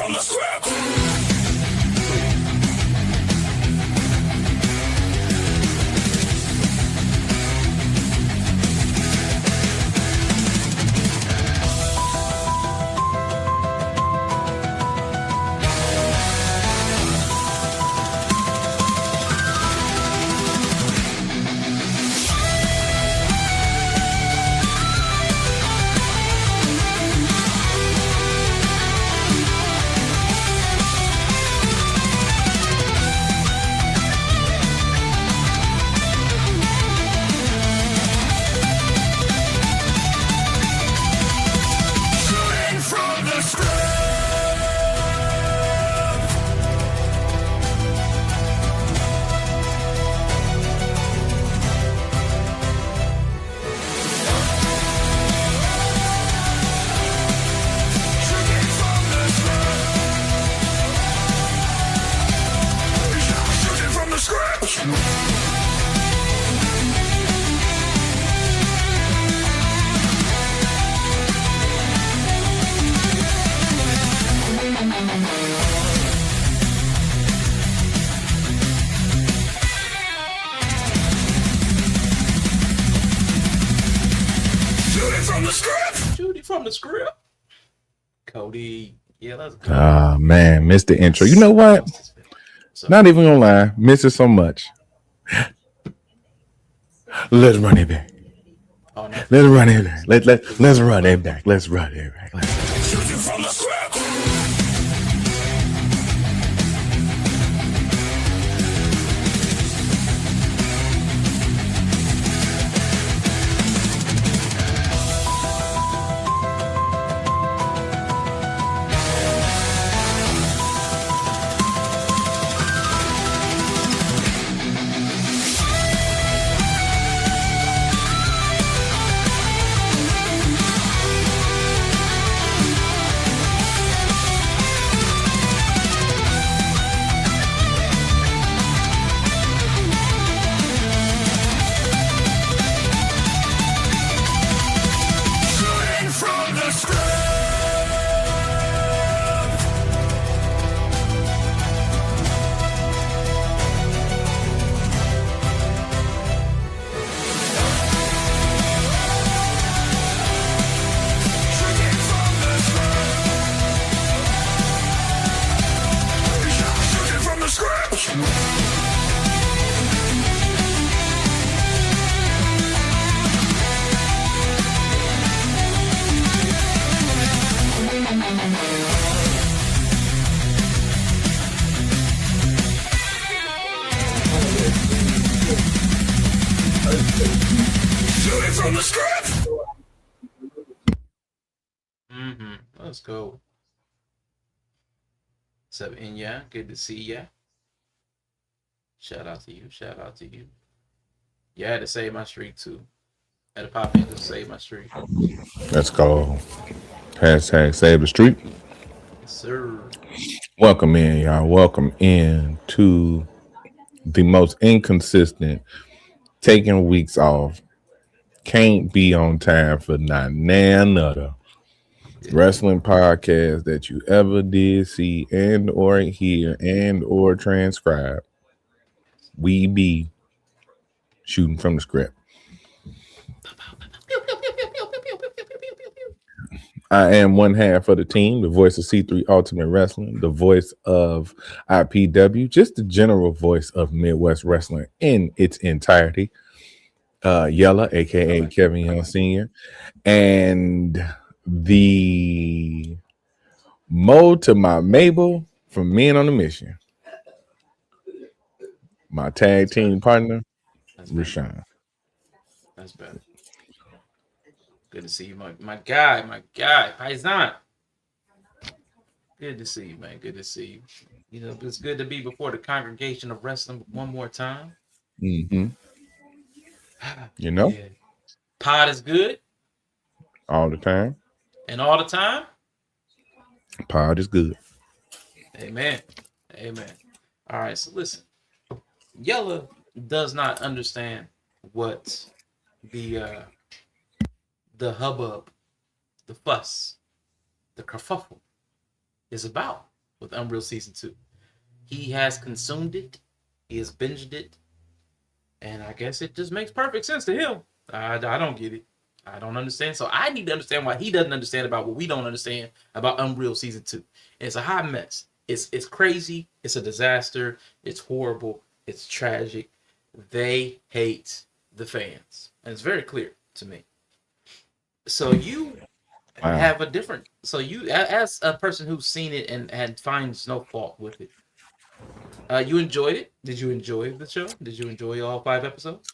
from the script. Shooting from the script. Shooting from the script. Shooting from the script. Shooting from the script. Shooting from the script. Cody, yeah, let's go. Ah, man, missed the intro. You know what? So, Not even gonna lie, miss it so much. Let's run it back. oh, no. Let's run it back. Let's run it back. Let's run it back. Shooting from the script. Shooting from the script. Shooting from the script. Shooting from the script. Shooting from the script. Let's go. What's up, Inya? Good to see ya. Shout out to you. Shout out to you. You had to save my streak too. Had to pop in to save my streak. Let's go. Hashtag save the street. Yes, sir. Welcome in, y'all. Welcome in to the most inconsistent, taking weeks off, can't be on time for not another wrestling podcast that you ever did see and or hear and or transcribe. We be shooting from the script. I am one half of the team, the voice of C3 Ultimate Wrestling, the voice of IPW, just the general voice of Midwest Wrestling in its entirety. Yella, aka Kevin Young Sr., and the Mo to my Mabel from Men on the Mission. My tag team partner, That's better. Rashawn. That's better. Good to see you, my guy, Paisan. Good to see you, man. Good to see you. You know, it's good to be before the congregation of wrestling one more time. Mm-hmm. You know, Yeah. Pod is good all the time. and all the time. Pod is good. Amen. Amen. All right, so listen. Yella does not understand what the hubbub, the fuss, the kerfuffle is about. with Unreal Season 2. He has consumed it, he has binged it, and I guess it just makes perfect sense to him. I don't get it. I don't understand. So I need to understand why he doesn't understand about what we don't understand about Unreal Season 2. It's a hot mess. It's crazy. It's a disaster. It's horrible. It's tragic. They hate the fans. And it's very clear to me. So you Wow. have a different, so you, as a person who's seen it and finds no fault with it, you enjoyed it. Did you enjoy the show? Did you enjoy all 5 episodes?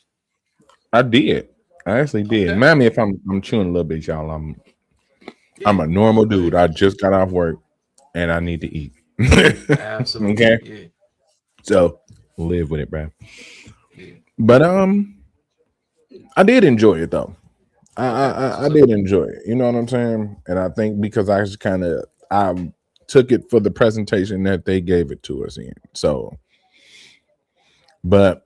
I did. I actually did. Okay. Mind me if I'm chewing a little bit, y'all. I'm Yeah, a normal dude. I just got off work and I need to eat. absolutely. Okay. So live with it, bro. Yeah. But I did enjoy it though. I So, did enjoy it. You know what I'm saying? And I think because I just kind of I took it for the presentation that they gave it to us in. So, but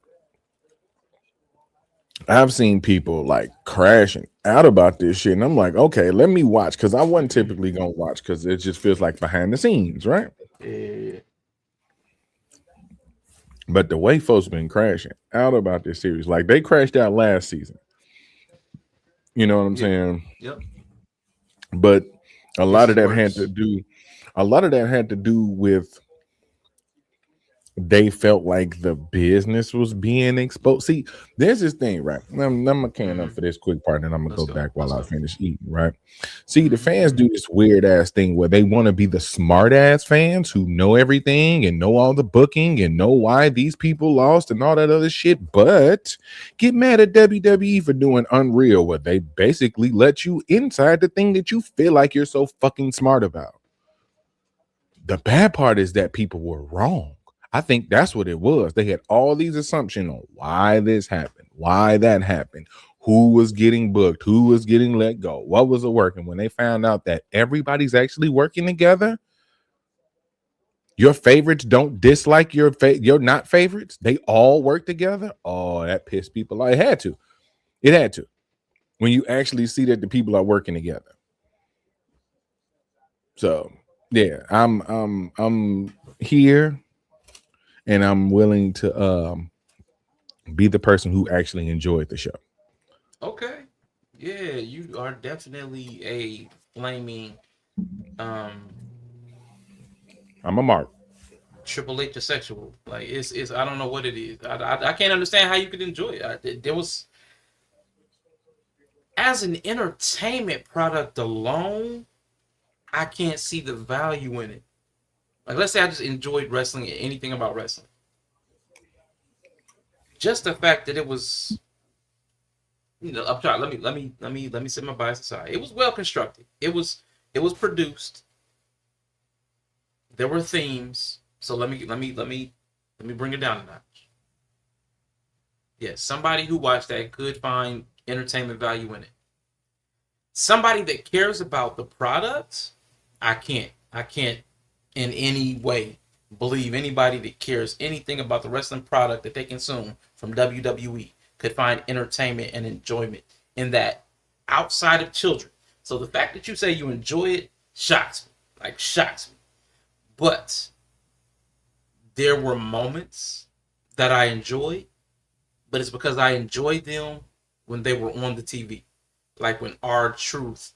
I've seen people like crashing out about this shit, and I'm like, okay, let me watch because I wasn't typically gonna watch because it just feels like behind the scenes, right? yeah. But the way folks been crashing out about this series, like they crashed out last season. You know what I'm Yeah. saying? Yep. But a lot of is that had worse. to do with they felt like the business was being exposed. See, there's this thing, right? I'm gonna can up for this quick part, and I'm gonna Let's go go. back while Let's I go. finish eating, right? See, the Mhm. fans do this weird ass thing where they want to be the smart ass fans who know everything and know all the booking and know why these people lost and all that other shit, but get mad at WWE for doing Unreal, where they basically let you inside the thing that you feel like you're so fucking smart about. The bad part is that people were wrong. I think that's what it was. They had all these assumptions on why this happened, why that happened, who was getting booked, who was getting let go, what was it working. When they found out that everybody's actually working together, your favorites don't dislike your you're not favorites. They all work together. Oh, that pissed people off. It had to. It had to. When you actually see that the people are working together. So yeah, I'm here and I'm willing to be the person who actually enjoyed the show. Okay. Yeah, you are definitely a flaming um I'm a mark. Triple H sexual. Like it's I don't know what it is. I can't understand how you could enjoy it. There was, as an entertainment product alone, I can't see the value in it. Like, let's say I just enjoyed wrestling, anything about wrestling. Just the fact that it was, I'm trying. Let me set my bias aside. It was well constructed. It was produced. There were themes. So let me bring it down a notch. Yes, somebody who watched that could find entertainment value in it. Somebody that cares about the product, I can't in any way believe anybody that cares anything about the wrestling product that they consume from WWE could find entertainment and enjoyment in that outside of children. So the fact that you say you enjoy it shocks me. Like, shocks me. But there were moments that I enjoyed, but it's because I enjoyed them when they were on the TV. Like when R-Truth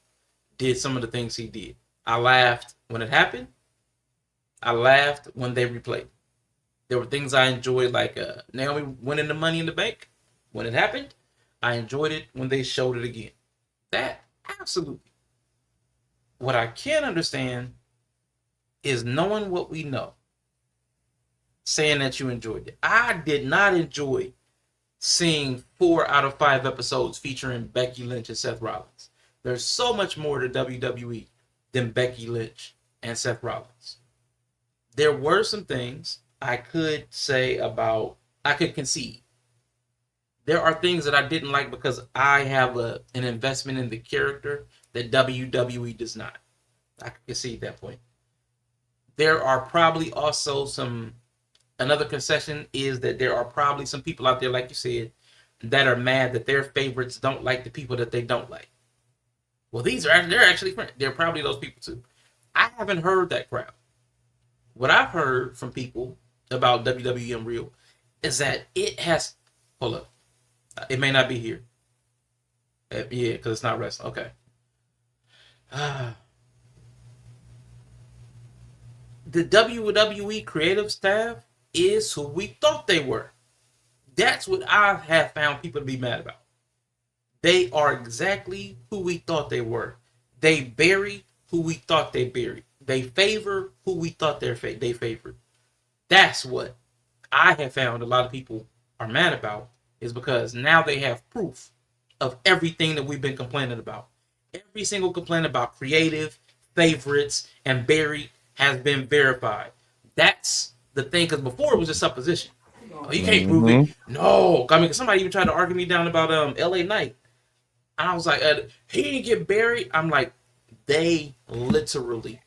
did some of the things he did. I laughed when it happened. I laughed when they replayed. There were things I enjoyed, like Naomi winning the Money in the Bank when it happened. I enjoyed it when they showed it again. That, absolutely. What I can't understand is knowing what we know, saying that you enjoyed it. I did not enjoy seeing 4 out of 5 episodes featuring Becky Lynch and Seth Rollins. There's so much more to WWE than Becky Lynch and Seth Rollins. There were some things I could say about, I could concede. There are things that I didn't like because I have an investment in the character that WWE does not. I can concede that point. There are probably also another concession is that there are probably some people out there, like you said, that are mad that their favorites don't like the people that they don't like. Well, they're actually friends. They're probably those people too. I haven't heard that crowd. what I've heard from people about WWE Unreal is that it has. Hold up, it may not be here. Yeah, because it's not wrestling. Okay. The WWE creative staff is who we thought they were. That's what I have found people to be mad about. They are exactly who we thought they were. They bury who we thought they buried. They favor who we thought they favored. That's what I have found a lot of people are mad about, is because now they have proof of everything that we've been complaining about. Every single complaint about creative, favorites, and buried has been verified. That's the thing, because before it was just supposition. Oh, you can't prove it. No. I mean, somebody even tried to argue me down about LA Knight. And I was like, he didn't get buried. I'm like, they literally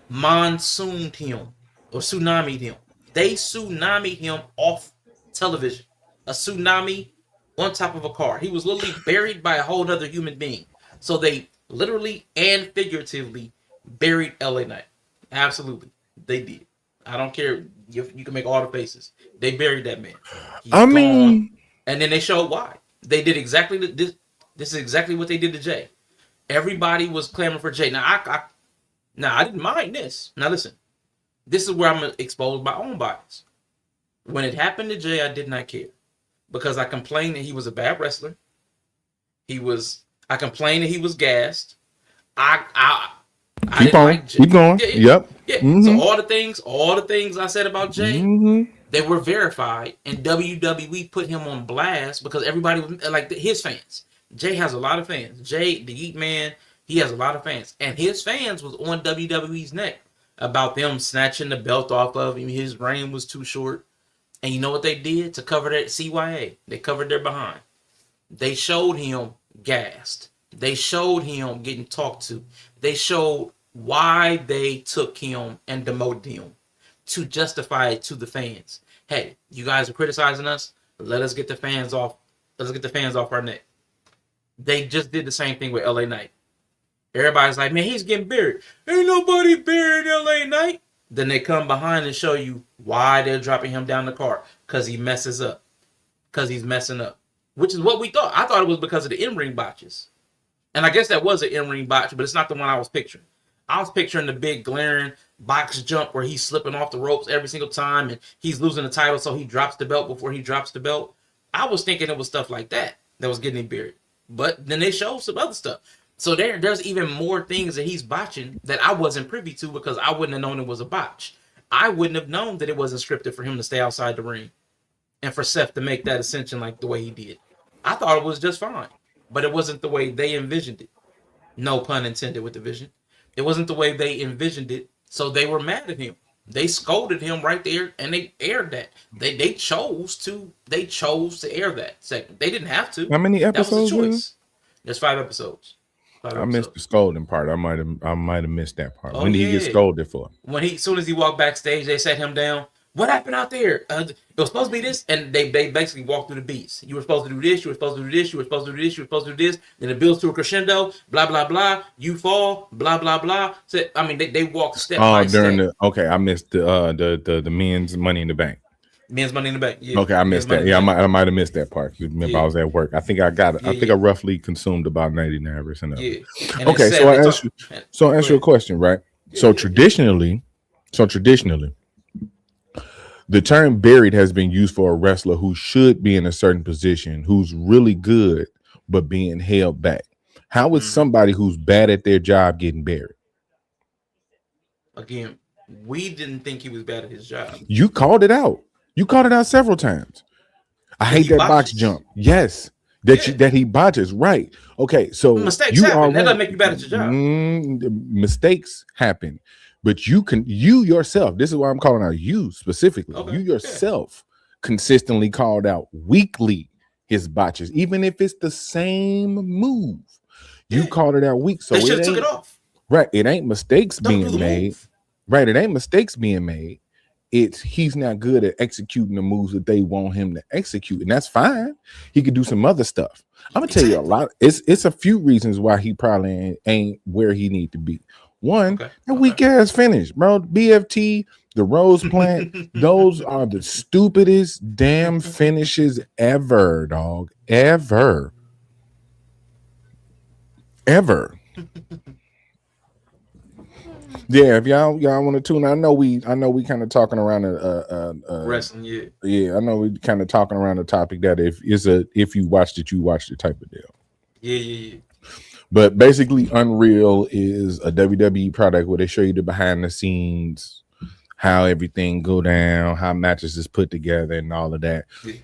monsooned him or tsunami'd him. They tsunami'd him off television. A tsunami on top of a car. He was literally buried by a whole other human being. So they literally and figuratively buried LA Knight. Absolutely. They did. I don't care. You can make all the faces. They buried that man. He's gone. And then they showed why. They did exactly this. This is exactly what they did to Jay. Everybody was clamoring for Jay. Now I didn't mind this. Now listen, this is where I'm gonna expose my own bias. When it happened to Jay, I did not care because I complained that he was a bad wrestler. I complained that he was gassed. Keep going. Yep. Yeah. Mm-hmm. So all the things I said about Jay, they were verified, and WWE put him on blast because everybody was like his fans. Jay has a lot of fans. Jay, the Yeet Man, he has a lot of fans, and his fans was on WWE's neck about them snatching the belt off of him. His reign was too short, and you know what they did to cover that CYA? They covered their behind. They showed him gassed. They showed him getting talked to. They showed why they took him and demoted him to justify it to the fans. Hey, you guys are criticizing us. Let us get the fans off. Let's get the fans off our neck. They just did the same thing with LA Knight. Everybody's like, man, he's getting buried. Ain't nobody buried LA Knight. Then they come behind and show you why they're dropping him down the card. Because he messes up. Because he's messing up. Which is what we thought. I thought it was because of the in-ring botches. And I guess that was an in-ring botch, but it's not the one I was picturing. I was picturing the big glaring box jump where he's slipping off the ropes every single time and he's losing the title, so he drops the belt before he drops the belt. I was thinking it was stuff like that was getting him buried. But then they showed some other stuff. So there's even more things that he's botching that I wasn't privy to because I wouldn't have known it was a botch. I wouldn't have known that it wasn't scripted for him to stay outside the ring and for Seth to make that ascension like the way he did. I thought it was just fine, but it wasn't the way they envisioned it. No pun intended with the vision. It wasn't the way they envisioned it, so they were mad at him. They scolded him right there, and they aired that. They chose to air that segment. They didn't have to. How many episodes? That was a choice. There's 5 episodes. I missed the scolding part. I might have missed that part. Oh, when did he get scolded for? As soon as he walked backstage, they sat him down. What happened out there? It was supposed to be this, and they basically walked through the beats. You were supposed to do this. You were supposed to do this. You were supposed to do this. You were supposed to do this. Then it builds to a crescendo. Blah blah blah. You fall. Blah blah blah. So I mean, they walked step by step. I missed the men's Money in the Bank. Men's Money in the Bank. Yeah. Okay, I missed that. Yeah, I might have missed that part. Remember, I was at work. I think I got it. I think I roughly consumed about 99% of it. Yeah. Okay, so I ask you a question, right? Yeah. So traditionally, the term buried has been used for a wrestler who should be in a certain position, who's really good, but being held back. How is somebody who's bad at their job getting buried? Again, we didn't think he was bad at his job. You called it out. You called it out several times. I hate that box jump. Yes. That he botches. Right. Okay. So mistakes happen. That doesn't make you bad at your job. Mistakes happen. But you yourself, this is why I'm calling out you specifically. Okay, you yourself consistently called out weekly his botches, even if it's the same move. You called it out week. So they should have took it off. Right. It ain't mistakes being made. Right. It ain't mistakes being made. It's he's not good at executing the moves that they want him to execute. And that's fine. He could do some other stuff. I'm gonna tell you a lot. It's a few reasons why he probably ain't where he need to be. One, Okay. that weak ass finish, bro. BFT, the Rose Plant, those are the stupidest damn finishes ever, dog. Ever. Yeah, if y'all want to tune, I know we kind of talking around Wrestling, yeah. yeah, I know we kind of talking around the topic that if you watched it, you watched it type of deal. Yeah. But basically, Unreal is a WWE product where they show you the behind the scenes, how everything go down, how matches is put together, and all of that. Yeah.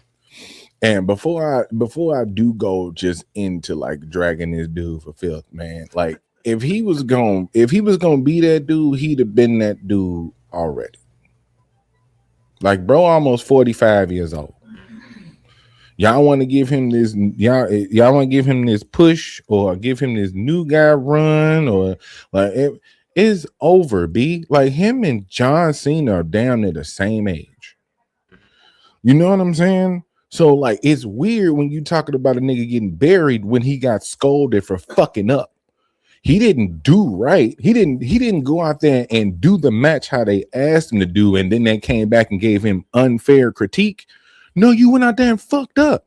And before I do go just into like dragging this dude for filth, man, like if he was gonna be that dude, he'd have been that dude already. Like, bro, almost 45 years old. Y'all want to give him this? Y'all want to give him this push or give him this new guy run or like it is over? B, like him and John Cena are damn near the same age. You know what I'm saying? So like it's weird when you talking about a nigga getting buried when he got scolded for fucking up. He didn't do right. He didn't go out there and do the match how they asked him to do, and then they came back and gave him unfair critique. No, you went out there and fucked up,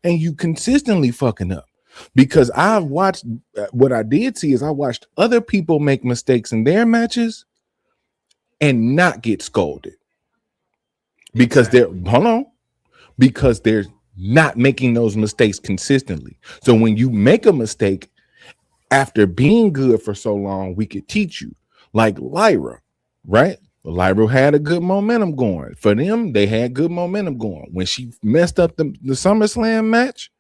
and you consistently fucking up. Because I've watched what I did see is I watched other people make mistakes in their matches and not get scolded because they're because they're not making those mistakes consistently. So when you make a mistake after being good for so long, we could teach you. Like Lyra, right? Lyra had a good momentum going. For them, they had good momentum going. When she messed up the SummerSlam match,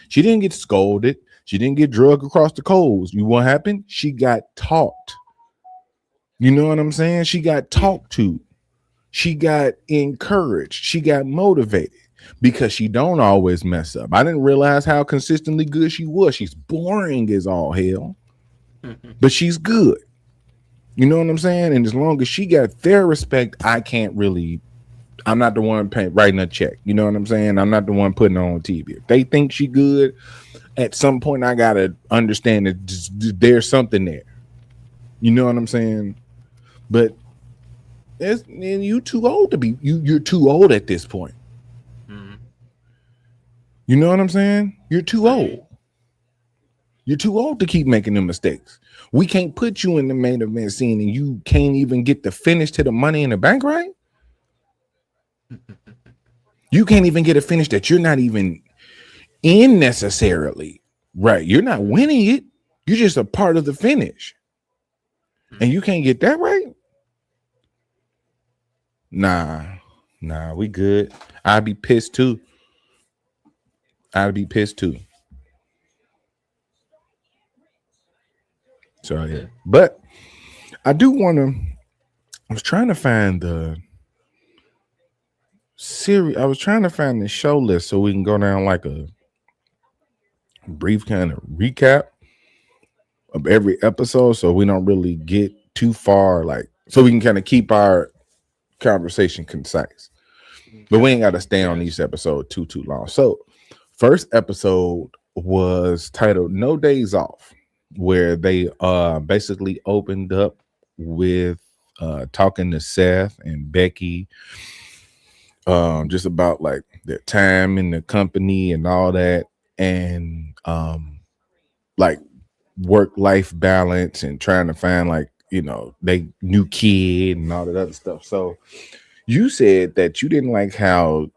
she didn't get scolded. She didn't get drugged across the coals. You know what happened? She got talked. You know what I'm saying? She got talked to. She got encouraged. She got motivated because she don't always mess up. I didn't realize how consistently good she was. She's boring as all hell, but she's good. You know what I'm saying? And as long as she got their respect, I'm not the one writing a check. You know what I'm saying? I'm not the one putting her on TV. If they think she good, at some point I gotta understand that there's something there. You know what I'm saying? But you too old to be. You're too old at this point. Mm-hmm. You know what I'm saying? You're too old. You're too old to keep making them mistakes. We can't put you in the main event scene and you can't even get the finish to the Money in the Bank, right? You can't even get a finish that you're not even in necessarily, right? You're not winning it. You're just a part of the finish. And you can't get that right? Nah, we good. I'd be pissed too. So yeah, but I do want to. I was trying to find the series. I was trying to find the show list so we can go down like a brief kind of recap of every episode, so we don't really get too far. Like, so we can kind of keep our conversation concise. But we ain't got to stay on each episode too long. So, first episode was titled "No Days Off," where they basically opened up with talking to Seth and Becky just about like their time in the company and all that, and like work-life balance and trying to find like, you know, they new kid and all that other stuff. So you said that you didn't like how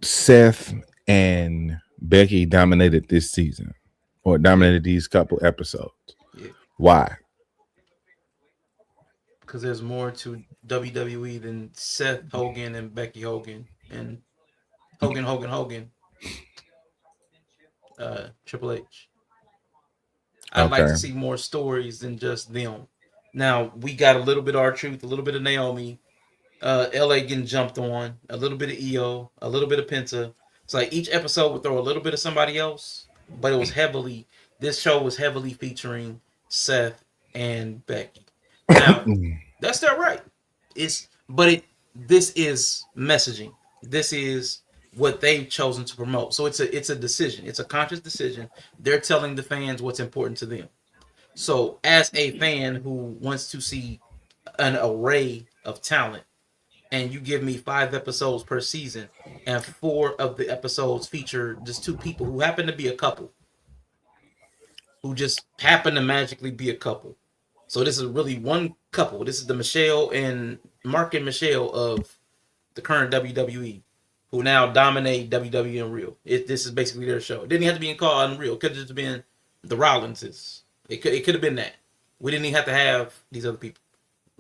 Seth and Becky dominated this season or dominated these couple episodes. Yeah. Why? Because there's more to WWE than Seth Hogan and Becky Hogan and Hogan. Triple H. I'd like to see more stories than just them. Now, we got a little bit of R-Truth, a little bit of Naomi, LA getting jumped on, a little bit of EO, a little bit of Penta. It's like each episode would throw a little bit of somebody else, but this show was heavily featuring Seth and Becky. Now, that's their right. This is messaging. This is what they've chosen to promote. So it's a decision. It's a conscious decision. They're telling the fans what's important to them. So, as a fan who wants to see an array of talent, and you give me 5 episodes per season, and 4 of the episodes feature just two people who happen to be a couple, who just happen to magically be a couple. So this is really one couple. This is the Michelle and Mark and Michelle of the current WWE, who now dominate WWE Unreal. This is basically their show. It didn't have to be called Unreal. It could have just been the Rollinses. It could have been that. We didn't even have to have these other people.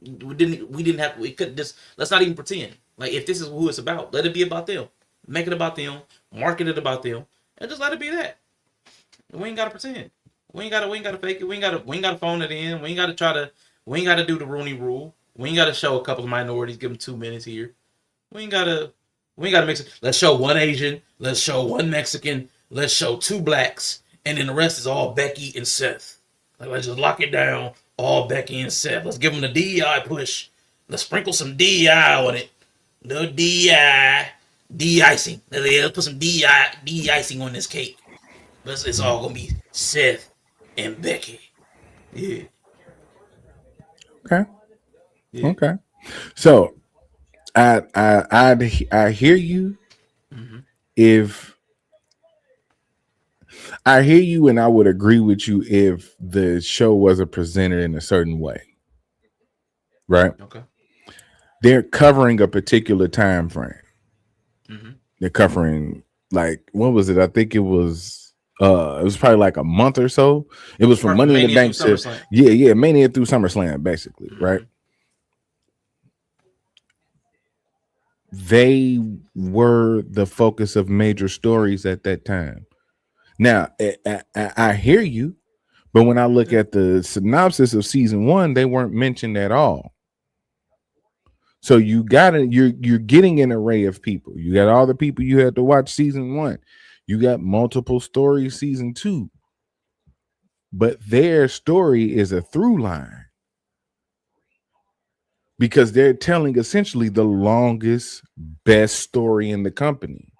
We didn't have. We could just, let's not even pretend. Like, if this is who it's about, let it be about them. Make it about them. Market it about them, and just let it be that. We ain't gotta pretend. We ain't gotta fake it. We ain't gotta phone it in. We ain't gotta do the Rooney Rule. We ain't gotta show a couple of minorities, give them 2 minutes here. We ain't gotta mix it. Let's show one Asian. Let's show one Mexican. Let's show 2 blacks, and then the rest is all Becky and Seth. Like, let's just lock it down. All Becky and Seth. Let's give them the DEI push. Let's sprinkle some DEI on it. No DEI. De-icing. Let's put some de-icing on this cake. It's all gonna be Seth and Becky. Yeah. Okay. Yeah. Okay. So I hear you. Mm-hmm. If I hear you, and I would agree with you if the show wasn't presented in a certain way. Right? Okay. They're covering a particular time frame. Mm-hmm. They're covering, like, what was it? I think it was probably like a month or so. It was from Money in the Bank to Mania through SummerSlam, basically, Mm-hmm. right? They were the focus of major stories at that time. Now, I hear you, but when I look at the synopsis of season 1, they weren't mentioned at all. So you're getting an array of people. You got all the people you had to watch season 1. You got multiple stories season 2. But their story is a through line, because they're telling essentially the longest, best story in the company,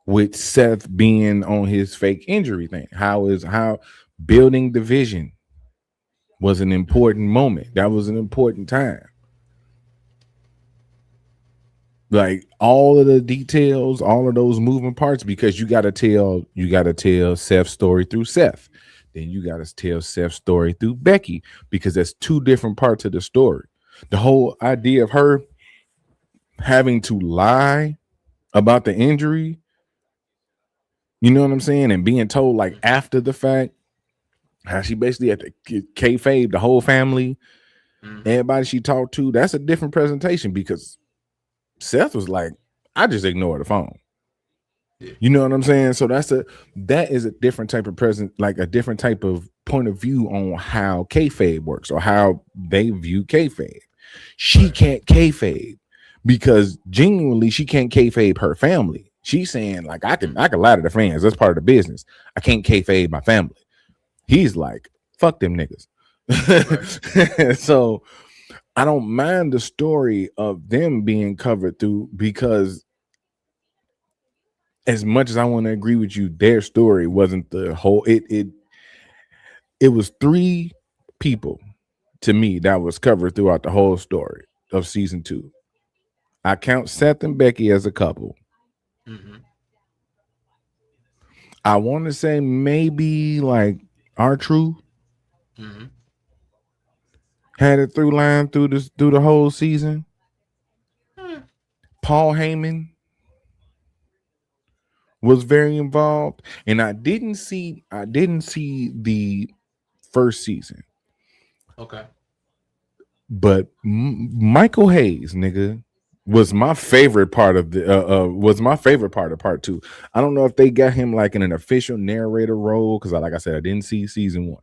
with Seth being on his fake injury thing. How building division was an important moment. That was an important time. Like, all of the details, all of those moving parts, because you got to tell Seth's story through Seth. Then you got to tell Seth's story through Becky, because that's 2 different parts of the story. The whole idea of her having to lie about the injury, you know what I'm saying? And being told, like, after the fact, how she basically had to kayfabe the whole family, everybody she talked to. That's a different presentation, because Seth was like, I just ignore the phone. Yeah. You know what I'm saying? So that is a different type of like a different type of point of view on how kayfabe works, or how they view kayfabe. She can't kayfabe, because genuinely she can't kayfabe her family. She's saying, like, I can lie to the fans. That's part of the business. I can't kayfabe my family. He's like, fuck them niggas. Right. So I don't mind the story of them being covered through, because as much as I want to agree with you, their story wasn't the whole. It was 3 people to me that was covered throughout the whole story of season 2. I count Seth and Becky as a couple. Mm-hmm. I want to say maybe like R-Truth had it through line through the whole season. Paul Heyman was very involved, and I didn't see the first season. Okay. But Michael Hayes, nigga, was my favorite part of part 2. I don't know if they got him like in an official narrator role, because like I said, I didn't see season 1.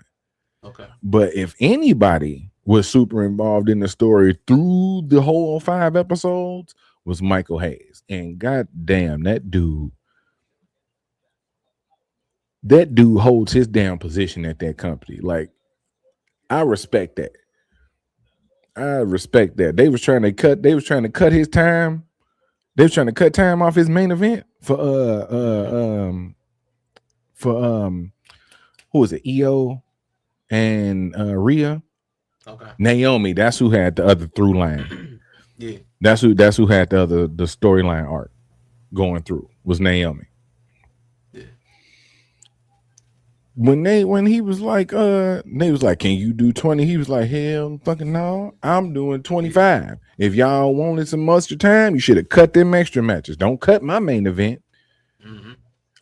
Okay. But if anybody was super involved in the story through the whole 5 episodes, was Michael Hayes. And god damn, that dude holds his damn position at that company. Like, I respect that. They was trying to cut his time. They was trying to cut time off his main event for who was it? EO and Rhea. Okay. Naomi, that's who had the other through line. Yeah. That's who had the storyline arc going through was Naomi. Yeah. When he was like, they was like, can you do 20? He was like, hell fucking no, I'm doing 25. If y'all wanted some extra time, you should have cut them extra matches. Don't cut my main event. Mm-hmm.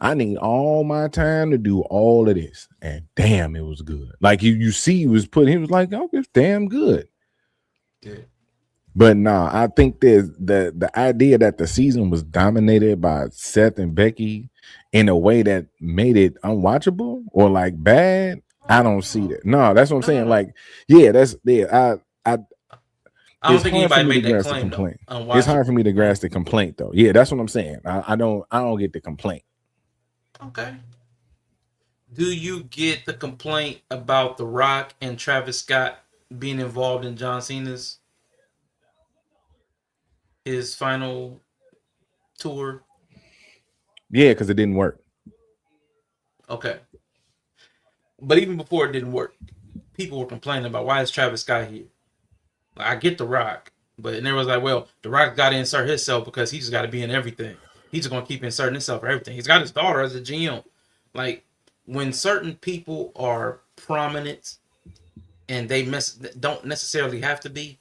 I need all my time to do all of this. And damn, it was good. Like you see, he was like, oh, it's damn good. Yeah. But nah, I think there's the idea that the season was dominated by Seth and Becky in a way that made it unwatchable or like bad. I don't see that. No, that's what I'm saying. Like, yeah, that's there. I don't think anybody made that claim. Complaint. It's hard for me to grasp the complaint, though. Yeah, that's what I'm saying. I don't get the complaint. Okay. Do you get the complaint about The Rock and Travis Scott being involved in John Cena's his final tour? Yeah, because it didn't work. Okay. But even before it didn't work, people were complaining about why is Travis Scott here? Like, I get The Rock, but and everyone's like, well, The Rock got to insert himself because he's just got to be in everything. He's just going to keep inserting himself for everything. He's got his daughter as a GM. Like, when certain people are prominent and they don't necessarily have to be,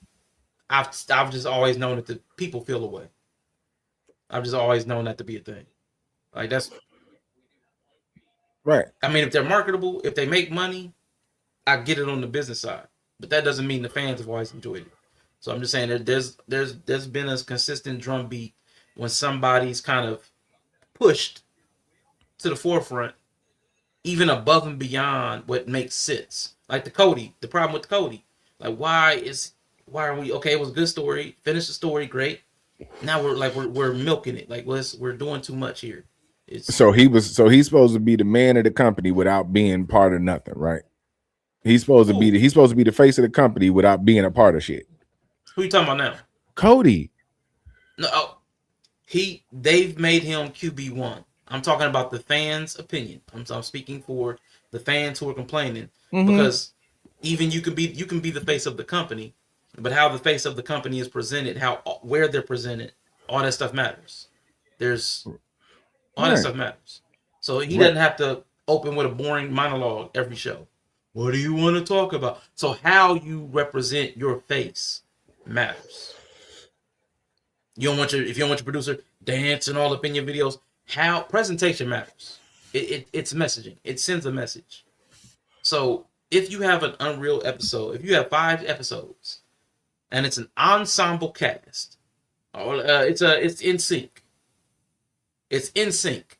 I've just always known that the people feel away. I've just always known that to be a thing. Like, that's right. I mean, if they're marketable, if they make money, I get it on the business side. But that doesn't mean the fans have always enjoyed it. So I'm just saying that there's been a consistent drumbeat when somebody's kind of pushed to the forefront, even above and beyond what makes sense. Like the problem with Cody. Like, why are we okay? It was a good story. Finish the story, great. Now we're milking it. Like, we're doing too much here. So he's supposed to be the man of the company without being part of nothing, right? He's supposed to be the face of the company without being a part of shit. Who you talking about now? Cody. No, they've made him QB1. I'm talking about the fans' opinion. I'm speaking for the fans who are complaining because even you can be the face of the company, but how the face of the company is presented, where they're presented, all that stuff matters. That stuff matters. So he doesn't have to open with a boring monologue every show. What do you want to talk about? So how you represent your face matters. If you don't want your producer dancing all up in your videos, how presentation matters. It's messaging. It sends a message. So if you have an Unreal episode, if you have 5 episodes, and it's an ensemble cast, it's in sync. It's in sync,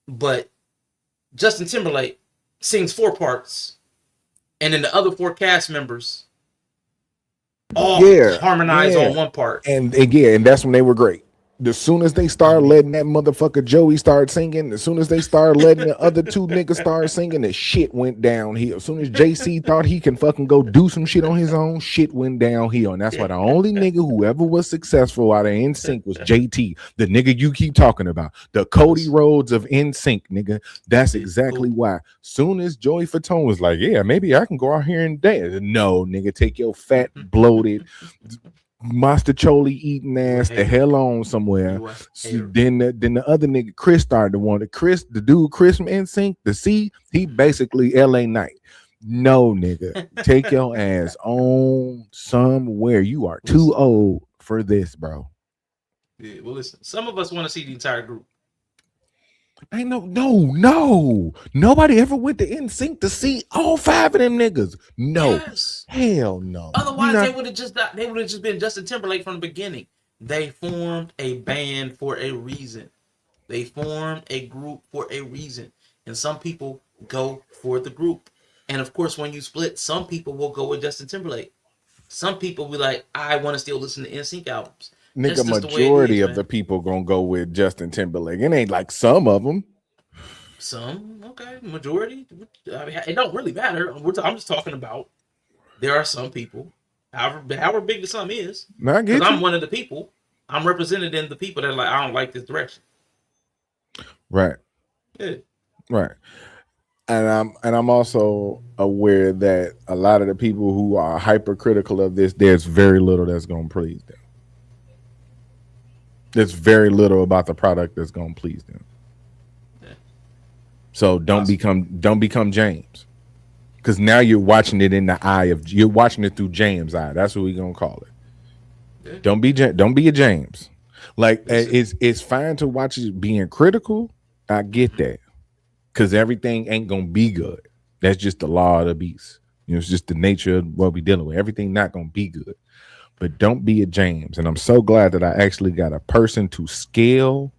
but Justin Timberlake sings 4 parts, and then the other 4 cast members all harmonize on one part. And that's when they were great. As soon as they start letting that motherfucker Joey start singing, as soon as they start letting the other 2 niggas start singing, the shit went downhill. As soon as JC thought he can fucking go do some shit on his own, shit went downhill. And that's why the only nigga who ever was successful out of NSYNC was JT, the nigga you keep talking about, the Cody Rhodes of NSYNC, nigga. That's exactly why. Soon as Joey Fatone was like, yeah, maybe I can go out here and dance. No, nigga, take your fat, bloated, Master Choli eating ass the hell on somewhere. Then the other nigga Chris started to want it. The dude Chris from NSYNC, the C, he basically LA Knight. No, nigga, take your ass on somewhere. You are too old for this, bro. Yeah, well, listen. Some of us want to see the entire group. Ain't no. Nobody ever went to NSYNC to see all 5 of them niggas. No, hell no. Otherwise, they would have just been Justin Timberlake from the beginning. They formed a band for a reason. They formed a group for a reason, and some people go for the group. And of course, when you split, some people will go with Justin Timberlake. Some people will be like, I want to still listen to NSYNC albums. Nigga, majority of the people gonna go with Justin Timberlake. It ain't like some of them. Some, okay, majority. I mean, it don't really matter. I'm just talking about there are some people, however big the sum is. Because I'm one of the people. I'm represented in the people that are like, I don't like this direction. Right. Yeah. Right. I'm also aware that a lot of the people who are hypercritical of this, there's very little that's gonna please them. There's very little about the product that's gonna please them. Yeah. So don't become James, because now you're watching it in the eye of you're watching it through James' eye. That's what we're gonna call it. Yeah. Don't be a James. Like Listen. it's fine to watch it being critical. I get that, because everything ain't gonna be good. That's just the law of the beast. You know, it's just the nature of what we're dealing with. Everything not gonna be good. But don't be a James. And I'm so glad that I actually got a person to scale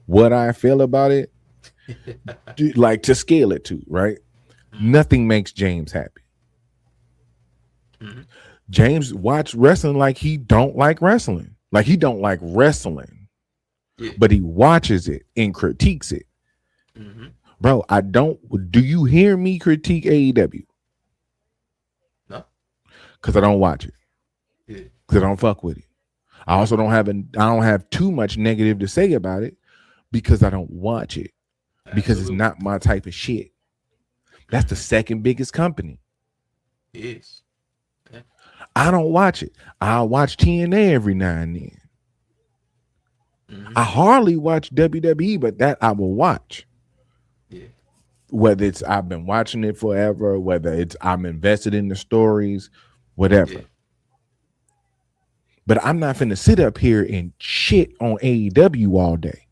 what I feel about it, like to scale it to, right? Nothing makes James happy. Mm-hmm. James watch wrestling like he don't like wrestling. Like he don't like wrestling. Yeah. But he watches it and critiques it. Mm-hmm. Bro, do you hear me critique AEW? No. Because I don't watch it. Yeah. Because I don't fuck with it. I also don't have too much negative to say about it because I don't watch it. Because it's not my type of shit. That's the second biggest company. It is. Yeah. I don't watch it. I'll watch TNA every now and then. Mm-hmm. I hardly watch WWE, but that I will watch. Yeah. Whether it's I've been watching it forever, whether it's I'm invested in the stories, whatever. Yeah. But I'm not finna sit up here and shit on AEW all day.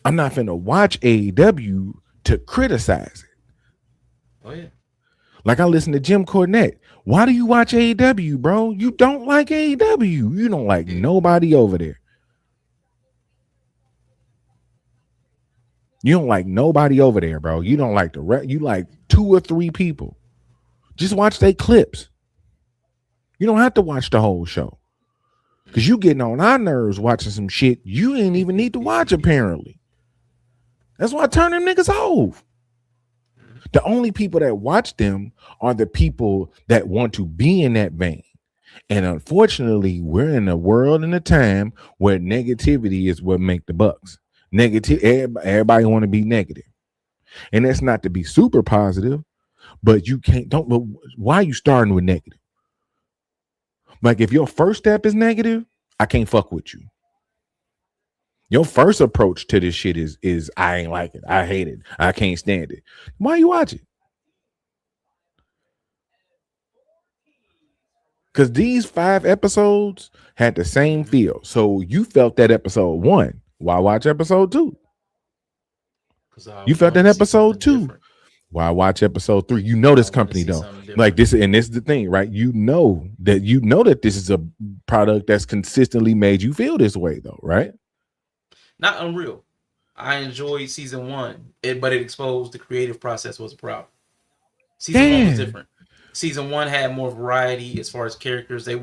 I'm not finna watch AEW to criticize it. Oh yeah. Like I listen to Jim Cornette. Why do you watch AEW, bro? You don't like AEW. You don't like nobody over there. You don't like nobody over there, bro. You don't like you like 2 or 3 people. Just watch their clips. You don't have to watch the whole show. Because you getting on our nerves watching some shit you didn't even need to watch, apparently. That's why I turn them niggas off. The only people that watch them are the people that want to be in that vein. And unfortunately, we're in a world and a time where negativity is what make the bucks. Negative, everybody want to be negative. And that's not to be super positive, but you can't, why are you starting with negative? Like if your first step is negative, I can't fuck with you. Your first approach to this shit is I ain't like it. I hate it. I can't stand it. Why you watch it? Because these 5 episodes had the same feel. So you felt that episode 1. Why watch episode 2? You felt that episode 2. Different. Why watch episode 3? You know this company though. Like this, and this is the thing, right? You know that this is a product that's consistently made you feel this way though, right? Not Unreal. I enjoyed season 1, but it exposed the creative process was a problem. Season 1 was different. Season 1 had more variety as far as characters. There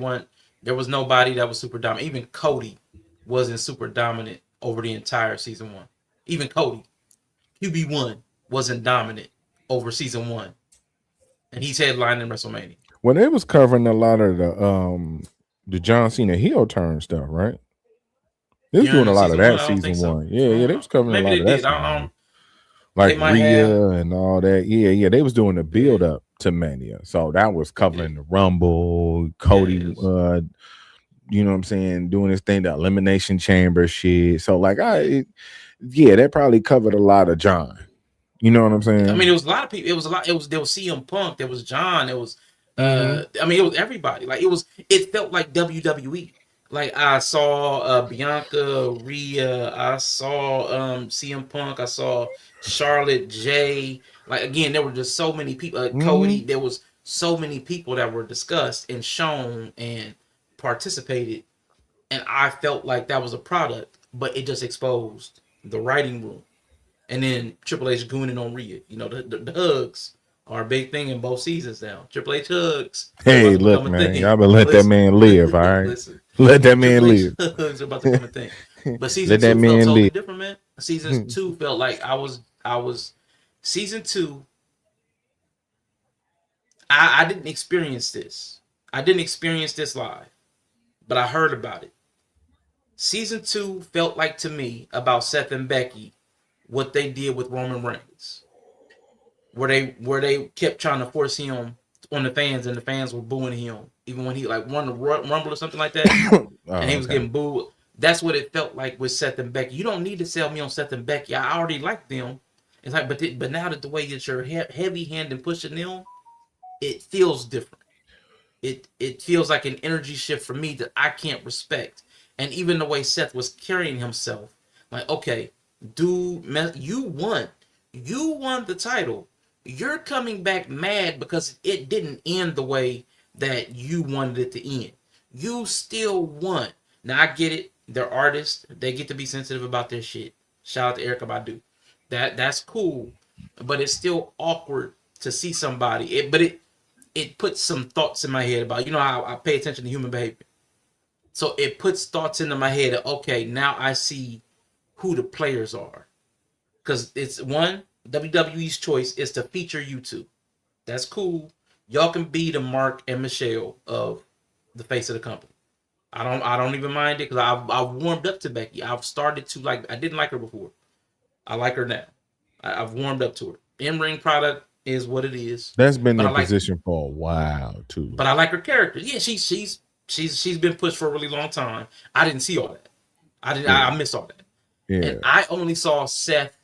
was nobody that was super dominant. Even Cody wasn't super dominant over the entire season 1. Even Cody, QB1 wasn't dominant over season 1, and he's headlining WrestleMania. Well, they was covering a lot of the John Cena heel turn stuff, right? They was doing a lot of that season 1. Yeah, they was covering a lot of that. Like Rhea and all that. Yeah, they was doing the build up to Mania, so that was covering the Rumble, Cody. You know what I'm saying? Doing this thing, the Elimination Chamber shit. So like, that probably covered a lot of John. You know what I'm saying? I mean, it was a lot of people. There was CM Punk. There was John. There was, I mean, it was everybody. Like it felt like WWE. Like I saw Bianca, Rhea. I saw CM Punk. I saw Charlotte, Jay. Like again, there were just so many people. Cody. There was so many people that were discussed and shown and participated, and I felt like that was a product, but it just exposed the writing room. And then Triple H gooning on Rhea. You know, the hugs are a big thing in both seasons now. Triple H hugs. Hey, look, man. Y'all better let that man live, all right? Listen, let that man live. Hugs are about to become a thing. But season 2 felt totally different, man. Season 2 felt like I was season 2. I didn't experience this. I didn't experience this live, but I heard about it. Season 2 felt like to me about Seth and Becky what they did with Roman Reigns, where they kept trying to force him on the fans, and the fans were booing him, even when he like won the Rumble or something like that, and he was getting booed. That's what it felt like with Seth and Becky. You don't need to sell me on Seth and Becky. I already like them. It's like, but now that the way that you're heavy handed pushing them, it feels different. It feels like an energy shift for me that I can't respect. And even the way Seth was carrying himself, like, okay, dude, you won the title. You're coming back mad because it didn't end the way that you wanted it to end. You still won. Now I get it. They're artists. They get to be sensitive about their shit. Shout out to Erykah Badu. That's cool, but it's still awkward to see somebody. It puts some thoughts in my head about, how I pay attention to human behavior. So it puts thoughts into my head that, okay, now I see who the players are. Because it's one, WWE's choice is to feature you two. That's cool. Y'all can be the Mark and Michelle of the face of the company. I don't even mind it because I've warmed up to Becky. I've started to like. I didn't like her before. I like her now. I've warmed up to her. In-ring product is what it is. That's been the position for a while too. But I like her character. Yeah, she's been pushed for a really long time. I didn't see all that. I missed all that. Yeah. And I only saw Seth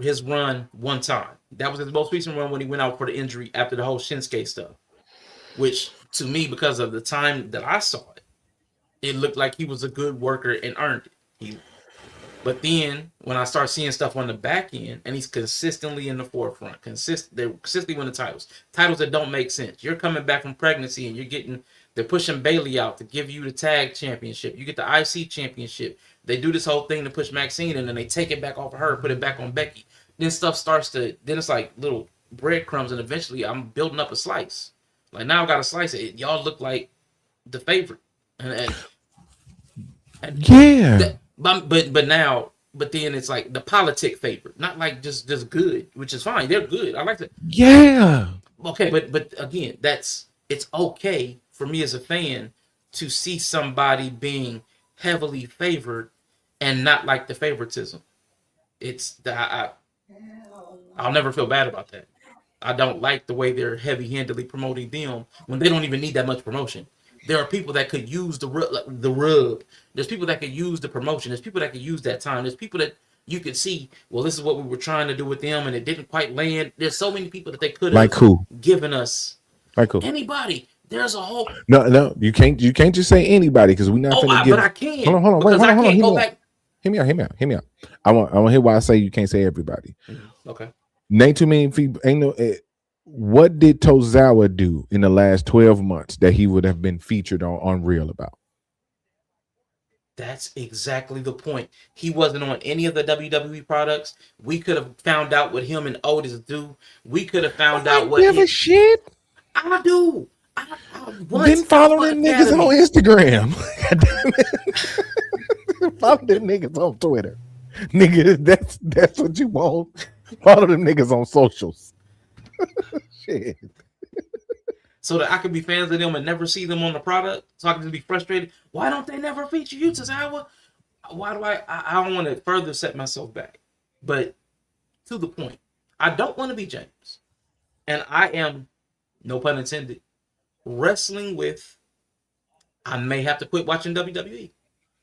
his run one time. That was his most recent run when he went out for the injury after the whole Shinsuke stuff. Which to me, because of the time that I saw it, it looked like he was a good worker and earned it. But then when I start seeing stuff on the back end, and he's consistently in the forefront, they're consistently winning titles that don't make sense. You're coming back from pregnancy, and they're pushing Bayley out to give you the tag championship. You get the IC championship. They do this whole thing to push Maxine, and then they take it back off of her, put it back on Becky. Then then it's like little breadcrumbs, and eventually I'm building up a slice. Like now I've got a slice of it. Y'all look like the favorite. And yeah. But then it's like the politic favorite, not like just good, which is fine. They're good. I like that. Yeah. Okay, but again, it's okay for me as a fan to see somebody being heavily favored and not like the favoritism. I'll never feel bad about that. I don't like the way they're heavy-handedly promoting them when they don't even need that much promotion. There are people that could use the rub. There's people that could use the promotion. There's people that could use that time. There's people that you could see, well, this is what we were trying to do with them, and it didn't quite land. There's so many people that they could have given us. Like who? Anybody. There's a whole. No, you can't just say anybody because we're not. But I can. Hold on. Because I can't go back. Hear me out. I want to hear why I say you can't say everybody. Okay. Name too many people. Ain't no. What did Tozawa do in the last 12 months that he would have been featured on Unreal about? That's exactly the point. He wasn't on any of the WWE products. We could have found out what him and Otis do. We could have found out what. Give a shit. I do. I didn't follow them niggas on Instagram. Follow them niggas on Twitter. Nigga, that's what you want. Follow them niggas on socials. Shit. So that I could be fans of them and never see them on the product, so I can just be frustrated. Why don't they never feature you, Tozawa? Why do I don't want to further set myself back. But to the point, I don't want to be James. And I am, no pun intended, wrestling with, I may have to quit watching WWE.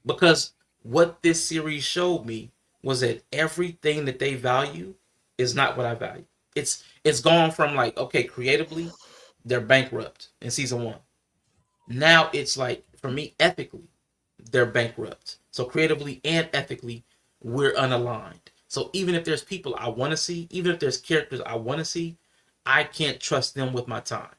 Because what this series showed me was that everything that they value is not what I value. It's gone from like, okay, creatively, they're bankrupt in season 1. Now it's like, for me, ethically, they're bankrupt. So creatively and ethically, we're unaligned. So even if there's people I want to see, even if there's characters I want to see, I can't trust them with my time.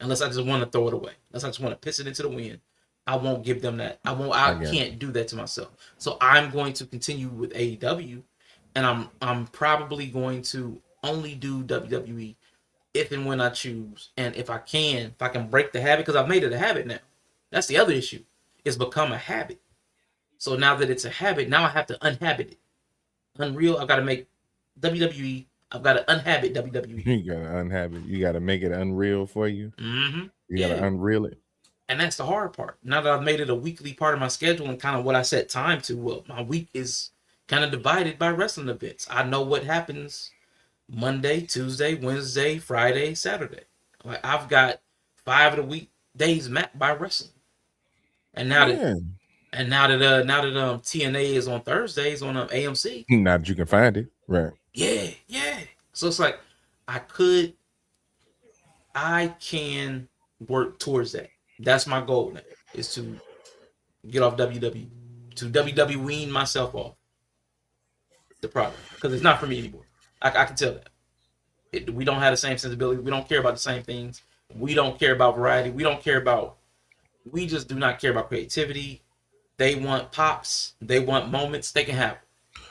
Unless I just want to throw it away. Unless I just want to piss it into the wind. I won't give them that. I can't do that to myself. So I'm going to continue with AEW, and I'm probably going to only do WWE if and when I choose, and if I can break the habit, because I've made it a habit now. That's the other issue. It's become a habit. So now that it's a habit, now I have to unhabit it. Unreal, I've got to make WWE. I've got to unhabit WWE. You got to unhabit. You got to make it unreal for you. Mm-hmm. You got to unreal it. And that's the hard part. Now that I've made it a weekly part of my schedule and kind of what I set time to, well, my week is kind of divided by wrestling events. I know what happens Monday, Tuesday, Wednesday, Friday, Saturday. Like I've got 5 of the week days mapped by wrestling. And now that Yeah. TNA is on Thursdays on AMC. Now that you can find it, right? Yeah. So it's like I can work towards that. That's my goal now, is to get off WWE, to WWE myself off the product, because it's not for me anymore. I can tell that. We don't have the same sensibility. We don't care about the same things. We don't care about variety. We just do not care about creativity. They want pops. They want moments. They can have it.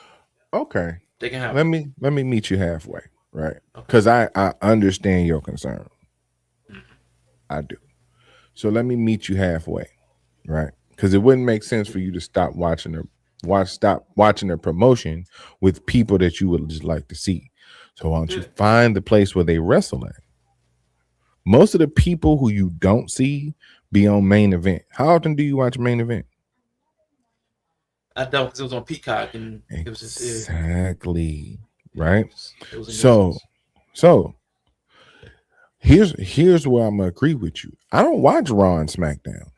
Okay. They can have Let it. me meet you halfway, right? Okay. Because I understand your concern. Mhm. I do. So let me meet you halfway, right? Because it wouldn't make sense for you to stop watching the promotion with people that you would just like to see. So why don't you Yeah. find the place where they wrestle at? Most of the people who you don't see be on Main Event. How often do you watch Main Event? I don't, because it was on Peacock, and it was just Exactly. Right. It was a So nuisance. so here's where I'm gonna agree with you. I don't watch Raw and SmackDown.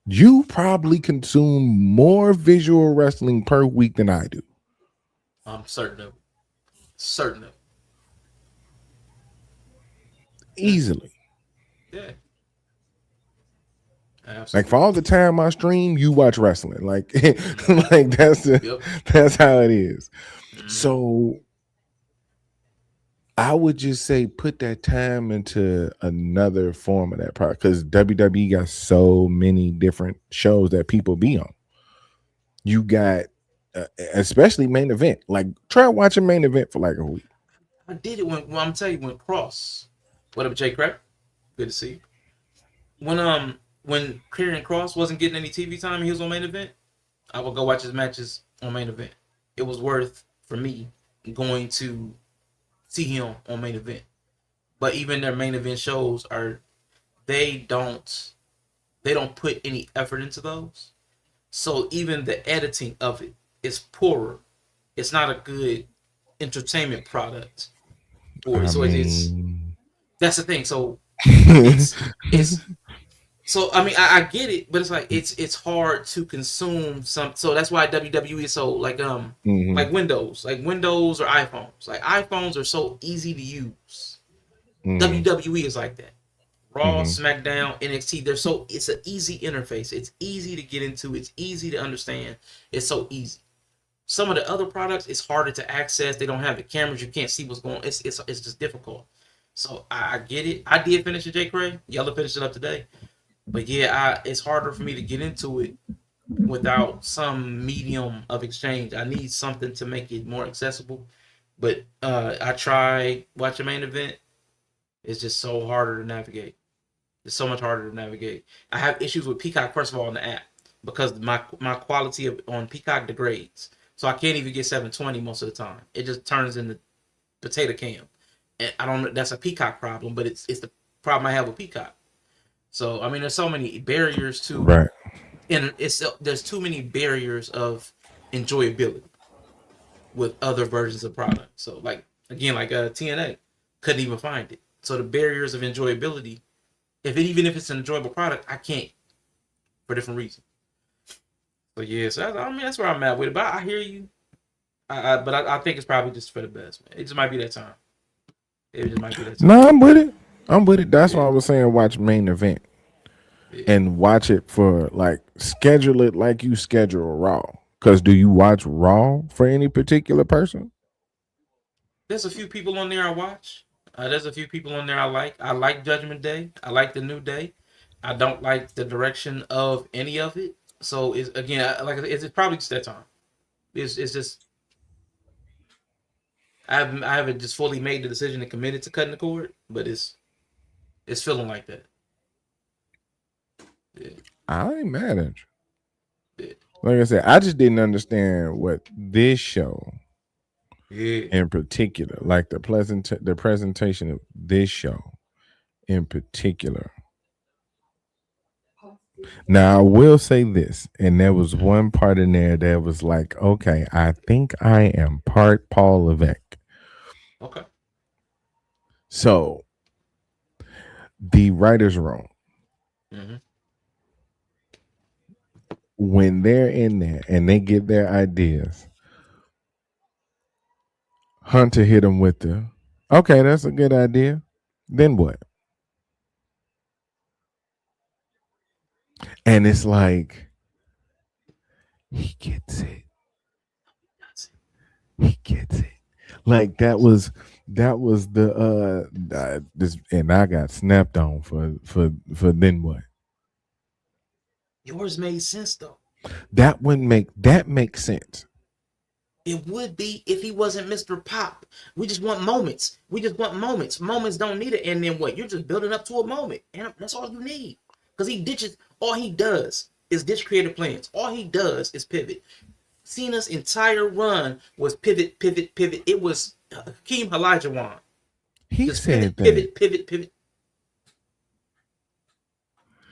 You probably consume more visual wrestling per week than I do. I'm certain of it. Easily. Yeah. Absolutely. Like for all the time I stream, you watch wrestling. Like, like that's Yep. that's how it is. Mhm. So I would just say put that time into another form of that product, because WWE got so many different shows that people be on. You got especially Main Event. Like try watching Main Event for like a week. I did it when I'm telling you, when Cross. What up, Jay Crack? Good to see you. When Karrion Cross wasn't getting any TV time and he was on Main Event, I would go watch his matches on Main Event. It was worth for me going to see him on Main Event. But even their Main Event shows they don't put any effort into those. So even the editing of it is poorer. It's not a good entertainment product. It's that's the thing. So it's so I mean I get it, but it's like it's hard to consume some. So that's why WWE is so like like Windows or iPhones. Like iPhones are so easy to use. WWE is like that. Raw, SmackDown, NXT, it's an easy interface. It's easy to get into. It's easy to understand. It's so easy. Some of the other products, it's harder to access. They don't have the cameras. You can't see what's going on. It's just difficult. So I get it. I did finish it, Jay Cray. Y'all finished it up today. But yeah, it's harder for me to get into it without some medium of exchange. I need something to make it more accessible. But I tried watching Main Event. It's just so harder to navigate. It's so much harder to navigate. I have issues with Peacock, first of all, on the app, because my quality on Peacock degrades. So I can't even get 720 most of the time. It just turns into potato cam. And I don't know, that's a Peacock problem, but it's the problem I have with Peacock. So I mean, there's so many barriers to right. And there's too many barriers of enjoyability with other versions of product. So like again, like TNA couldn't even find it. So the barriers of enjoyability, even if it's an enjoyable product, I can't for different reasons. So yeah, so that's where I'm at with it. But I hear you. But I think it's probably just for the best, man. It just might be that time. It just might be that time. No, I'm with it. That's why I was saying watch Main Event. Yeah. And watch it for like schedule it like you schedule Raw. Because do you watch Raw for any particular person? There's a few people on there I watch. There's a few people on there I like. I like Judgment Day. I like the New Day. I don't like the direction of any of it. So it's it's probably just that time. It's just I haven't just fully made the decision and committed to cutting the cord, but it's feeling like that. Yeah. I ain't mad at you. Yeah. Like I said, I just didn't understand what this show, in particular, like the presentation of this show, in particular, Now I will say this, and there was one part in there that was like, okay, I think I am part Paul Levesque. Okay. So the writer's room, Hmm. when they're in there and they get their ideas, Hunter hit him with the, okay, that's a good idea. Then what? And it's like, he gets it. He gets it. Like that was the this, and I got snapped on for then what? Yours made sense though. That makes sense. It would be if he wasn't Mr. Pop. We just want moments. We just want moments. Moments don't need it. And then what? You're just building up to a moment. And that's all you need. Because he ditches, all he does is ditch creative plans. All he does is pivot. Cena's entire run was pivot, pivot, pivot. It was Hakeem Olajuwon. He Just said pivot, that. pivot, pivot, pivot.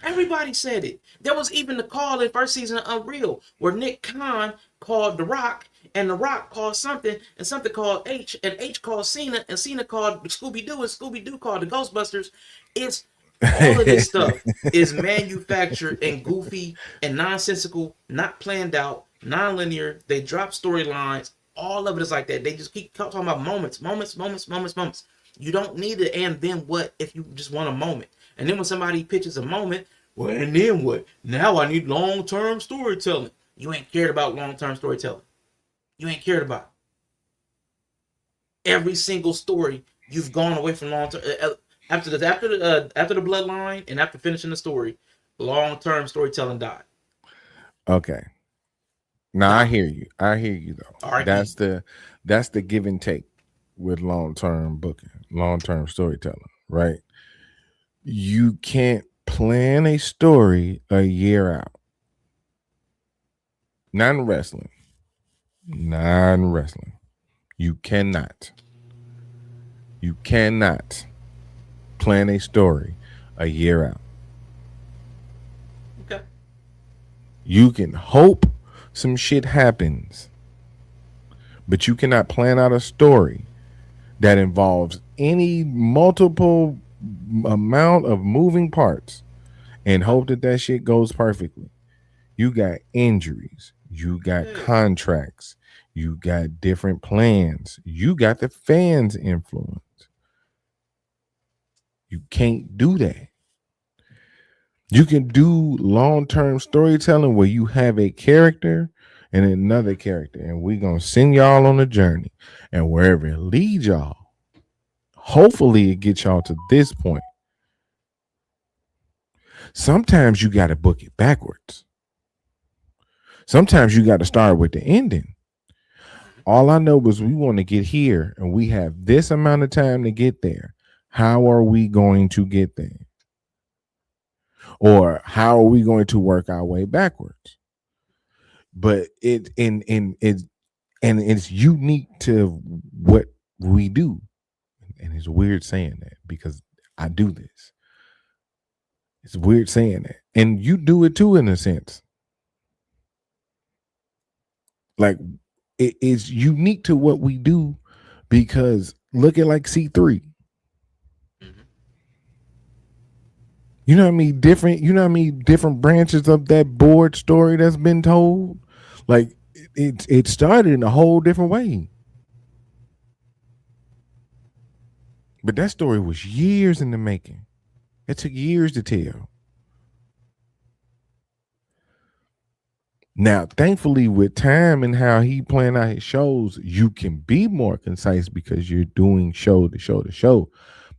Everybody said it. There was even the call in first season of Unreal where Nick Khan called The Rock, and The Rock called something, and something called H, and H called Cena, and Cena called Scooby Doo, and Scooby Doo called the Ghostbusters. It's all of this stuff is manufactured and goofy and nonsensical, not planned out, non-linear. They drop storylines. All of it is like that. They just keep talking about moments, moments, moments, moments, moments. You don't need it. And then what if you just want a moment? And then when somebody pitches a moment, well, and then what? Now I need long-term storytelling. You ain't cared about long-term storytelling. You ain't cared about it. Every single story you've gone away from long-term. After the bloodline and after finishing the story, long-term storytelling died. Okay. Now I hear you. I hear you though. RIP. That's the give and take with long-term booking, long-term storytelling, right? You can't plan a story a year out. Non-wrestling. Non-wrestling. You cannot. You cannot plan a story a year out. Okay. You can hope some shit happens, but you cannot plan out a story that involves any multiple amount of moving parts and hope that that shit goes perfectly. You got injuries, you got contracts, you got different plans, you got the fans' influence. You can't do that. You can do long-term storytelling where you have a character and another character, and we're gonna send y'all on a journey, and wherever it leads y'all, hopefully it gets y'all to this point. Sometimes you got to book it backwards. Sometimes you got to start with the ending. All I know is we want to get here and we have this amount of time to get there. How are we going to get there? Or how are we going to work our way backwards? But it's unique to what we do. And it's weird saying that because I do this. It's weird saying that. And you do it too, in a sense. Like, it is unique to what we do because look at like C3. Mm-hmm. You know what I mean? Different branches of that board story that's been told. Like, it started in a whole different way. But that story was years in the making. It took years to tell. Now, thankfully, with time and how he planned out his shows, you can be more concise because you're doing show to show to show.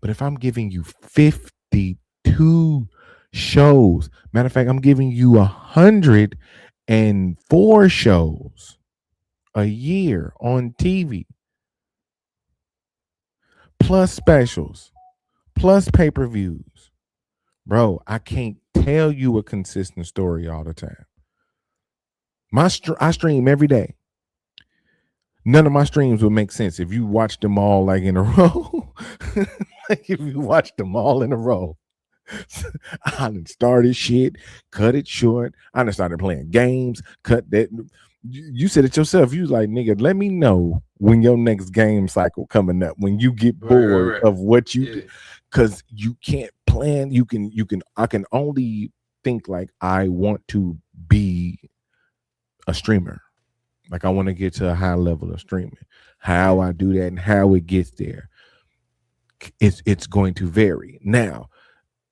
But if I'm giving you 52 shows, matter of fact, I'm giving you 104 shows a year on TV, plus specials, plus pay-per-views. Bro, I can't tell you a consistent story all the time. I stream every day. None of my streams would make sense if you watched them all like in a row. Like if you watched them all in a row. I done started shit, cut it short. I done started playing games, cut that. You said it yourself. You was like, nigga, let me know when your next game cycle coming up. When you get bored Right. of what you, Yeah. because you can't plan. I can only think like I want to be a streamer. Like I want to get to a high level of streaming. How I do that and how it gets there, it's going to vary. Now,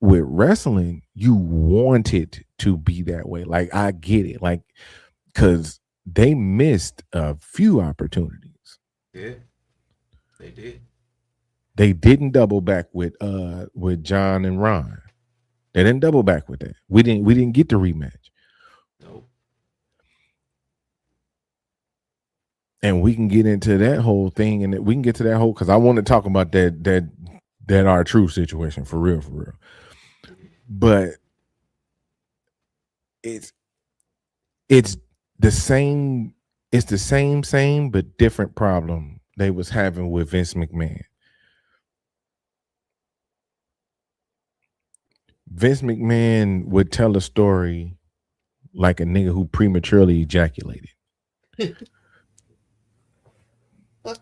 with wrestling, you want it to be that way. Like I get it. Like, because they missed a few opportunities. Yeah. They did. They didn't double back with John and Ron. They didn't double back with that. We didn't get the rematch. Nope. And we can get into that whole thing, and we can get to that whole, because I want to talk about that R-Truth situation for real. But it's the same but different problem they was having with Vince McMahon. Vince McMahon would tell a story like a nigga who prematurely ejaculated. What?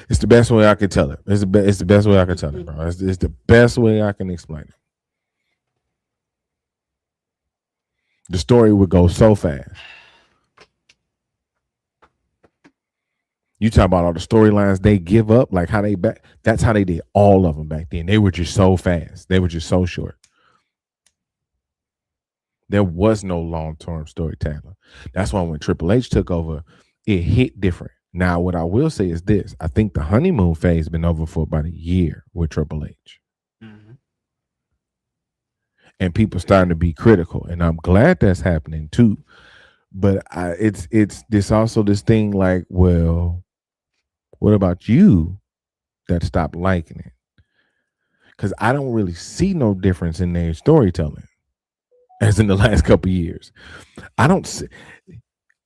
It's the best way I can tell it. It's the best way I can tell it, bro. It's the best way I can explain it. The story would go so fast. You talk about all the storylines they give up, like how they back. That's how they did all of them back then. They were just so fast. They were just so short. There was no long-term storyteller. That's why when Triple H took over, it hit different. Now, what I will say is this. I think the honeymoon phase has been over for about a year with Triple H. Mm-hmm. And people starting to be critical. And I'm glad that's happening too. But it's this also this thing like, well, what about you that stopped liking it? Because I don't really see no difference in their storytelling as in the last couple of years. I don't see.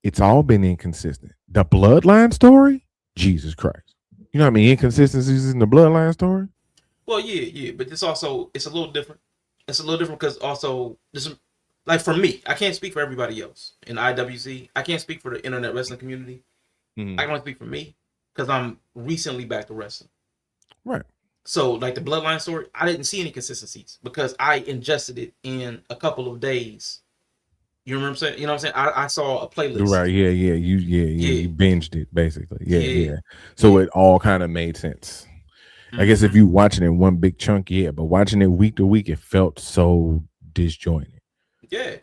It's all been inconsistent. The Bloodline story, Jesus Christ. You know what I mean? Inconsistencies in the Bloodline story? Well, yeah, but it's a little different. It's a little different because also this, like for me, I can't speak for everybody else in IWC. I can't speak for the internet wrestling community. Mm-hmm. I can only speak for me because I'm recently back to wrestling. Right. So like the Bloodline story, I didn't see any consistencies because I ingested it in a couple of days. You remember what I'm saying? You know what I'm saying? I saw a playlist. Right. Yeah. You binged it basically. Yeah. So it all kind of made sense. I guess if you watching it in one big chunk, yeah, but watching it week to week, it felt so disjointed. Yeah.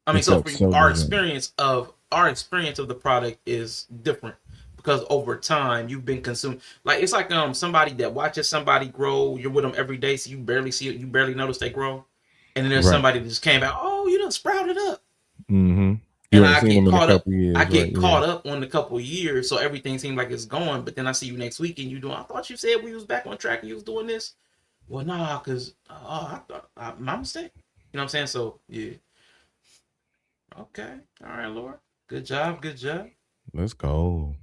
I mean, so our experience of the product is different because over time you've been consumed. Like it's like somebody that watches somebody grow. You're with them every day, so you barely see it. You barely notice they grow, and then there's somebody that just came out. Oh, you done sprouted up. Mm-hmm. And I get caught up. I get caught up on a couple of years, so everything seems like it's going. But then I see you next week, and you doing. I thought you said we was back on track, and you was doing this. Well, nah, cause I thought my mistake. You know what I'm saying? So yeah. Okay. All right, Laura. Good job. Let's go.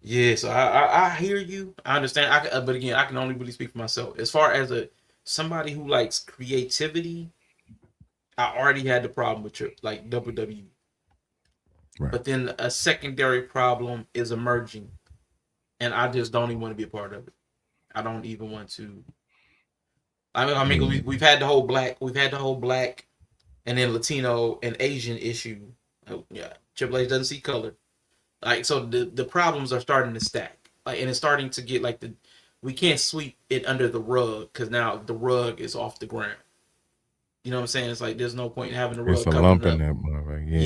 Yeah. So I hear you. I understand. But again, I can only really speak for myself. As far as somebody who likes creativity, I already had the problem with like WWE. Right. But then a secondary problem is emerging, and I just don't even want to be a part of it. I don't even want to. I mean, we've had the whole black, and then Latino and Asian issue. Yeah, Triple H doesn't see color. Like so, the problems are starting to stack. Like, and it's starting to get like we can't sweep it under the rug because now the rug is off the ground. You know what I'm saying? It's like there's no point in having the rug. It's a lump in that motherfucker. Yeah.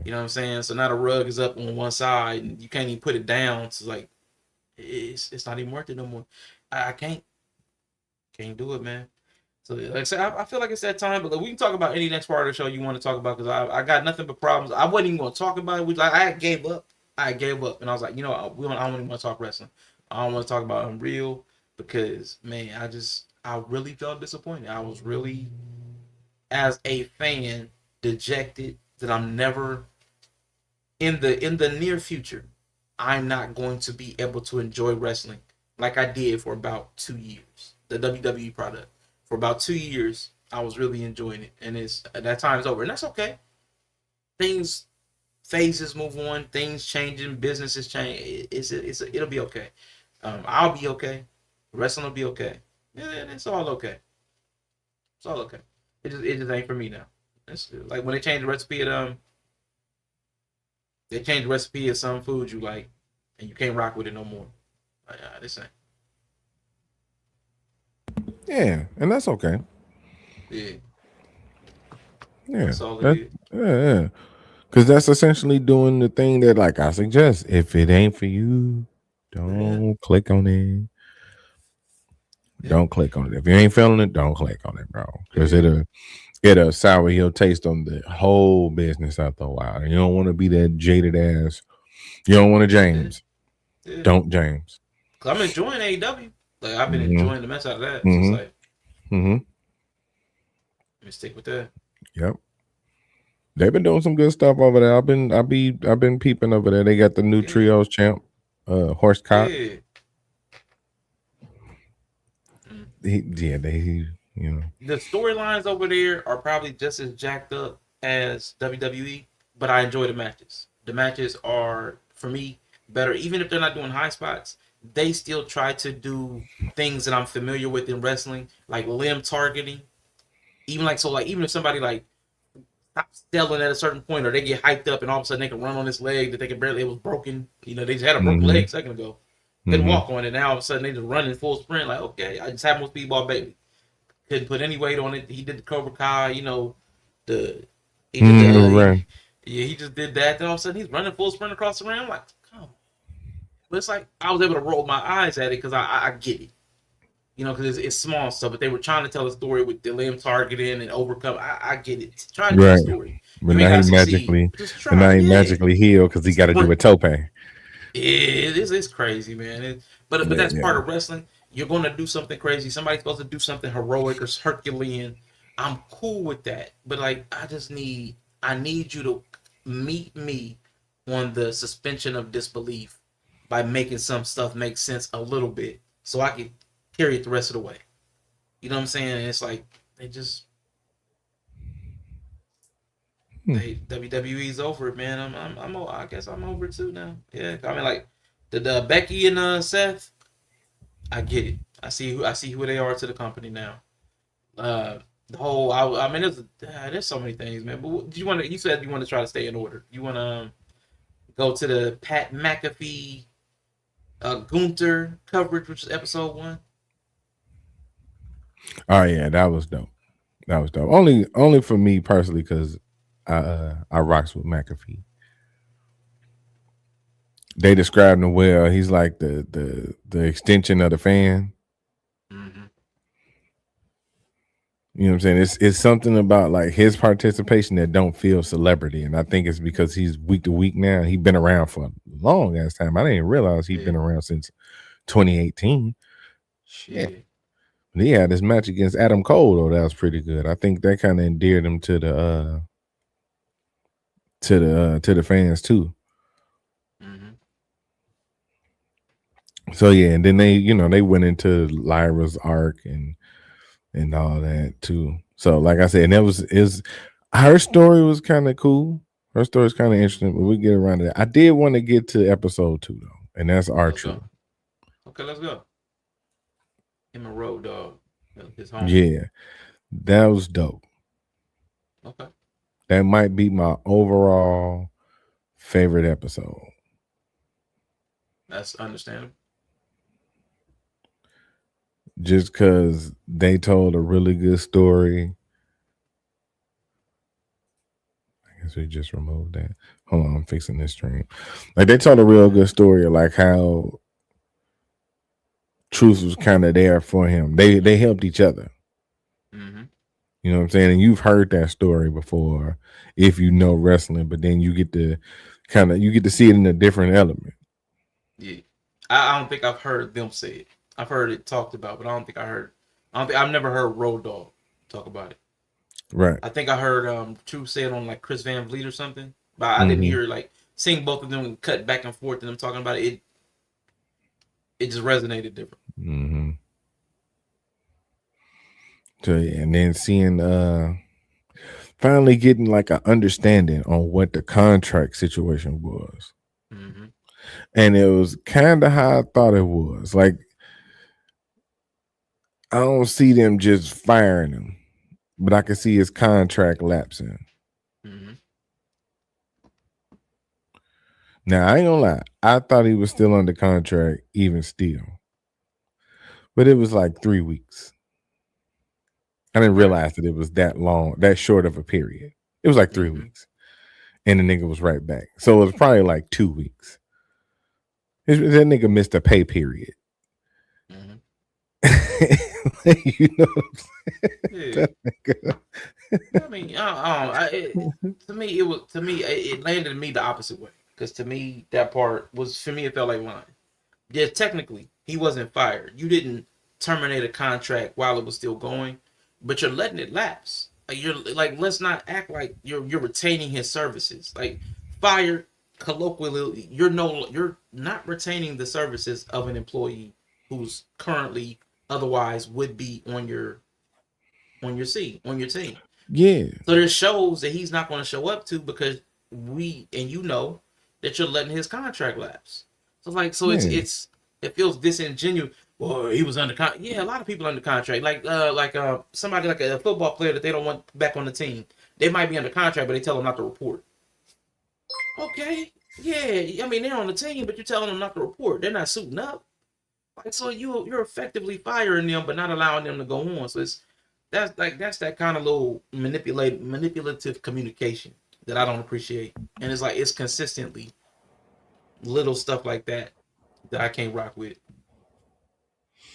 You know what I'm saying? So now the rug is up on one side, and you can't even put it down. It's like it's not even worth it no more. I can't do it, man. So like I said, I feel like it's that time. But we can talk about any next part of the show you want to talk about because I got nothing but problems. I wasn't even going to talk about it. Which I gave up. And I was like, you know, I don't even want to talk wrestling. I don't want to talk about Unreal because man, I really felt disappointed. I was really, as a fan, dejected that I'm never in the near future. I'm not going to be able to enjoy wrestling like I did for about 2 years. the WWE product. For about 2 years, I was really enjoying it, and it's that time's over, and that's okay. Things, phases move on, things changing, businesses change. It'll be okay. I'll be okay. Wrestling will be okay. Yeah, it's all okay. It's all okay. It just ain't for me now. It's like when they change the recipe at they change the recipe of some food you like, and you can't rock with it no more. Like, this ain't. Yeah, and that's okay. Yeah, Yeah, that's all that, it is. yeah. Because that's essentially doing the thing that, like, I suggest. If it ain't for you, don't click on it. Yeah. Don't click on it. If you ain't feeling it, don't click on it, bro. Because Yeah. it'll sour your taste on the whole business after a while. You don't want to be that jaded ass. You don't want to James. Yeah. Don't James. Cause I'm enjoying AEW. Like I've been Mhm. enjoying the mess out of that. So Mhm. it's like, Mm-hmm. let me stick with that. Yep. They've been doing some good stuff over there. I've been peeping over there. They got the new Yeah. trios champ, Horse Cock. Yeah. They The storylines over there are probably just as jacked up as WWE, but I enjoy the matches. The matches are, for me, better. Even if they're not doing high spots, they still try to do things that I'm familiar with in wrestling, like limb targeting. Even if somebody like stops selling at a certain point, or they get hyped up and all of a sudden they can run on this leg that they can barely, it was broken. You know, they just had a broken leg a second ago. Couldn't walk on it. Now all of a sudden they just run in full sprint. Like, okay, I just have more speedball baby. Couldn't put any weight on it. He did the Cobra Kai, he did right. he just did that. Then all of a sudden he's running full sprint across the ring. I'm like, come on. But it's like I was able to roll my eyes at it because I get it. Because it's small stuff, but they were trying to tell a story with the limb targeting and overcome. I get it. Try to tell a story. But now he magically healed because he got to do a tope. It's crazy, man. But that's part of wrestling. You're going to do something crazy. Somebody's supposed to do something heroic or Herculean. I'm cool with that. But like, I need you to meet me on the suspension of disbelief by making some stuff make sense a little bit, so I can carry it the rest of the way. You know what I'm saying? And it's like they just WWE's over it, man. I guess I'm over it too now. Yeah, I mean, like the Becky and Seth, I get it. I see who they are to the company now. The whole I mean, there's so many things, man. But you said you want to try to stay in order. You want to go to the Pat McAfee, Gunther coverage, which is episode 1. Oh yeah, that was dope. Only for me personally, because I rocks with McAfee. They described him well. He's like the extension of the fan. Mm-hmm. You know what I'm saying? It's something about like his participation that don't feel celebrity, and I think it's because he's week to week now. He's been around for a long ass time. I didn't realize he'd been around since 2018. Shit. He had this match against Adam Cole, though. That was pretty good. I think that kind of endeared him to the fans too. Mm-hmm. So yeah, and then they went into Lyra's arc and all that too. So like I said, and her story was kind of cool. Her story's kind of interesting, but we get around to that. I did want to get to episode 2 though, and that's R-Truth. Okay, let's go. Him and Road Dogg, his home. Yeah, that was dope. Okay. That might be my overall favorite episode. That's understandable. Just because they told a really good story. I guess we just removed that. Hold on, I'm fixing this stream. Like they told a real good story of like how Truth was kind of there for him. They helped each other. Mm-hmm. You know what I'm saying? And you've heard that story before if you know wrestling, but then you get to see it in a different element. Yeah. I don't think I've heard them say it. I've heard it talked about, but I've never heard Road Dogg talk about it. Right. I think I heard Truth say it on like Chris Van Vliet or something. But I didn't hear like seeing both of them cut back and forth and them talking about it. It just resonated different. Mm-hmm. So, and then seeing finally getting like an understanding on what the contract situation was. Mm-hmm. And it was kind of how I thought it was. Like, I don't see them just firing him, but I can see his contract lapsing. Mm-hmm. Now, I ain't gonna lie. I thought he was still under contract, even still. But it was like 3 weeks. I didn't realize that it was that long, that short of a period. It was like 3 Mhm. weeks. And the nigga was right back. So it was probably like 2 weeks. That nigga missed a pay period. Mhm. You know what I'm Yeah. saying? That nigga. I mean, to me, it landed me the opposite way. Because to me, that part was, for me, it felt like lying. Yeah, technically, he wasn't fired. You didn't terminate a contract while it was still going, but you're letting it lapse. Like, you're like, let's not act like you're retaining his services. Like, fire, colloquially, you're not retaining the services of an employee who's currently otherwise would be on your team. Yeah. So there shows that he's not going to show up to, because you know that you're letting his contract lapse. So Yeah. it feels disingenuous. Well, he was under contract. Yeah, a lot of people under contract. Like somebody like a football player that they don't want back on the team. They might be under contract, but they tell them not to report. Okay, yeah, I mean they're on the team, but you're telling them not to report. They're not suiting up. Like, so you're effectively firing them, but not allowing them to go on. So that's that kind of little manipulative communication that I don't appreciate. And it's like, it's consistently little stuff like that I can't rock with.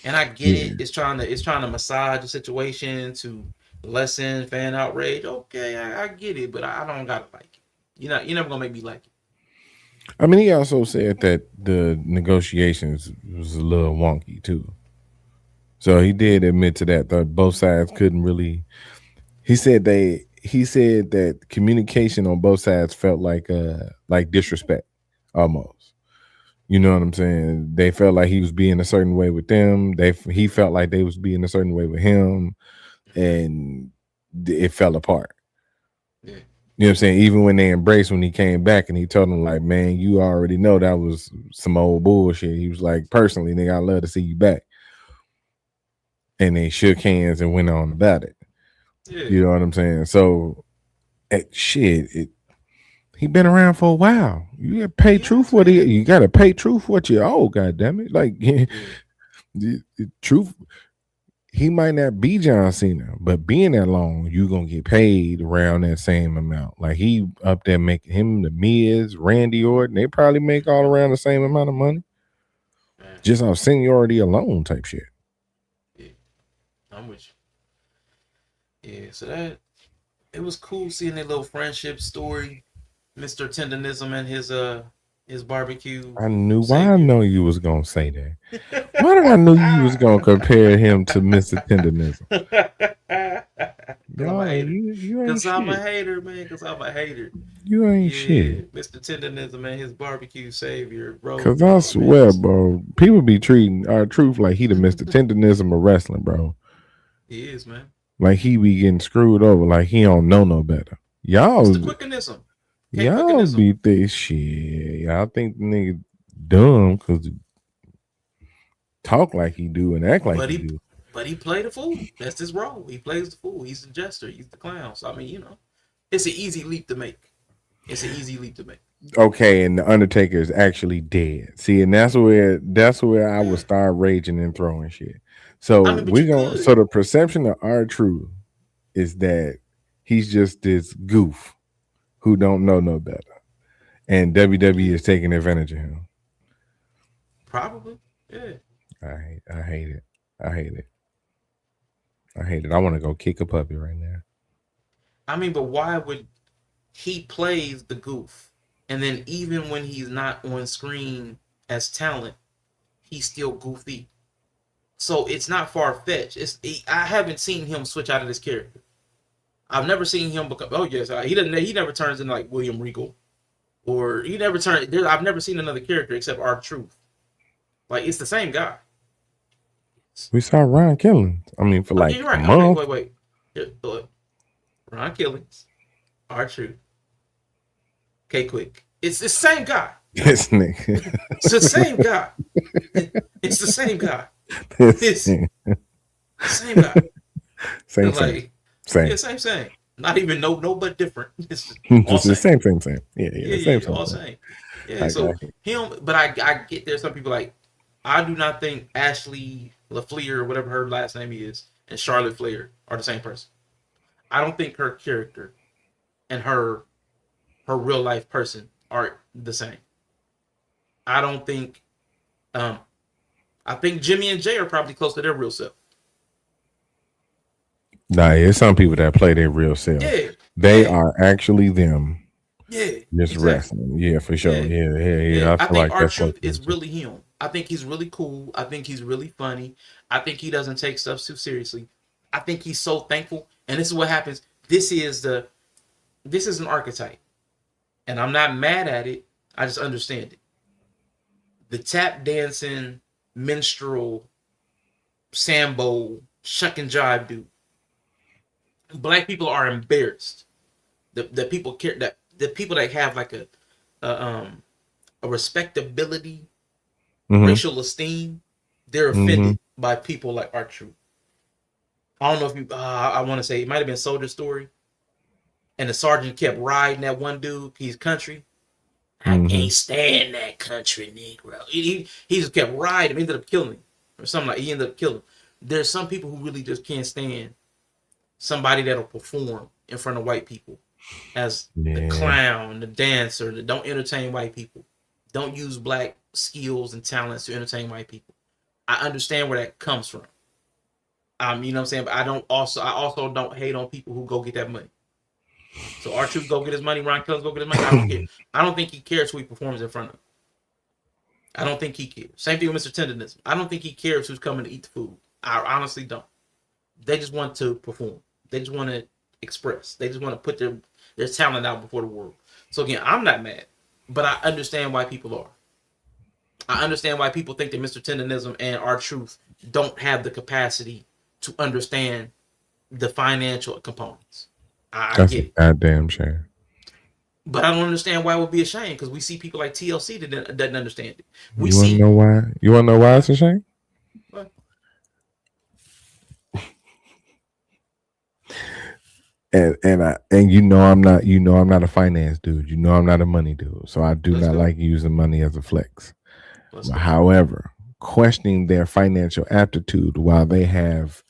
And I get Yeah. it. It's trying to massage the situation to lessen fan outrage. Okay, I get it, but I don't gotta like it. You're never gonna make me like it. I mean, he also said that the negotiations was a little wonky too. So he did admit to that both sides couldn't really. He said that communication on both sides felt like disrespect almost. You know what I'm saying? They felt like he was being a certain way with them. He felt like they was being a certain way with him, and it fell apart. Yeah. You know what I'm saying? Even when they embraced, when he came back and he told them, like, man, you already know that was some old bullshit. He was like, personally, nigga, I'd love to see you back. And they shook hands and went on about it. Yeah. You know what I'm saying? So, he been around for a while. You gotta pay truth what you gotta pay truth what you owe, god damn it. Like the truth, he might not be John Cena, but being that long, you gonna get paid around that same amount. Like, he up there making him, the Miz, Randy Orton, they probably make all around the same amount of money. Man. Just on seniority alone type shit. Yeah. I'm with you. Yeah, so it was cool seeing their little friendship story. Mr. Tendonism and his barbecue. I knew why savior. I know you was gonna say that. Why did I know you was gonna compare him to Mr. Tendonism? No, you ain't Cause I'm a shit. hater, man. Cause I'm a hater. You ain't shit. Mr. Tendonism and his barbecue savior, bro. Cause I swear, bro, people be treating our truth like he the Mr. Tendonism of wrestling, bro. He is, man. Like he be getting screwed over, like he don't know no better. Y'all Mr. Quickenism. Y'all be this shit. Y'all think the nigga dumb because talk like he do and act like he do. But he played a fool. That's his role. He plays the fool. He's the jester. He's the clown. So I mean, it's an easy leap to make. Okay, and the Undertaker is actually dead. See, and that's where I would start raging and throwing shit. So so the perception of R-Truth is that he's just this goof who don't know no better, and WWE is taking advantage of him. Probably, yeah. I hate it. I hate it. I want to go kick a puppy right now. I mean, but why would he plays the goof, and then even when he's not on screen as talent, he's still goofy. So it's not far fetched. I haven't seen him switch out of this character. I've never seen him become. Oh yes, he never turns into like William Regal, or he never turned. I've never seen another character except R-Truth. Like, it's the same guy. We saw Ron Killings. I mean, for Oh, like yeah, you're a right. month. Okay, wait. Here, look. Ron Killings, R-Truth, K-Quick. It's the same guy. This nigga. It's the same guy. It's the same guy. This It's nigga. same guy. Same, Like, same. yeah, same. Not even no but different. It's all It's the same. same. Yeah, Yeah, same. all same. Yeah, so him, but I get there. Some people like, I do not think Ashley LaFleur or whatever her last name is and Charlotte Flair are the same person. I don't think her character and her real life person are the same. I don't think. I think Jimmy and Jay are probably close to their real self. Nah, it's some people that play their real self. Yeah, They are actually them. yeah, Just exactly. wrestling. Yeah, for sure. Yeah. I I feel think like our that's truth what is really him. I think he's really cool. I think he's really funny. I think he doesn't take stuff too seriously. I think he's so thankful. And this is what happens. This is an archetype. And I'm not mad at it. I just understand it. The tap dancing, minstrel, sambo, shuck and jive dude. Black people are embarrassed. The people care that the people that have like a respectability, Mhm. racial esteem, they're offended by people like R-Truth. I don't know if you. I want to say it might have been Soldier Story, and the sergeant kept riding that one dude. He's country. I can't stand that country Negro. He just kept riding. He ended up killing him or something like. He ended up killing him. There's some people who really just can't stand somebody that'll perform in front of white people as the clown, the dancer, that don't entertain white people, don't use black skills and talents to entertain white people. I understand where that comes from. You know what I'm saying? But I also don't hate on people who go get that money. So R-Truth go get his money, Ron Killings go get his money. I don't care. I don't think he cares who he performs in front of. I don't think he cares. Same thing with Mr. Tenderness. I don't think he cares who's coming to eat the food. I honestly don't. They just want to perform. They just want to express. They just want to put their talent out before the world. So again, I'm not mad, but I understand why people are. I understand why people think that Mr. Tendenism and R-Truth don't have the capacity to understand the financial components. I That's get a it. goddamn shame. But I don't understand why it would be a shame because we see people like TLC that doesn't understand it. We You want see to know why? You want to know why it's a shame? What? And you know I'm not a finance dude. You know I'm not a money dude. So I do Let's not go. like using money as a flex. Let's go. However, questioning their financial aptitude while they have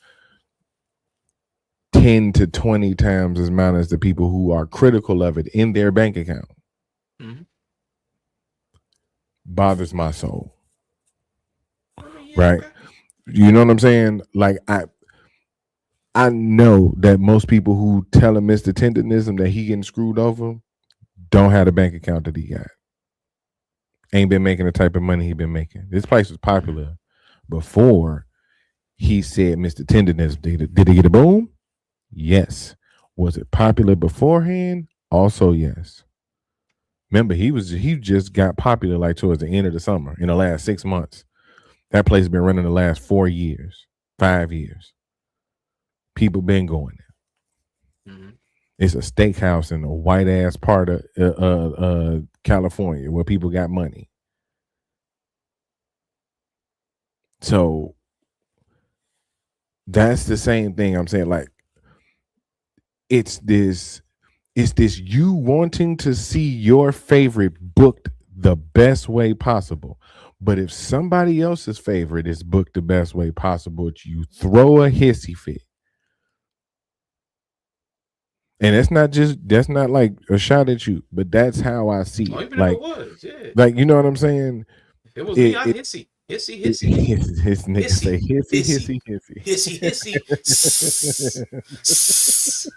10 to 20 times as amount as the people who are critical of it in their bank account bothers my soul. Right? Okay. You know what I'm saying? Like I know that most people who tell him Mr. Tendenism that he getting screwed over don't have the bank account that he got. Ain't been making the type of money he been making. This place was popular before he said Mr. Tendenism. Did he get a boom? Yes. Was it popular beforehand? Also, yes. Remember, he just got popular like towards the end of the summer in the last 6 months. That place has been running the last 4 years, 5 years. People been going there. It's a steakhouse in a white ass part of California where people got money. So that's the same thing I'm saying. Like it's this you wanting to see your favorite booked the best way possible. But if somebody else's favorite is booked the best way possible, you throw a hissy fit. And that's not like a shot at you, but that's how I see it. Even Like, if it was, yeah. like you know what I'm saying? If it was me, I'd hissy. His nigga say hissy. Hissy.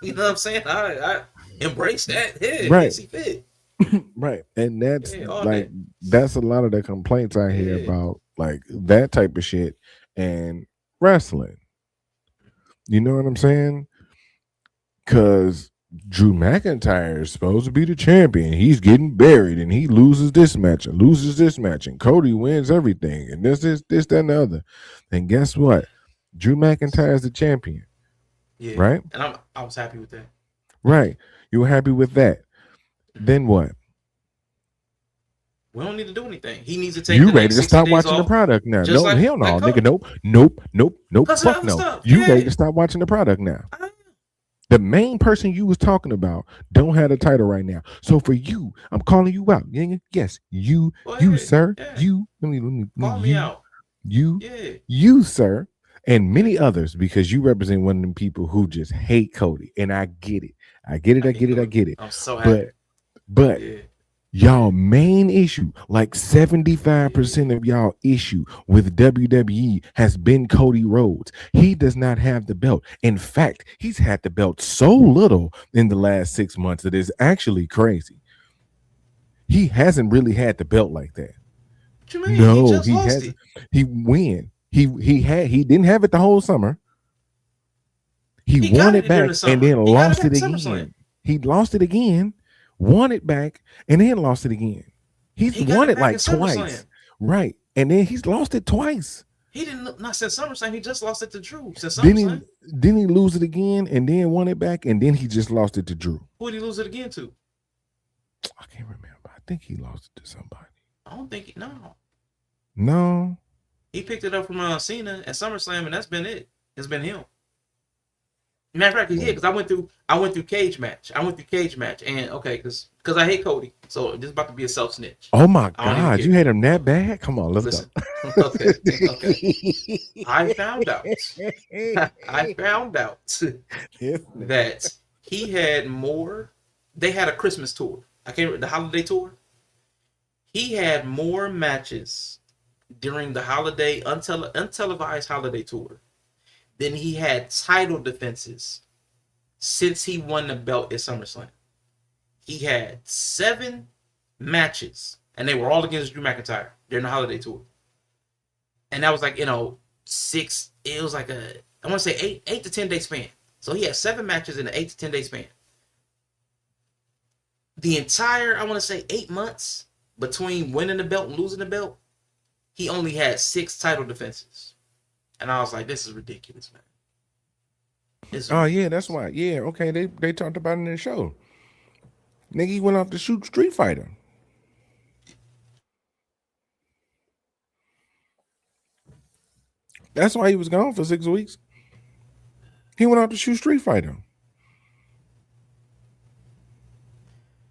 You know what I'm saying? I embrace that. Yeah, Right. hissy fit. Right. And that's all like day. that's a lot of the complaints I hear Yeah. about like that type of shit and wrestling. You know what I'm saying? Cause Drew McIntyre is supposed to be the champion. He's getting buried and he loses this match and loses this match and Cody wins everything and this, that, and the other. And guess what? Drew McIntyre is the champion, Yeah. right? And I was happy with that. Right. You were happy with that. Then what? We don't need to do anything. He needs to take You the ready next to 60 stop days watching the off. product now? just No, like- hell no, like nigga. Cody. Nope. Cause of Fuck other no. stuff. You ready Yeah. to stop watching the product now? I- The main person you was talking about don't have the title right now. So for you, I'm calling you out. Yes, you, Go you, ahead. sir, Yeah. you. Let me Call you, me out. You, Yeah. you, sir, and many others, because you represent one of them people who just hate Cody, and I get it. I get it. I'm so happy. But Yeah. y'all main issue, like 75% of y'all issue with WWE has been Cody Rhodes. He does not have the belt. In fact, he's had the belt so little in the last 6 months that it's actually crazy. He hasn't really had the belt like that. What you mean? No, he just he lost hasn't. it. He when he didn't have it the whole summer. He He got won it it during back the summer. and then He got lost it it back at again. SummerSlam. He lost it again, won it back, and then lost it again. He's He got won it it back like at SummerSlam. twice. Right. And then he's lost it twice. He didn't not since SummerSlam. He just lost it to Drew since Didn't SummerSlam. he lose it again and then won it back, and then he just lost it to Drew? Who did he lose it again to? I can't remember. I think he lost it to somebody. I don't think no. No. He picked it up from Cena at SummerSlam, and that's been it. It's been him. Matter of fact, because I went through cage match. And okay, because I hate Cody, so this is about to be a self snitch. Oh my I don't even God, care. you had him that bad? Come on, let's Listen, go. okay. I found out that he had more. They had a Christmas tour. I can't remember the holiday tour. He had more matches during the holiday untelevised holiday tour than he had title defenses since he won the belt at SummerSlam. He had 7 matches, and they were all against Drew McIntyre during the holiday tour. And that was like, 6. It was like I want to say 8 to 10 day span. So he had 7 matches in an 8 to 10 day span. The entire, I want to say 8 months between winning the belt and losing the belt, he only had 6 title defenses. And I was like, this is ridiculous, man. Oh yeah, that's why. Yeah, okay. They talked about it in the show. Nigga, he went off to shoot Street Fighter. That's why he was gone for 6 weeks. He went out to shoot Street Fighter.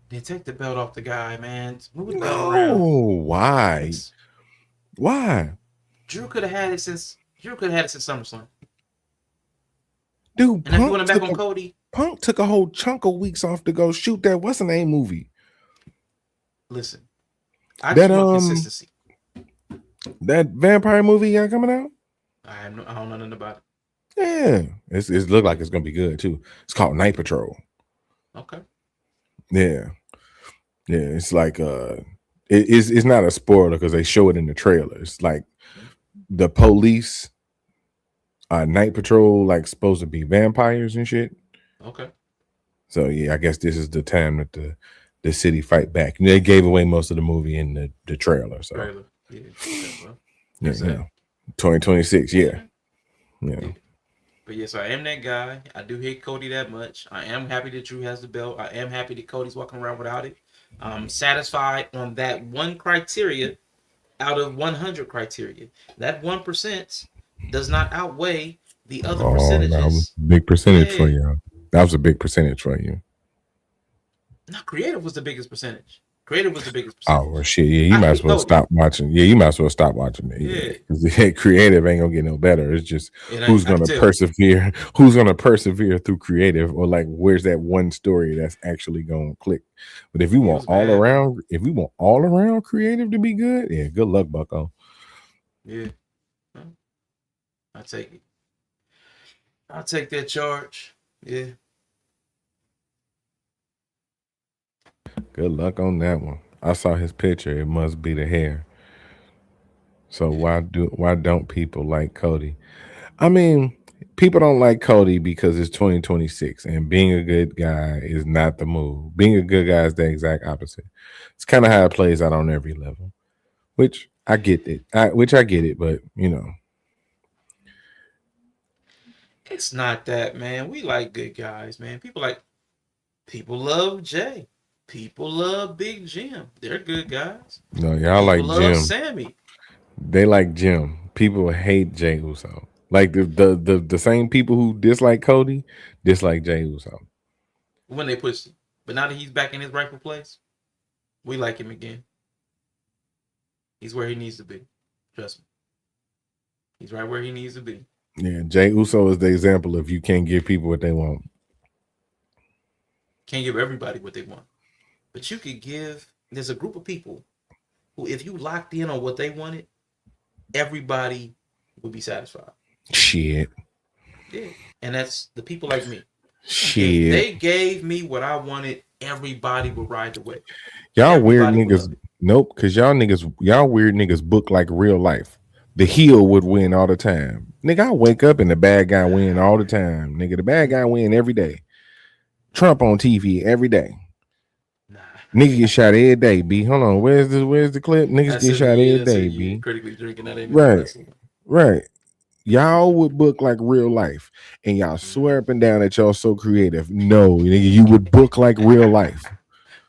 They take the belt off the guy, man. Move the belt No, around. why? Why? Drew could have had it since SummerSlam. Dude, And if you want to back on Cody, Punk took a whole chunk of weeks off to go shoot that what's the name movie. listen. I That, just want consistency. That vampire movie got coming out? I don't know nothing about it. Yeah. It looked like it's gonna be good too. It's called Night Patrol. Okay. Yeah. Yeah. It's like it's not a spoiler because they show it in the trailer. It's like the police Night Patrol, like supposed to be vampires and shit. Okay. So yeah, I guess this is the time that the city fight back. And they gave away most of the movie in the trailer. So Trailer. Yeah. Okay, well. yeah, That's it. yeah. 2026, yeah. Yeah. But yes, I am that guy. I do hate Cody that much. I am happy that Drew has the belt. I am happy that Cody's walking around without it. I'm satisfied on that one criteria out of 100 criteria. That 1% does not outweigh the other Oh, percentages. that was a big percentage for Yeah. you. That was a big percentage for you. No, creative was the biggest percentage. Creative was the biggest Oh percentage. well, shit. Yeah, you I might hate as well Cody. stop watching. Yeah, you might as well stop watching it. Yeah, Yeah. 'cause creative ain't gonna get no better. It's just And who's I can gonna tell. persevere. Who's gonna persevere through creative, or like where's that one story that's actually gonna click? But if you It want was all bad. around, if we want all around creative to be good, yeah, good luck, Bucko. Yeah. Well, I take it. I'll take that charge. Yeah. Good luck on that one. I saw his picture. It must be the hair. So why don't people like Cody? I mean, people don't like Cody because it's 2026 and being a good guy is not the move. Being a good guy is the exact opposite. It's kind of how it plays out on every level, which I get it. But It's not that, man. We like good guys, man. People love Jay. People love Big Jim. They're good guys. No, y'all People like love Jim. Sammy. They like Jim. People hate Jay Uso. Like the same people who dislike Cody dislike Jay Uso. When they pushed him. But now that he's back in his rightful place, we like him again. He's where he needs to be. Trust me. He's right where he needs to be. Yeah, Jay Uso is the example of you can't give people what they want. Can't give everybody what they want. But you could give, there's a group of people who, if you locked in on what they wanted, everybody would be satisfied. Shit. Yeah. And that's the people like me. Shit. If they gave me what I wanted, everybody would ride the wave. Y'all weird Everybody would niggas. love it. Nope, because y'all weird niggas book like real life. The heel would win all the time. Nigga, I wake up and the bad guy win all the time. Nigga, the bad guy win every day. Trump on TV every day. Nah. Nigga get shot every day, B. Hold on, where's the clip? Niggas That's get it, shot yeah, every that's day, it, yeah. B. Critically drinking, that ain't Right. wrestling. Right. Y'all would book like real life. And y'all swear up and down that y'all so creative. No, nigga, you would book like real life.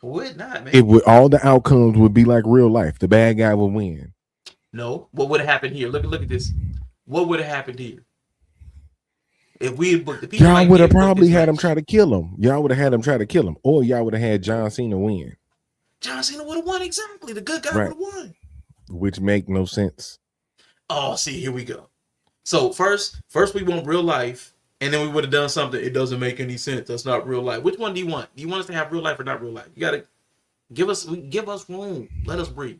Would not, man. It would all the outcomes would be like real life. The bad guy would win. No. What would have happened here? Look at this. What would have happened here? If we had booked the people, Y'all like would me have had booked probably this had him match, try to kill him. Y'all would have had him try to kill him. Or y'all would have had John Cena win. John Cena would have won exactly. The good guy Right. would have won. Which make no sense. Oh, see, here we go. So first we want real life, and then we would have done something. It doesn't make any sense. That's not real life. Which one do you want? Do you want us to have real life or not real life? You gotta give us room. Let us breathe.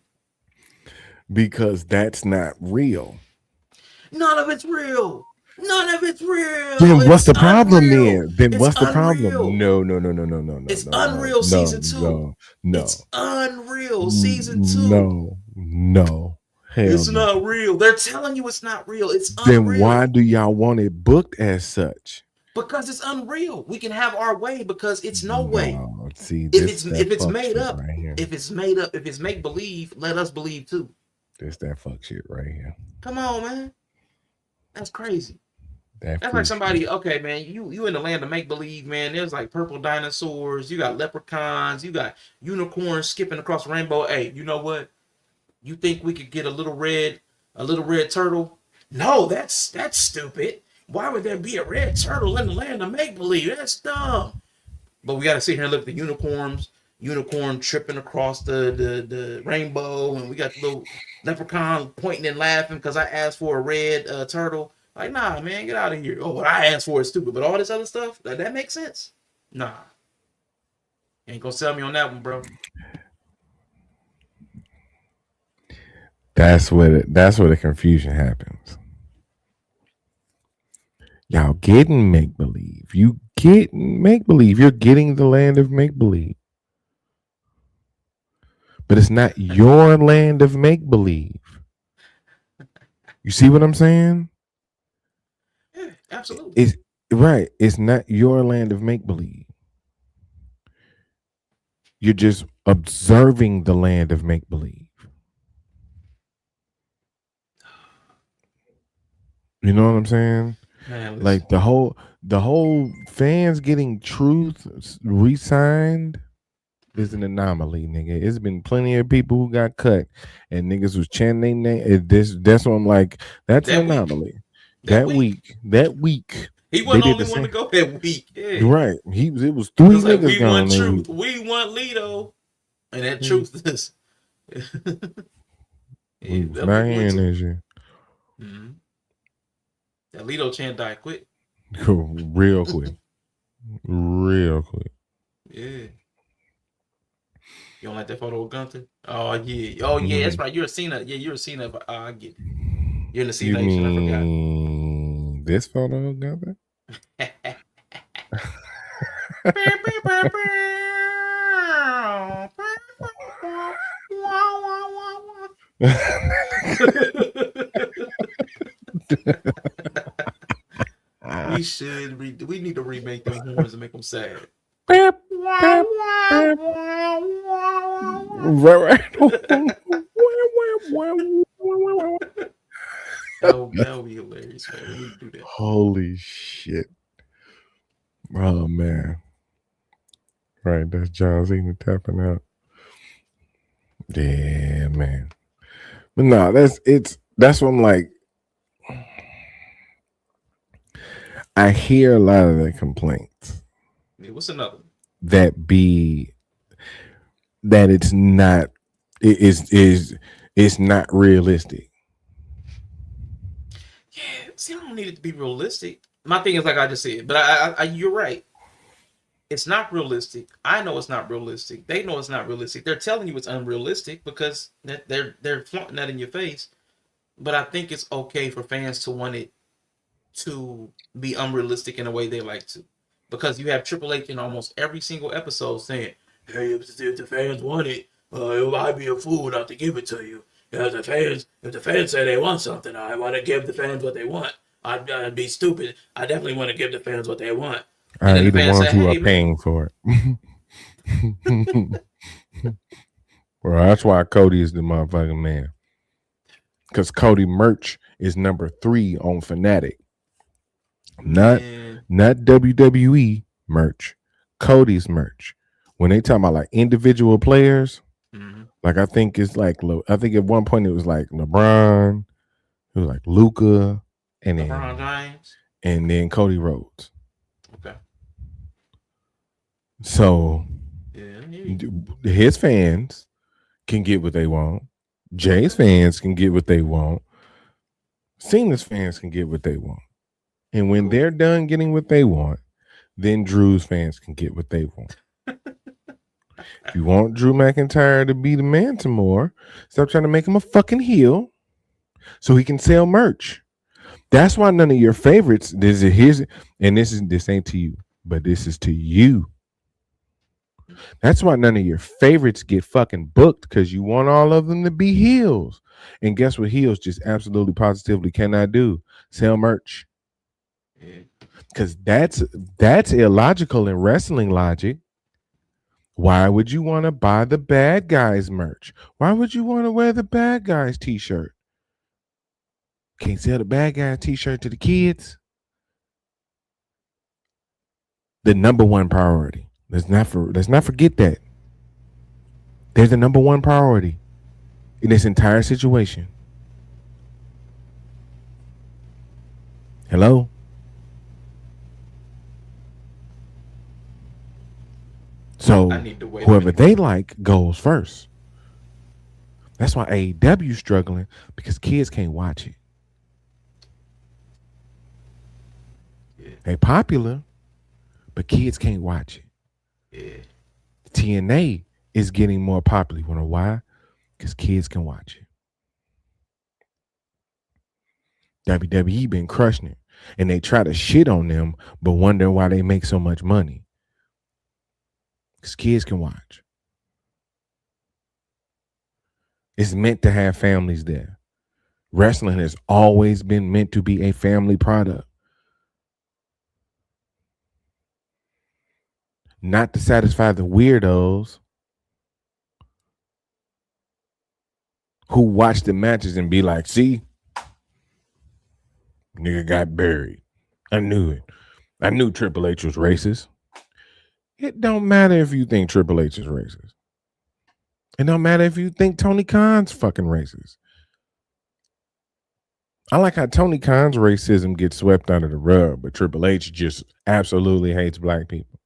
Because that's not real. None of it's real. None of it's real. Then what's It's the problem unreal. then? It's what's the unreal. problem? No. It's no, Unreal no, season 2. No. It's Unreal season 2. No. Hell It's no. not real. They're telling you it's not real. It's Then unreal. why do y'all want it booked as such? Because it's unreal. We can have our way because it's no way. No, see, If it's fuck made shit up, right here. if it's made up, if it's make believe, let us believe too. This that fuck shit right here. Come on, man. That's crazy. That That's freak like somebody, okay, man, you in the land of make believe, man. There's like purple dinosaurs, you got leprechauns, you got unicorns skipping across the rainbow. Hey, you know what? You think we could get a little red turtle? No, that's stupid. Why would there be a red turtle in the land of make believe? That's dumb. But we gotta sit here and look at the unicorn tripping across the rainbow, and we got the little leprechaun pointing and laughing because I asked for a red turtle. Like, nah, man, get out of here. Oh, what I asked for is stupid, but all this other stuff, that makes sense. Nah. Ain't gonna sell me on that one, bro. That's where the confusion happens. Y'all getting make believe. You getting make believe. You're getting the land of make believe. But it's not your land of make believe. You see what I'm saying? Yeah, absolutely. It's right. It's not your land of make believe. You're just observing the land of make believe. You know what I'm saying? Man, listen. Like the whole fans getting truth re-signed is an anomaly, nigga. It's been plenty of people who got cut and niggas was chanting their name. That's what I'm like. That's That an week. anomaly. That That week. He wasn't They the did only one to go that week. Yeah. Right. It was three It was like, niggas we gone want that truth. week. We want Lito. And that truth is. We was not hearing that shit. Mm-hmm. That Lito chant died quick. Real quick. Real quick. Yeah. You don't like that photo of Gunther? Oh yeah. Oh yeah, that's right. You're a Cena. Yeah, you're a Cena. I get it. You're in the You Cena nation. I forgot. mean this photo got that? We need to remake them horns and make them sad. Right. That would be hilarious, man. We need to do that. Holy shit. Oh man. Right, that's John Cena tapping out. Yeah, man. But no, that's what I'm like. I hear a lot of the complaints Yeah, what's another one? that be that it's not it is it's not realistic. Yeah, see, I don't need it to be realistic. My thing is like I just said, but you're right. It's not realistic. I know it's not realistic. They know it's not realistic. They're telling you it's unrealistic because they're flaunting that in your face. But I think it's okay for fans to want it to be unrealistic in a way they like to, because you have Triple H in almost every single episode saying, "Hey, if the fans want it, I'd be a fool not to give it to you. If the fans say they want something, I want to give the fans what they want. I'd be stupid. I definitely want to give the fans what they want." And then the The fans ones say, who are "Hey, man, paying for it. Well, that's why Cody is the motherfucking man. Because Cody merch is number 3 on Fanatic. Not man, not WWE merch. Cody's merch. When they talk about like individual players, mhm, like I think it's like I think at one point it was like LeBron, it was like Luca, and LeBron then James." Cody Rhodes. Okay, So yeah, his fans can get what they want. Jay's fans can get what they want. Cena's fans can get what they want. And when cool. they're done getting what they want, then Drew's fans can get what they want. If you want Drew McIntyre to be the man some more, stop trying to make him a fucking heel so he can sell merch. That's why none of your favorites, this ain't to you, but this is to you. That's why none of your favorites get fucking booked, because you want all of them to be heels. And guess what heels just absolutely positively cannot do? Sell merch. Yeah. Because that's illogical in wrestling logic. Why would you want to buy the bad guys merch? Why would you want to wear the bad guys t-shirt? Can't sell the bad guys t-shirt to the kids. The number one priority. Let's not forget that. There's the number one priority in this entire situation. Hello? So I need to wait a whoever minute. they like goes first. That's why AEW is struggling, because kids can't watch it. Yeah. They popular, but kids can't watch it. Yeah. TNA is getting more popular. You know why? Because kids can watch it. WWE been crushing it, and they try to shit on them, but wonder why they make so much money. Because kids can watch. It's meant to have families there. Wrestling has always been meant to be a family product. Not to satisfy the weirdos who watch the matches and be like, see, nigga got buried. I knew it. I knew Triple H was racist. It don't matter if you think Triple H is racist. It don't matter if you think Tony Khan's fucking racist. I like how Tony Khan's racism gets swept under the rug, but Triple H just absolutely hates black people.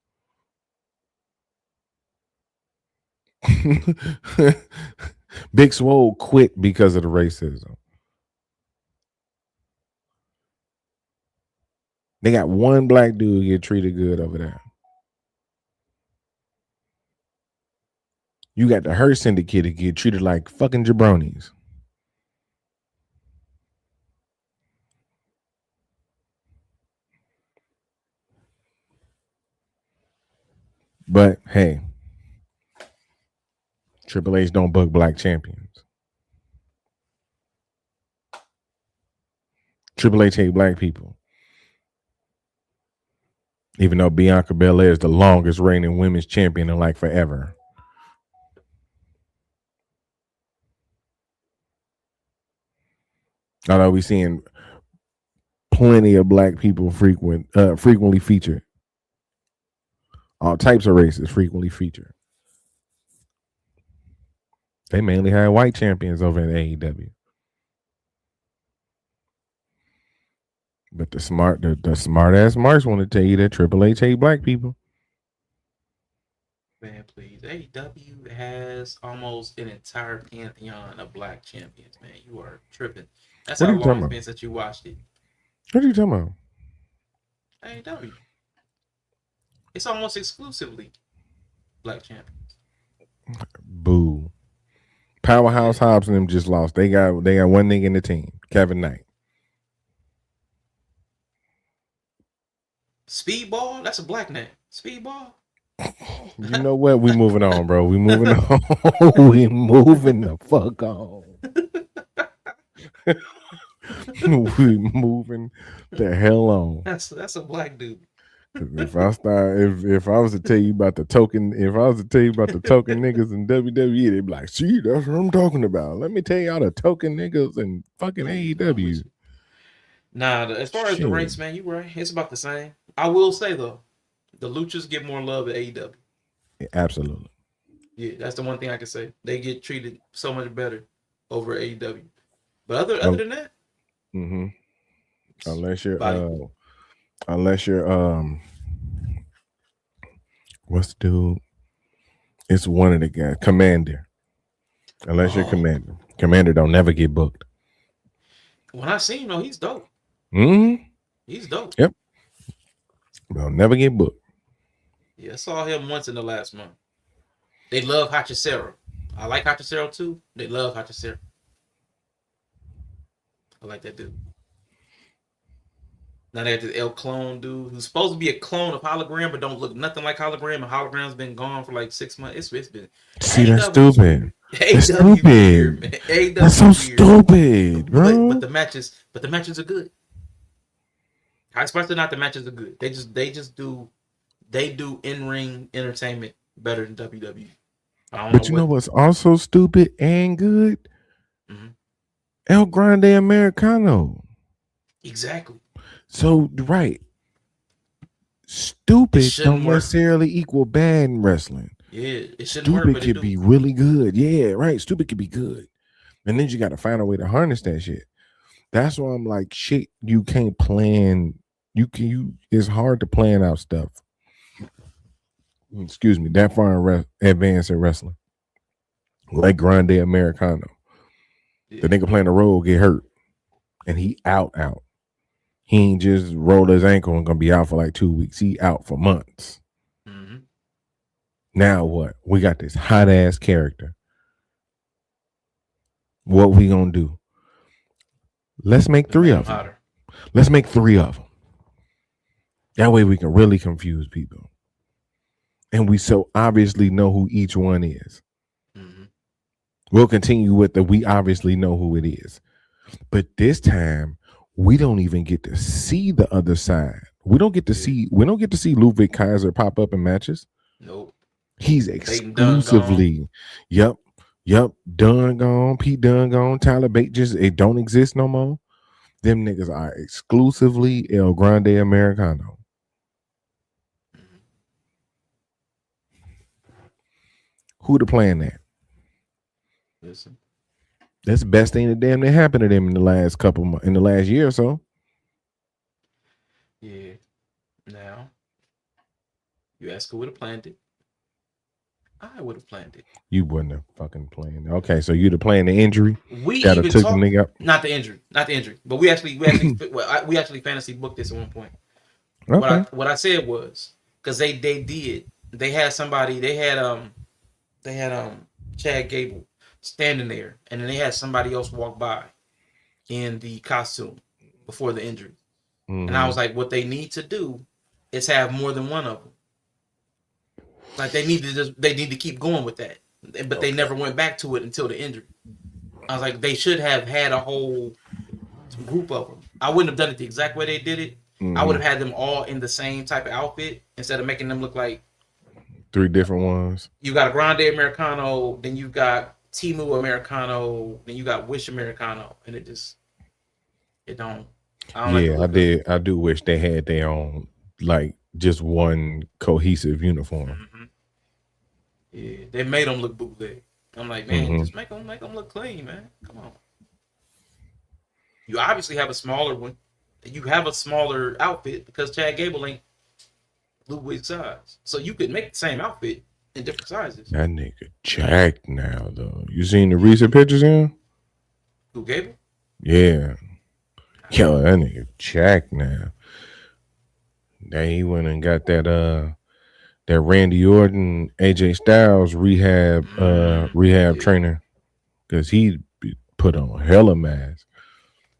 Big Swole quit because of the racism. They got one black dude get treated good over there. You got the Hurt Syndicate to get treated like fucking jabronis. But hey, Triple H don't book black champions. Triple H hate black people. Even though Bianca Belair is the longest reigning women's champion in like forever. Although we seeing plenty of black people frequently featured. All types of races frequently featured. They mainly had white champions over in AEW. But the smart ass marks want to tell you that Triple H hate black people. Man, please. AEW has almost an entire pantheon of black champions, man. You are tripping. That's What are how you talking long it's about? been since you watched it. What are you talking about? AEW. It's almost exclusively black champions. Boo. Powerhouse Hobbs and them just lost. They got one nigga in the team, Kevin Knight. Speedball? That's a black name. Speedball? You know what? We moving on, bro. We moving on. We moving the fuck on. We moving the hell on. That's a black dude. If I was to tell you about the token niggas in WWE, they'd be like, see, that's what I'm talking about. Let me tell y'all the token niggas in fucking AEW. Nah, as far as the ranks, man, you right. It's about the same. I will say though, the Luchas get more love at AEW. Yeah, absolutely. Yeah, that's the one thing I can say. They get treated so much better over at AEW. But other than that, mm-hmm. Unless you're what's the dude? It's one of the guys, Commander. Unless you're Commander. Commander don't never get booked. When I seen him, though, he's dope. Mm-hmm. He's dope. Yep. They'll never get booked. Yeah, I saw him once in the last month. They love Hachicero. I like Hachicero too. They love Hachicero. I like that dude. Now they got this El Clone dude who's supposed to be a clone of Hologram, but don't look nothing like Hologram. And Hologram's been gone for like 6 months. It's been. See, that's stupid. That's stupid. Weird, that's so stupid, bro. But the matches are good. Especially not the matches are good. They do in-ring entertainment better than WWE. But you know what's also stupid and good? Mm-hmm. El Grande Americano. Exactly. So right. Stupid don't necessarily equal bad in wrestling. Yeah, it shouldn't Stupid work, but could be really good. Yeah, right. Stupid could be good. And then you got to find a way to harness that shit. That's why I'm like, shit, you can't plan. It's hard to plan out stuff. Excuse me, that far in advance in wrestling. Like Grande Americano. Yeah. The nigga playing the role get hurt. And he out. He ain't just rolled his ankle and gonna be out for like 2 weeks. He out for months. Mm-hmm. Now what? We got this hot ass character. What we gonna do? Let's make 3 of them. Let's make 3 of them. That way we can really confuse people. And we so obviously know who each one is. Mm-hmm. We'll continue with we obviously know who it is. But this time, we don't even get to see the other side. We don't get to see Ludwig Kaiser pop up in matches. Nope. He's exclusively, yep, Dunn gone, Pete Dunn gone, Tyler Bate it don't exist no more. Them niggas are exclusively El Grande Americano. Who to plan that? Listen. That's the best thing that damn near happened to them in the last year or so. Yeah. Now, you ask who would have planned it. I would have planned it. You wouldn't have fucking planned it. Okay, so you'd have planned the injury. We even took the nigga up. Not the injury, but we actually fantasy booked this at one point. Okay. What I said was because they had Chad Gable standing there, and then they had somebody else walk by in the costume before the injury. Mm-hmm. And I was like, what they need to do is have more than one of them. Like they need to keep going with that, but they never went back to it until the injury. I was like, they should have had a whole group of them. I wouldn't have done it the exact way they did it. Mm-hmm. I would have had them all in the same type of outfit instead of making them look like 3 different ones. You got a Grande Americano, then you got Timu Americano, then you got Wish Americano, and it just It don't. I don't like the Yeah, I look of it. did. I do wish they had their own, like, just one cohesive uniform. Mhm. Yeah, they made them look bootleg. I'm like, man, Hmm just make them look clean, man. Come on. You obviously have a smaller one. You have a smaller outfit because Chad Gable ain't Ludwig's size. So you could make the same outfit in different sizes. That nigga jacked now, though. You seen the recent pictures of him? Who Gable? Yeah. Yo, that nigga jacked now. Then he went and got that Randy Orton, AJ Styles rehab Yeah. trainer, because he put on hella mass.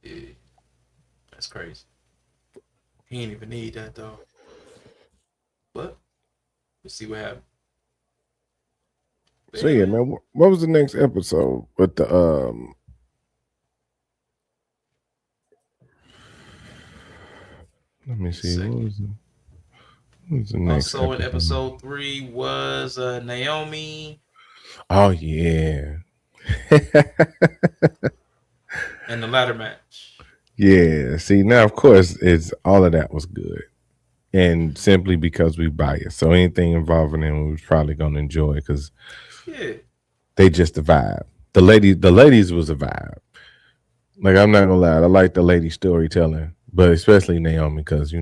Yeah. That's crazy. He ain't even need that though. But we'll see what happens. So yeah, man, what was the next episode with the let me see. What was the next Also in episode 3 was Naomi Oh yeah. and the ladder match. Yeah. See, now of course it's all of that was good. And simply because we biased. So anything involving them we was probably gonna enjoy because Yeah. they just a vibe. The ladies was a vibe. Like, I'm not gonna lie, I like the lady storytelling, but especially Naomi, because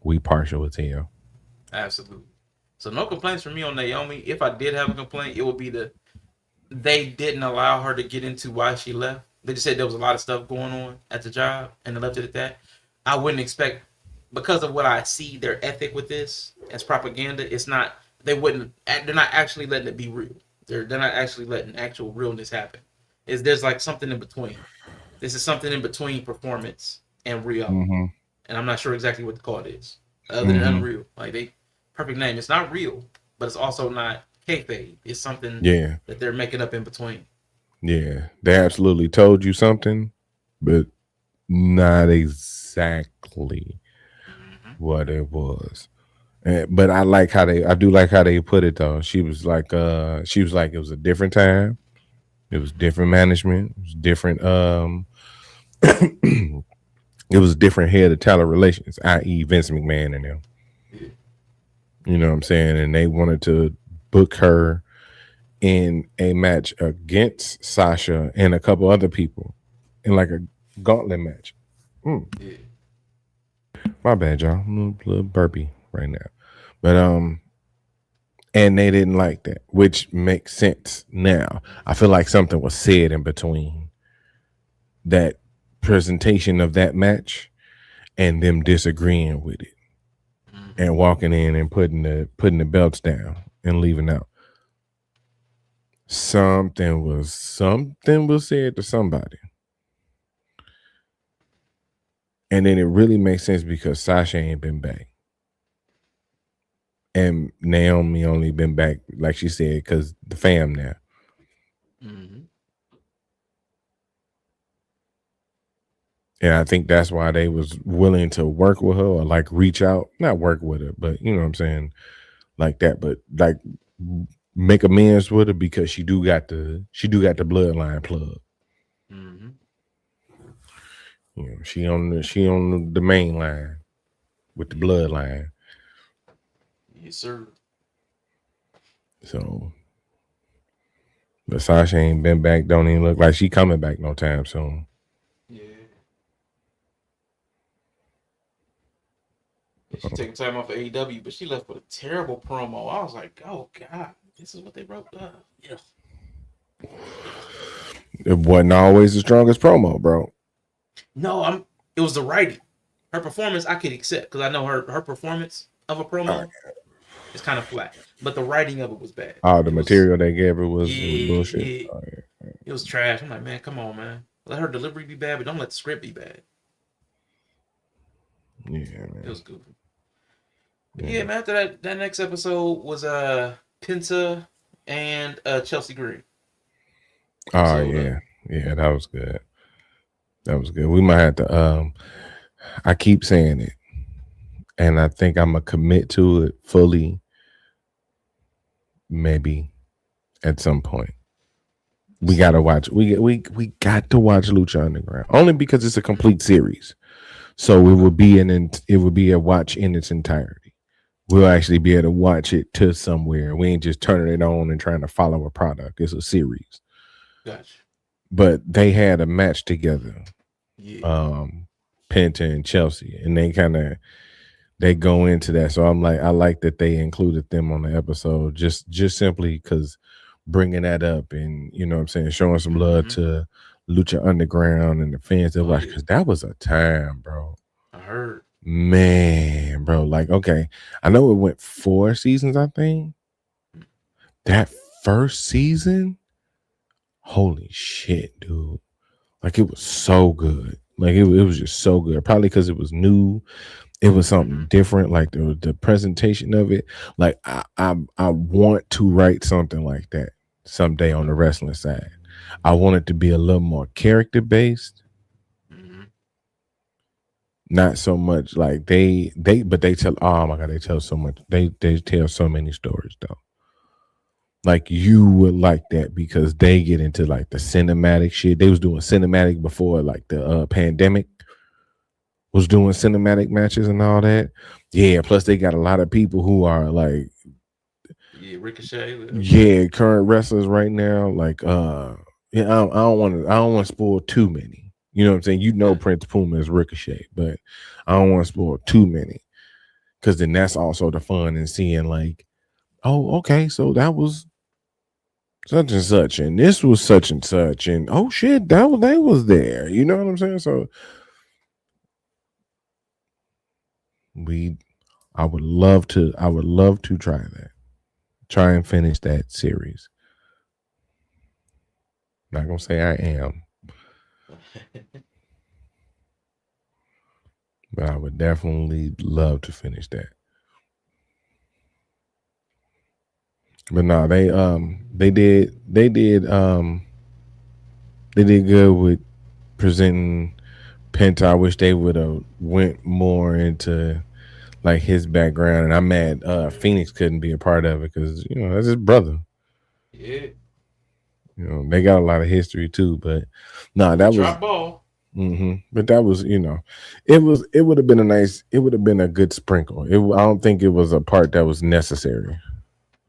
we partial with him. Absolutely. So no complaints from me on Naomi. If I did have a complaint, it would be they didn't allow her to get into why she left. They just said there was a lot of stuff going on at the job and they left it at that. I wouldn't expect, because of what I see their ethic with this as propaganda, it's not, they're not actually letting it be real. They're not actually letting actual realness happen. There's like something in between. This is something in between performance and reality. Mm-hmm. And I'm not sure exactly what the call is, other than unreal. Like, perfect name. It's not real, but it's also not kayfabe. It's something that they're making up in between. Yeah, they absolutely told you something, but not exactly what it was. But I do like how they put it though. She was like it was a different time. It was different management. It was different. It was different head of talent relations, i.e. Vince McMahon and them. Yeah. You know what I'm saying? And they wanted to book her in a match against Sasha and a couple other people in like a gauntlet match. Yeah. My bad, y'all. I'm a little burpy right now. But and they didn't like that, which makes sense now. I feel like something was said in between that presentation of that match and them disagreeing with it and walking in and putting the belts down and leaving out. Something was said to somebody. And then it really makes sense because Sasha ain't been back. And Naomi only been back, like she said, because the fam now. Mm-hmm. And I think that's why they was willing to work with her or like reach out, not work with her, but you know what I'm saying, like that. But like make amends with her because she do got the bloodline plug. Mm-hmm. You know, she on the main line with the bloodline. Yes, sir. So, but Sasha ain't been back. Don't even look like she coming back no time soon. Yeah. She taking time off of AEW, but she left with a terrible promo. I was like, oh God, this is what they wrote up. Yeah. It wasn't always the strongest promo, bro. No, it was the writing. Her performance I could accept because I know her performance of a promo is kind of flat, but the writing of it was bad. The material they gave her was bullshit. Yeah. It was trash. I'm like, man, come on, man. Let her delivery be bad, but don't let the script be bad. Yeah, man. It was goofy. Yeah, man. After that next episode was Penta and Chelsea Green. Oh yeah, that was good. That was good. We might have to. I keep saying it, and I think I'm gonna commit to it fully. Maybe at some point, We gotta watch. We got to watch Lucha Underground only because it's a complete series. So it would be it would be a watch in its entirety. We'll actually be able to watch it to somewhere. We ain't just turning it on and trying to follow a product. It's a series. Gotcha. But they had a match together, Yeah. Penta and Chelsea, and they go into that. So I like that they included them on the episode, just simply because bringing that up and you know what I'm saying, showing some love to Lucha Underground and the fans that watch, because that was a time, bro. I heard. Man, bro, like, okay, I know it went 4 seasons, I think. That first season, holy shit, dude. Like, it was so good. Like, it was just so good. Probably because it was new. It was something different. Like, the presentation of it. Like, I want to write something like that someday on the wrestling side. I want it to be a little more character-based. Not so much like they tell, oh my god, they tell so much. They tell so many stories though. Like you would like that because they get into like the cinematic shit. They was doing cinematic before like the pandemic was doing cinematic matches and all that. Yeah, plus they got a lot of people who are like Ricochet. Yeah, current wrestlers right now. Like yeah, I don't want to spoil too many. You know what I'm saying? You know Prince Puma is Ricochet, but I don't want to spoil too many. Because then that's also the fun in seeing like, oh, okay, so that was such and such, and this was such and such, and oh shit, they was there. You know what I'm saying? So I would love to try that. Try and finish that series. Not gonna say I am. But I would definitely love to finish that. But no, they did good with presenting Penta. I wish they would have went more into like his background, and I'm mad Phoenix couldn't be a part of it because you know that's his brother. Yeah. You know, they got a lot of history too, but no, that drop ball. But that was, you know, it would have been a good sprinkle. I don't think it was a part that was necessary.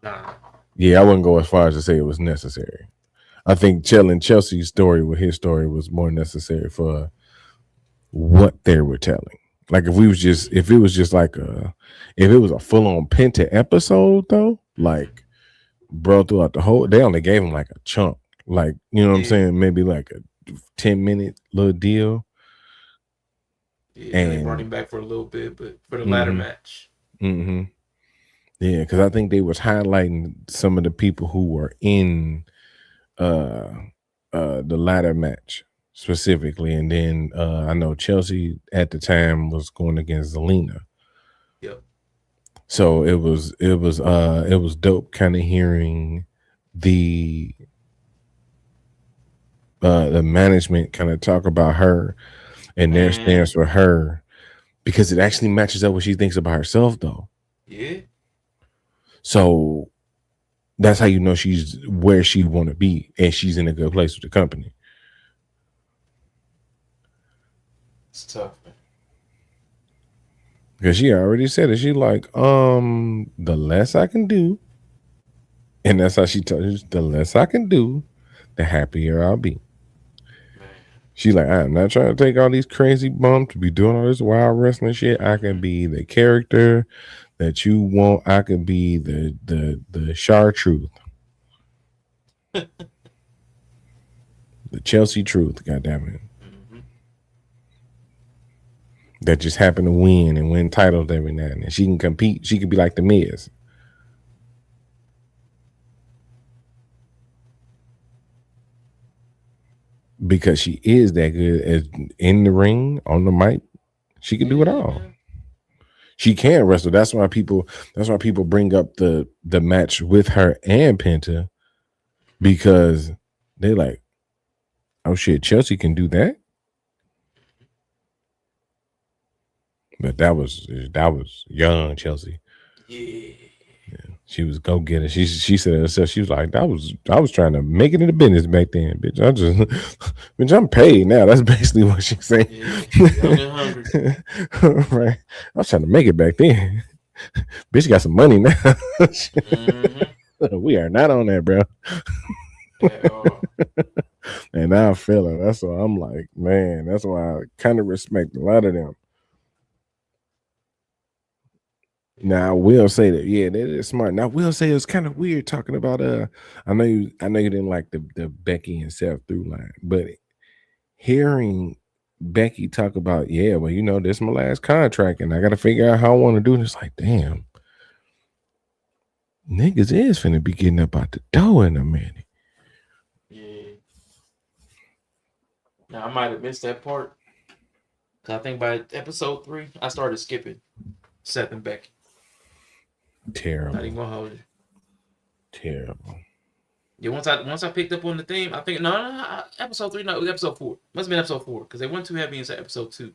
Nah. Yeah, I wouldn't go as far as to say it was necessary. I think Chelsea's story with his story was more necessary for what they were telling. Like if it was just if it was a full on Penta episode though, like bro, throughout the whole, they only gave him like a chunk, like you know what I'm saying, maybe like a 10-minute little deal. Yeah, and they brought him back for a little bit, but for the ladder match. Yeah, because I think they was highlighting some of the people who were in the ladder match specifically, and then I know Chelsea at the time was going against Zelina. Yep. So it was dope kind of hearing the management kind of talk about her and their stance for her, because it actually matches up what she thinks about herself though. Yeah. So that's how you know she's where she want to be and she's in a good place with the company. It's tough, man. Because she already said it. She like, the less I can do, and that's how she told you, the less I can do, the happier I'll be. She like, I'm not trying to take all these crazy bumps to be doing all this wild wrestling shit. I can be the character that you want. I can be the Chartruth. The Chelsea Truth, goddammit. That just happened to win and win titles every now and then. She can compete. She could be like the Miz. Because she is that good as in the ring, on the mic. She can do it all. She can wrestle. That's why people bring up the match with her and Penta, because they like, oh shit, Chelsea can do that. But that was young Chelsea. Yeah. She was go getter. She said herself, she was like, I was trying to make it in the business back then, bitch. I just bitch, I'm paid now. That's basically what she's saying. Yeah, young and hungry. Right. I was trying to make it back then. Bitch got some money now. Mm-hmm. We are not on that, bro. At all. And now I feel it. That's why I'm like, man, that's why I kind of respect a lot of them. Now I will say that, yeah, that is smart. Now I will say it's kind of weird talking about I know you didn't like the Becky and Seth through line, but hearing Becky talk about, yeah, well, you know, this is my last contract and I gotta figure out how I want to do it. It's like, damn, niggas is finna be getting up out the door in a minute. Yeah. Now I might have missed that part. Cause I think by episode 3, I started skipping Seth and Becky. Terrible. Not even gonna hold you. Terrible. Yeah, once I picked up on the theme, I think episode 3, no, it was episode 4. Must have been episode 4 because they went too heavy into episode 2.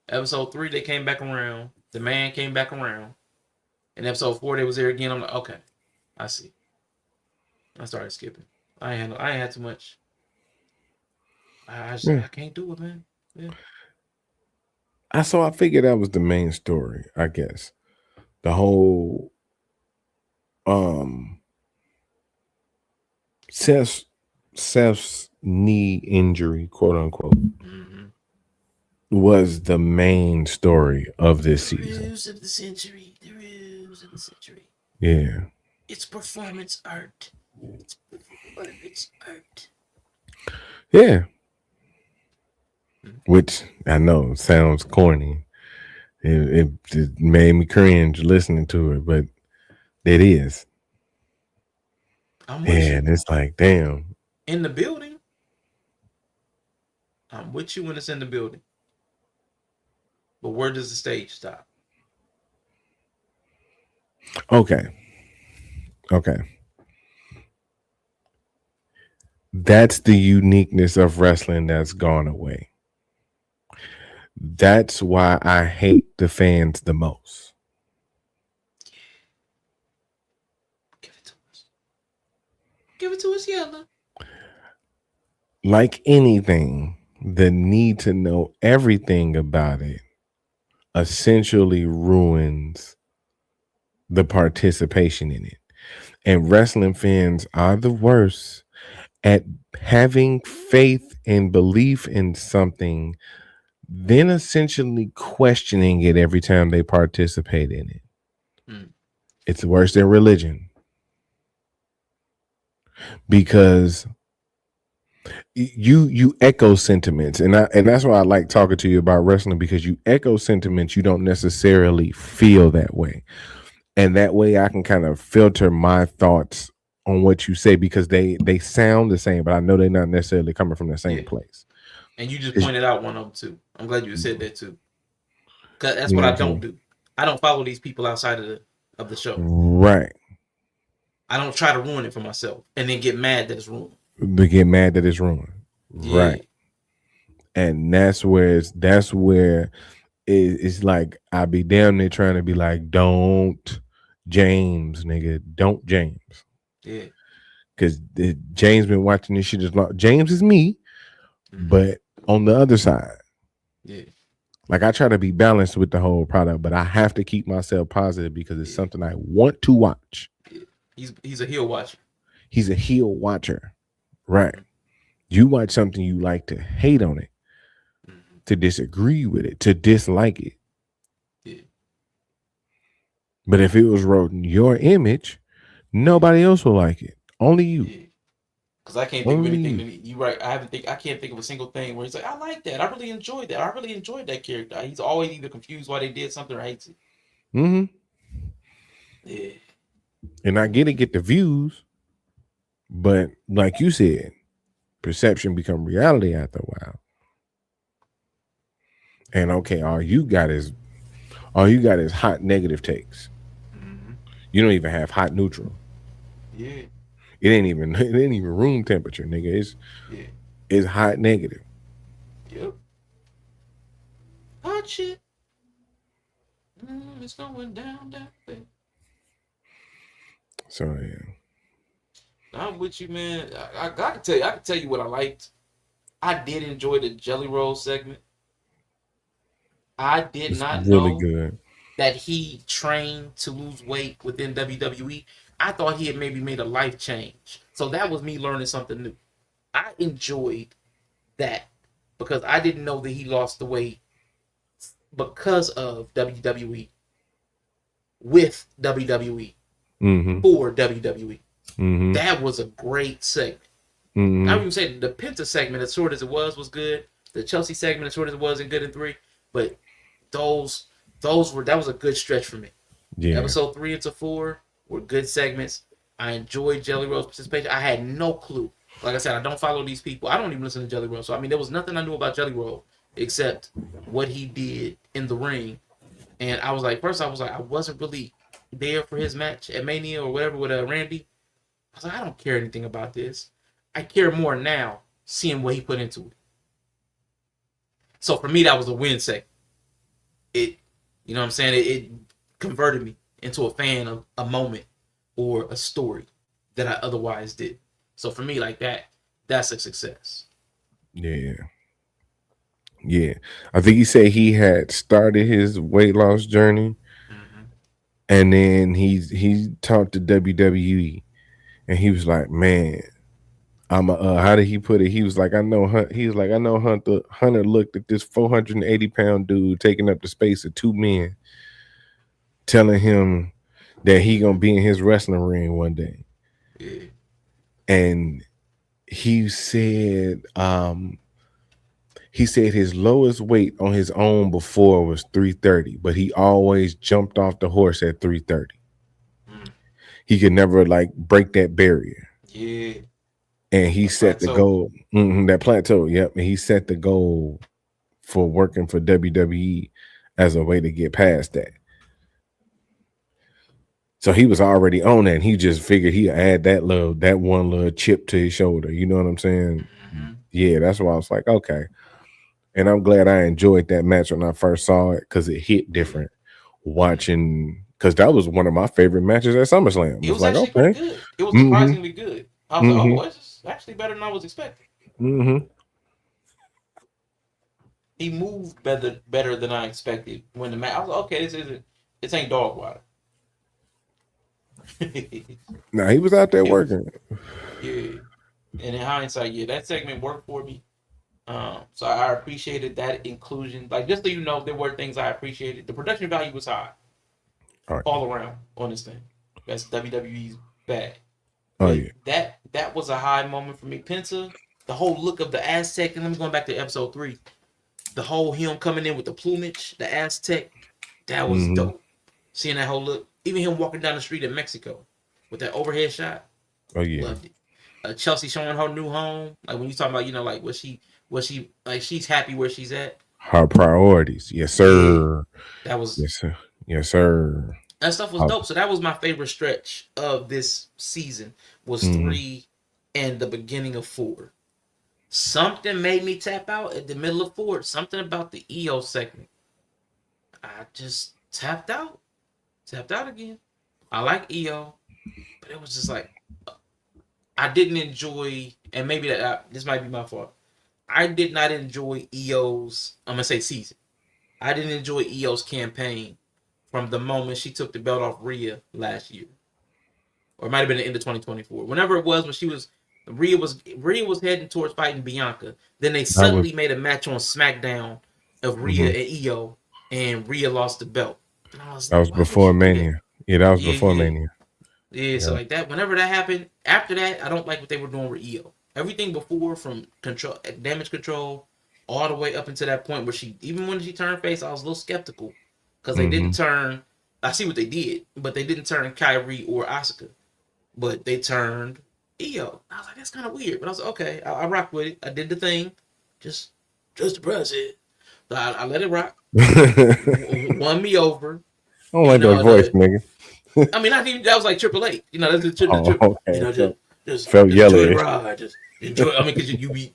Episode 3, they came back around. The man came back around. In episode 4, they was there again. I'm like, okay, I see. I started skipping. I ain't had too much. I can't do it, man. Yeah. I figured that was the main story, I guess. The whole Seth's knee injury, quote unquote, was the main story of this season. The ruse of the century. The ruse of the century. Yeah. It's performance art. It's performance art. Yeah. Which I know sounds corny. It made me cringe listening to it, but it is. And it's like, damn. In the building. I'm with you when it's in the building. But where does the stage stop? Okay. That's the uniqueness of wrestling that's gone away. That's why I hate the fans the most. Give it to us. Give it to us, Yella. Like anything, the need to know everything about it essentially ruins the participation in it. And wrestling fans are the worst at having faith and belief in something, then essentially questioning it every time they participate in it. It's worse than religion. Because you echo sentiments, and that's why I like talking to you about wrestling, because you echo sentiments you don't necessarily feel that way. And that way I can kind of filter my thoughts on what you say, because they sound the same, but I know they're not necessarily coming from the same place. And you just pointed out one of them too. I'm glad you said that too. Cause that's what I don't do. I don't follow these people outside of the show. Right. I don't try to ruin it for myself and then get mad that it's ruined. They get mad that it's ruined. Yeah. Right. And that's where it's like I be damn near trying to be like, don't James, nigga, don't James. Yeah. Because James been watching this shit as long. James is me, but on the other side. Yeah. Like I try to be balanced with the whole product, but I have to keep myself positive because it's something I want to watch. Yeah. He's a heel watcher. He's a heel watcher. Right. You watch something, you like to hate on it, to disagree with it, to dislike it. Yeah. But if it was wrote in your image, nobody else will like it. Only you. Yeah. Because I can't think of anything. You right. I can't think of a single thing where he's like, I like that. I really enjoyed that. I really enjoyed that character. He's always either confused why they did something or hates it. Yeah. And I get the views, but like you said, perception become reality after a while. And okay, all you got is hot negative takes. You don't even have hot neutral. Yeah. It ain't even room temperature, nigga. It's hot negative. Yep. Hot shit. It's going down that way. So yeah. I'm with you, man. I can tell you. I can tell you what I liked. I did enjoy the Jelly Roll segment. I did It's not really know good. that he trained to lose weight within WWE. I thought he had maybe made a life change. So that was me learning something new. I enjoyed that because I didn't know that he lost the weight because of WWE with WWE Mm-hmm. for WWE. Mm-hmm. That was a great segment. Mm-hmm. I would even say the Penta segment, as short as it was good. The Chelsea segment, as short as it was, and good in 3. But those were that was a good stretch for me. Yeah. Episode 3 into 4 were good segments. I enjoyed Jelly Roll's participation. I had no clue. Like I said, I don't follow these people. I don't even listen to Jelly Roll. So I mean, there was nothing I knew about Jelly Roll except what he did in the ring. And I was like, first I was like, I wasn't really there for his match at Mania or whatever with Randy. I was like, I don't care anything about this. I care more now seeing what he put into it. So for me, that was a win segment. It, you know what I'm saying? It converted me into a fan of a moment or a story that I otherwise did. So for me, like that's a success. Yeah. Yeah. I think he said he had started his weight loss journey, and then he talked to WWE, and he was like, "Man, I'm a how did he put it? He was like, I know Hunter looked at this 480-pound dude taking up the space of 2 men, telling him that he gonna be in his wrestling ring one day." Yeah. And he said his lowest weight on his own before was 330, but he always jumped off the horse at 330. He could never like break that barrier. Yeah. And he set the goal. That plateau. Yep. And he set the goal for working for WWE as a way to get past that. So he was already on that. And he just figured he'd add that one little chip to his shoulder. You know what I'm saying? Mm-hmm. Yeah, that's why I was like, okay. And I'm glad I enjoyed that match when I first saw it because it hit different watching, because that was one of my favorite matches at SummerSlam. It was like, actually pretty good. It was surprisingly good. I was like, oh, it's actually better than I was expecting. Mm-hmm. He moved better than I expected when the match. I was like, okay, this ain't dog water. Nah, he was out there working. Yeah. And in hindsight, yeah, that segment worked for me. So I appreciated that inclusion. Like, just so you know, there were things I appreciated. The production value was high. All around on this thing. That's WWE's bag. Oh yeah. That was a high moment for me. Penta, the whole look of the Aztec, and let me go back to episode 3. The whole him coming in with the plumage, the Aztec, that was dope. Seeing that whole look. Even him walking down the street in Mexico with that overhead shot. Oh yeah. Loved it. Chelsea showing her new home. Like when you talking about, you know, like was she like she's happy where she's at. Her priorities. Yes, sir. Yeah, that was yes, sir. Yes, sir. That stuff was dope. So that was my favorite stretch of this season was 3 and the beginning of 4. Something made me tap out at the middle of 4. Something about the EO segment. I just tapped out. Tapped out again. I like EO, but it was just like I didn't enjoy, and maybe this might be my fault. I did not enjoy EO's, I'm going to say season. I didn't enjoy EO's campaign from the moment she took the belt off Rhea last year. Or it might have been the end of 2024. Whenever it was, when Rhea was heading towards fighting Bianca. Then they suddenly made a match on SmackDown of Rhea and EO, and Rhea lost the belt. And that was before Mania. Yeah, that was before Mania. Yeah, so like that, whenever that happened, after that, I don't like what they were doing with EO. Everything before, from damage control, all the way up until that point where even when she turned face, I was a little skeptical because they didn't turn. I see what they did, but they didn't turn Kyrie or Asuka, but they turned EO. I was like, that's kind of weird, but I was like, okay, I rock with it. I did the thing, just to press it. So I let it rock. Won me over. I don't like that voice, nigga. I mean, that was like Triple H. You know, that's the just felt yellow. Just enjoy. I mean, because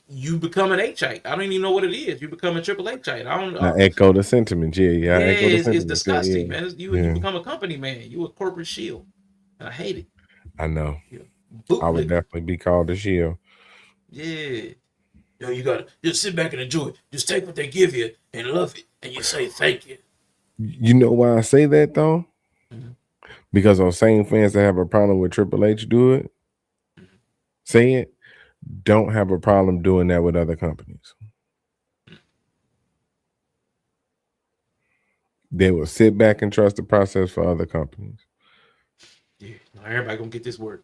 you become an H-ite. I don't even know what it is. You become a Triple H-ite. I don't know. I echo the sentiment. Yeah. It's disgusting, man. You become a company man. You a corporate shield. And I hate it. I know. Yeah. I would Bootlicker. definitely be called a shield. Yeah. Yo, you gotta just sit back and enjoy it. Just take what they give you and love it, and you say thank you. You know why I say that though? Mhm. Because those same fans that have a problem with Triple H do it, say it, don't have a problem doing that with other companies. They will sit back and trust the process for other companies. Yeah, now everybody gonna get this word.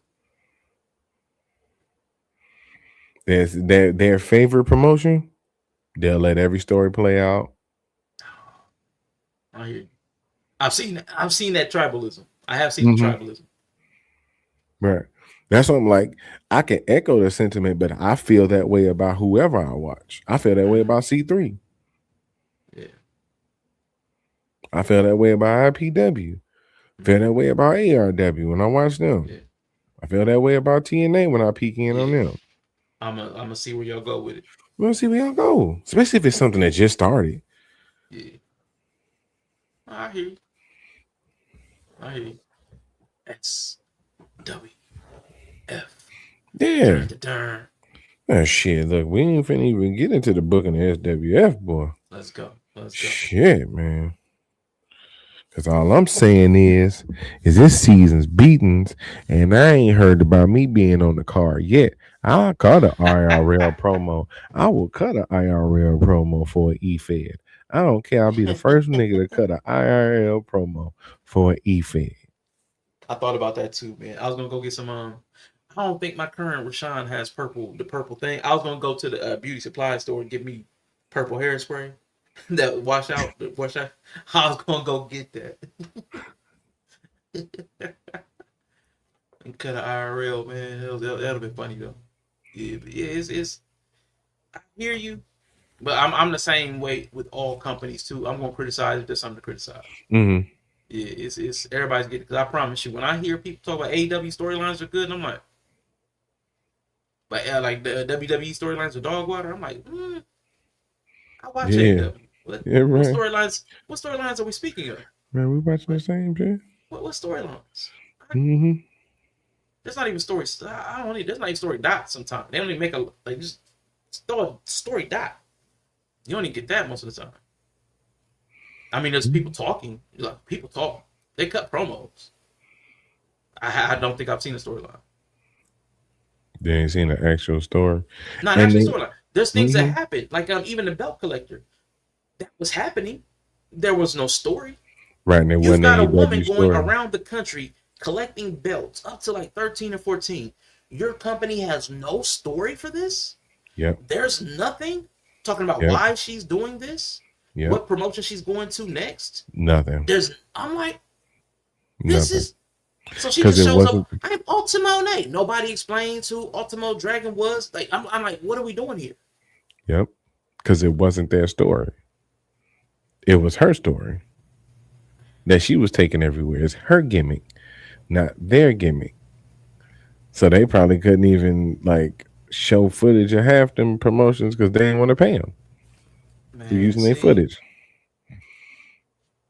There's their favorite promotion. They'll let every story play out. I hear you. I've seen that tribalism. I have seen the Mhm. tribalism. Right. That's what I'm like. I can echo the sentiment, but I feel that way about whoever I watch. I feel that way about C3. Yeah. I feel that way about IPW. I feel that way about ARW when I watch them. Yeah. I feel that way about TNA when I peek in on Yeah. them. I'm gonna see where y'all go with it. We'll see where y'all go, especially if it's something that just started. Yeah. I hear you. I hear you. X W F. Yeah. Turn. Oh, shit. Look, we ain't finna even get into the booking of SWF, boy. Let's go. Let's go. Shit, man. Because all I'm saying is this season's beatings, and I ain't heard about me being on the card yet. I'll cut an IRL promo. I will cut an IRL promo for an E-Fed. I don't care. I'll be the first nigga to cut an IRL promo for an E-Fed. I thought about that too, man. I was gonna go get some. I don't think my current Rashawn has the purple thing. I was gonna go to the beauty supply store and get me purple hairspray that wash out. I was gonna go get that and cut an IRL, man. That'll be funny though. Yeah, but yeah, it's. I hear you, but I'm the same way with all companies too. I'm gonna criticize if there's something to criticize. Mm-hmm. Yeah, it's everybody's getting. Because I promise you, when I hear people talk about AEW storylines are good, and I'm like. But like the WWE storylines with dog water, I'm like, I watch Yeah. AEW. What right. storylines? What storylines are we speaking of? Man, we watching the same shit. What storylines? Mm-hmm. There's not even stories. I don't need. There's not even story dots. Sometimes they don't even make just throw a story dot. You don't even get that most of the time. I mean, there's people talking. Like people talk. They cut promos. I don't think I've seen a storyline. They ain't seen the actual story. Not And actually they- storyline. There's things that happen. Like even the belt collector, that was happening. There was no story. Right, and it You've wasn't got a AEW woman going story. around the country collecting belts up to like 13 or 14. Your company has no story for this? Yep. There's nothing talking about Yep. why she's doing this, Yep. what promotion she's going to next. Nothing. I'm like, this Nothing. is. So she 'Cause just it shows up. wasn't- I'm Ultimo Nate. Nobody explains who Ultimo Dragon was. Like, I'm like, what are we doing here? Yep. Because it wasn't their story. It was her story that she was taking everywhere. It's her gimmick, not their gimmick. So they probably couldn't even like show footage of half them promotions because they didn't want to pay them for using their footage.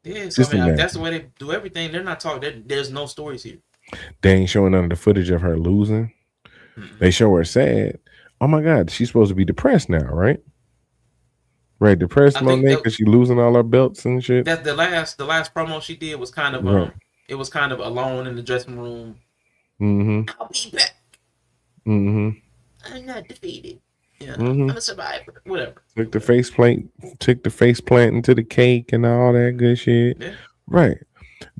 Yeah, so Just I mean, imagine. that's the way they do everything. They're not talking. There's no stories here. They ain't showing none of the footage of her losing. They show her sad. Oh my God, she's supposed to be depressed now, right? Right, depressed I think Monet that- because she losing all her belts and shit. That the last promo she did was kind of Right. it was kind of alone in the dressing room. Mm-hmm. I'll be back. Mm-hmm. I'm not defeated. Yeah, Mhm. I'm a survivor. Whatever. Took the face plant into the cake and all that good shit. Yeah. Right.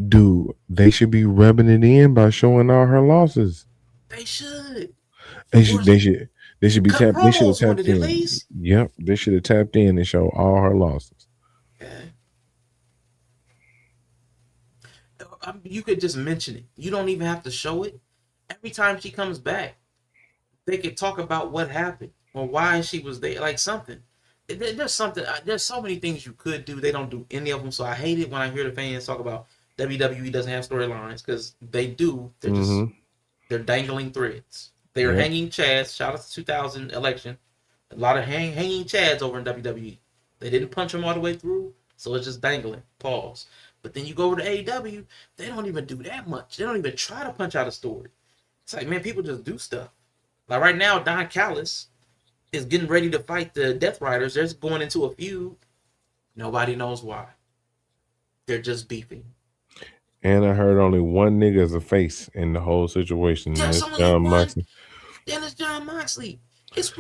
Dude, they should be rubbing it in by showing all her losses. They should. They should be Cut tapped. They should have promos with tapped it at in. least. Yep. They should have tapped in and show all her losses. Okay. You could just mention it. You don't even have to show it. Every time she comes back, they could talk about what happened or why she was there, like something. There's something. There's so many things you could do. They don't do any of them. So I hate it when I hear the fans talk about WWE doesn't have storylines because they do. They're just Mhm. they're dangling threads. They are Yep. hanging chads. Shout out to 2000 election. A lot of hanging chads over in WWE. They didn't punch them all the way through, so it's just dangling. Pause. But then you go over to AEW, they don't even do that much. They don't even try to punch out a story. It's like, man, people just do stuff. Like right now, Don Callis is getting ready to fight the Death Riders. They're going into a feud. Nobody knows why. They're just beefing. And I heard only one nigga is a face in the whole situation. There's That's only John one. Moxley. Then it's John Moxley. It's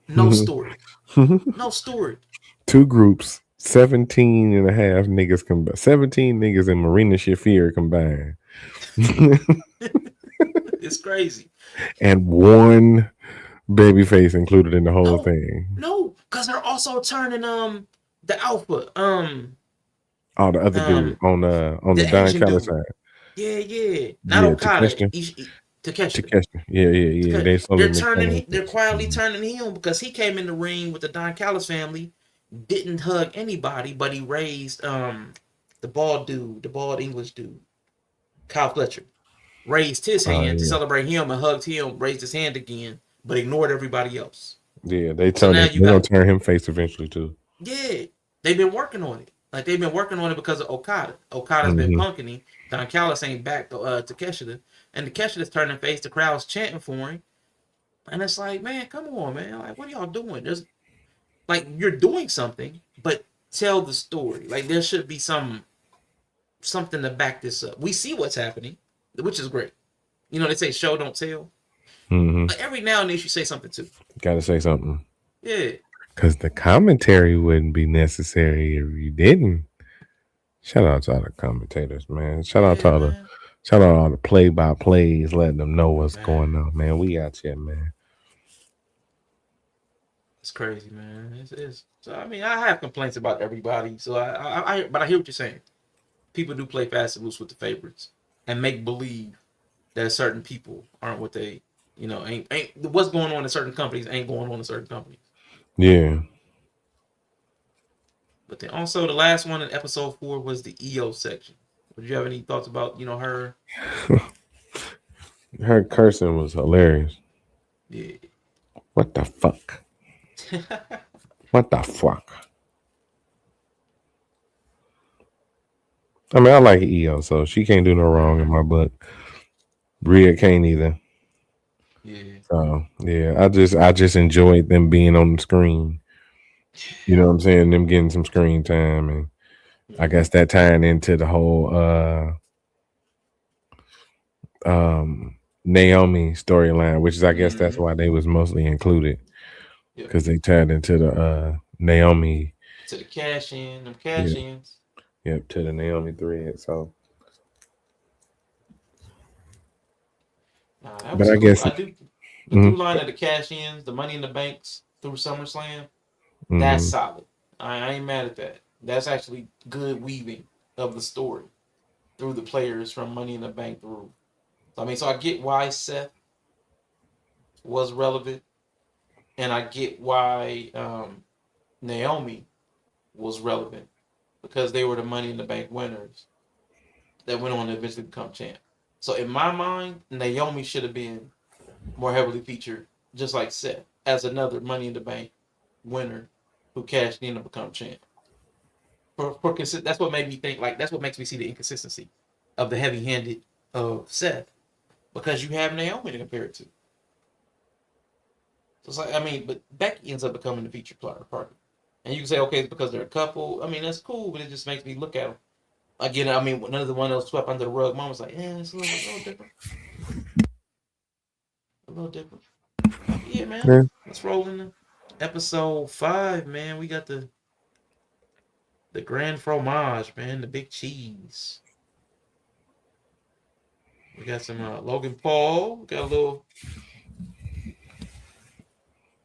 no story. No story. Two groups, 17 and a half niggas combined. 17 niggas in Marina Shafir combined. It's crazy. And one babyface included in the whole No. thing. No, because they're also turning the Alpha. Oh, the other dude on the Don Asian Callis dude. side. Yeah. Not Yeah, Okada. Takeshi. Takeshi. Yeah. They're quietly turning him because he came in the ring with the Don Callis family, didn't hug anybody, but he raised the bald English dude, Kyle Fletcher, raised his hand to celebrate him and hugged him, raised his hand again, but ignored everybody else. Yeah, they're So now gonna turn him face eventually too. Yeah, they've been working on it. Like they've been working on it because of Okada. Okada's been punking him. Don Callis ain't back to Takeshita, and Takeshita's turning face. The crowd's chanting for him, and it's like, man, come on, man. Like, what are y'all doing? There's like you're doing something, but tell the story. Like there should be something to back this up. We see what's happening, which is great. You know, they say show don't tell. Like every now and then you say something too. Gotta say something. Yeah. Because the commentary wouldn't be necessary if you didn't. Shout out to all the commentators, man. Shout out to all the play-by-plays, letting them know what's going on, man. We out here, man. It's crazy, man. It's so I mean, I have complaints about everybody. So but I hear what you're saying. People do play fast and loose with the favorites and make believe that certain people aren't what they, ain't what's going on in certain companies ain't going on in certain companies. Yeah. But then also the last one in episode 4 was the EO section. Would you have any thoughts about, her? Her cursing was hilarious. Yeah. What the fuck? What the fuck? I mean, I like EO, so she can't do no wrong in my book. Rhea can't either. Yeah. So yeah, I just enjoyed them being on the screen. You know what I'm saying? Them getting some screen time, and I guess that tying into the whole Naomi storyline, which is I guess that's why they was mostly included, because they tied into the Naomi to the cash ins. Yep, to the Naomi thread. So, But I guess the through line of the cash ins, the Money in the Banks through SummerSlam, that's solid. I ain't mad at that. That's actually good weaving of the story through the players from Money in the Bank through. So I get why Seth was relevant, and I get why Naomi was relevant, because they were the Money in the Bank winners that went on to eventually become champ. So in my mind, Naomi should have been more heavily featured, just like Seth, as another Money in the Bank winner who cashed in to become champ. That's what made me think, like, that's what makes me see the inconsistency of the heavy-handed of Seth, because you have Naomi to compare it to. So it's like, but Becky ends up becoming the featured partner. And you can say, okay, it's because they're a couple. That's cool, but it just makes me look at them. Again, none of the one else swept under the rug. Mom was like, it's a little different. A little different. Yeah, man. Yeah. Let's roll into episode 5, man. We got the grand fromage, man. The big cheese. We got some Logan Paul. We got a little...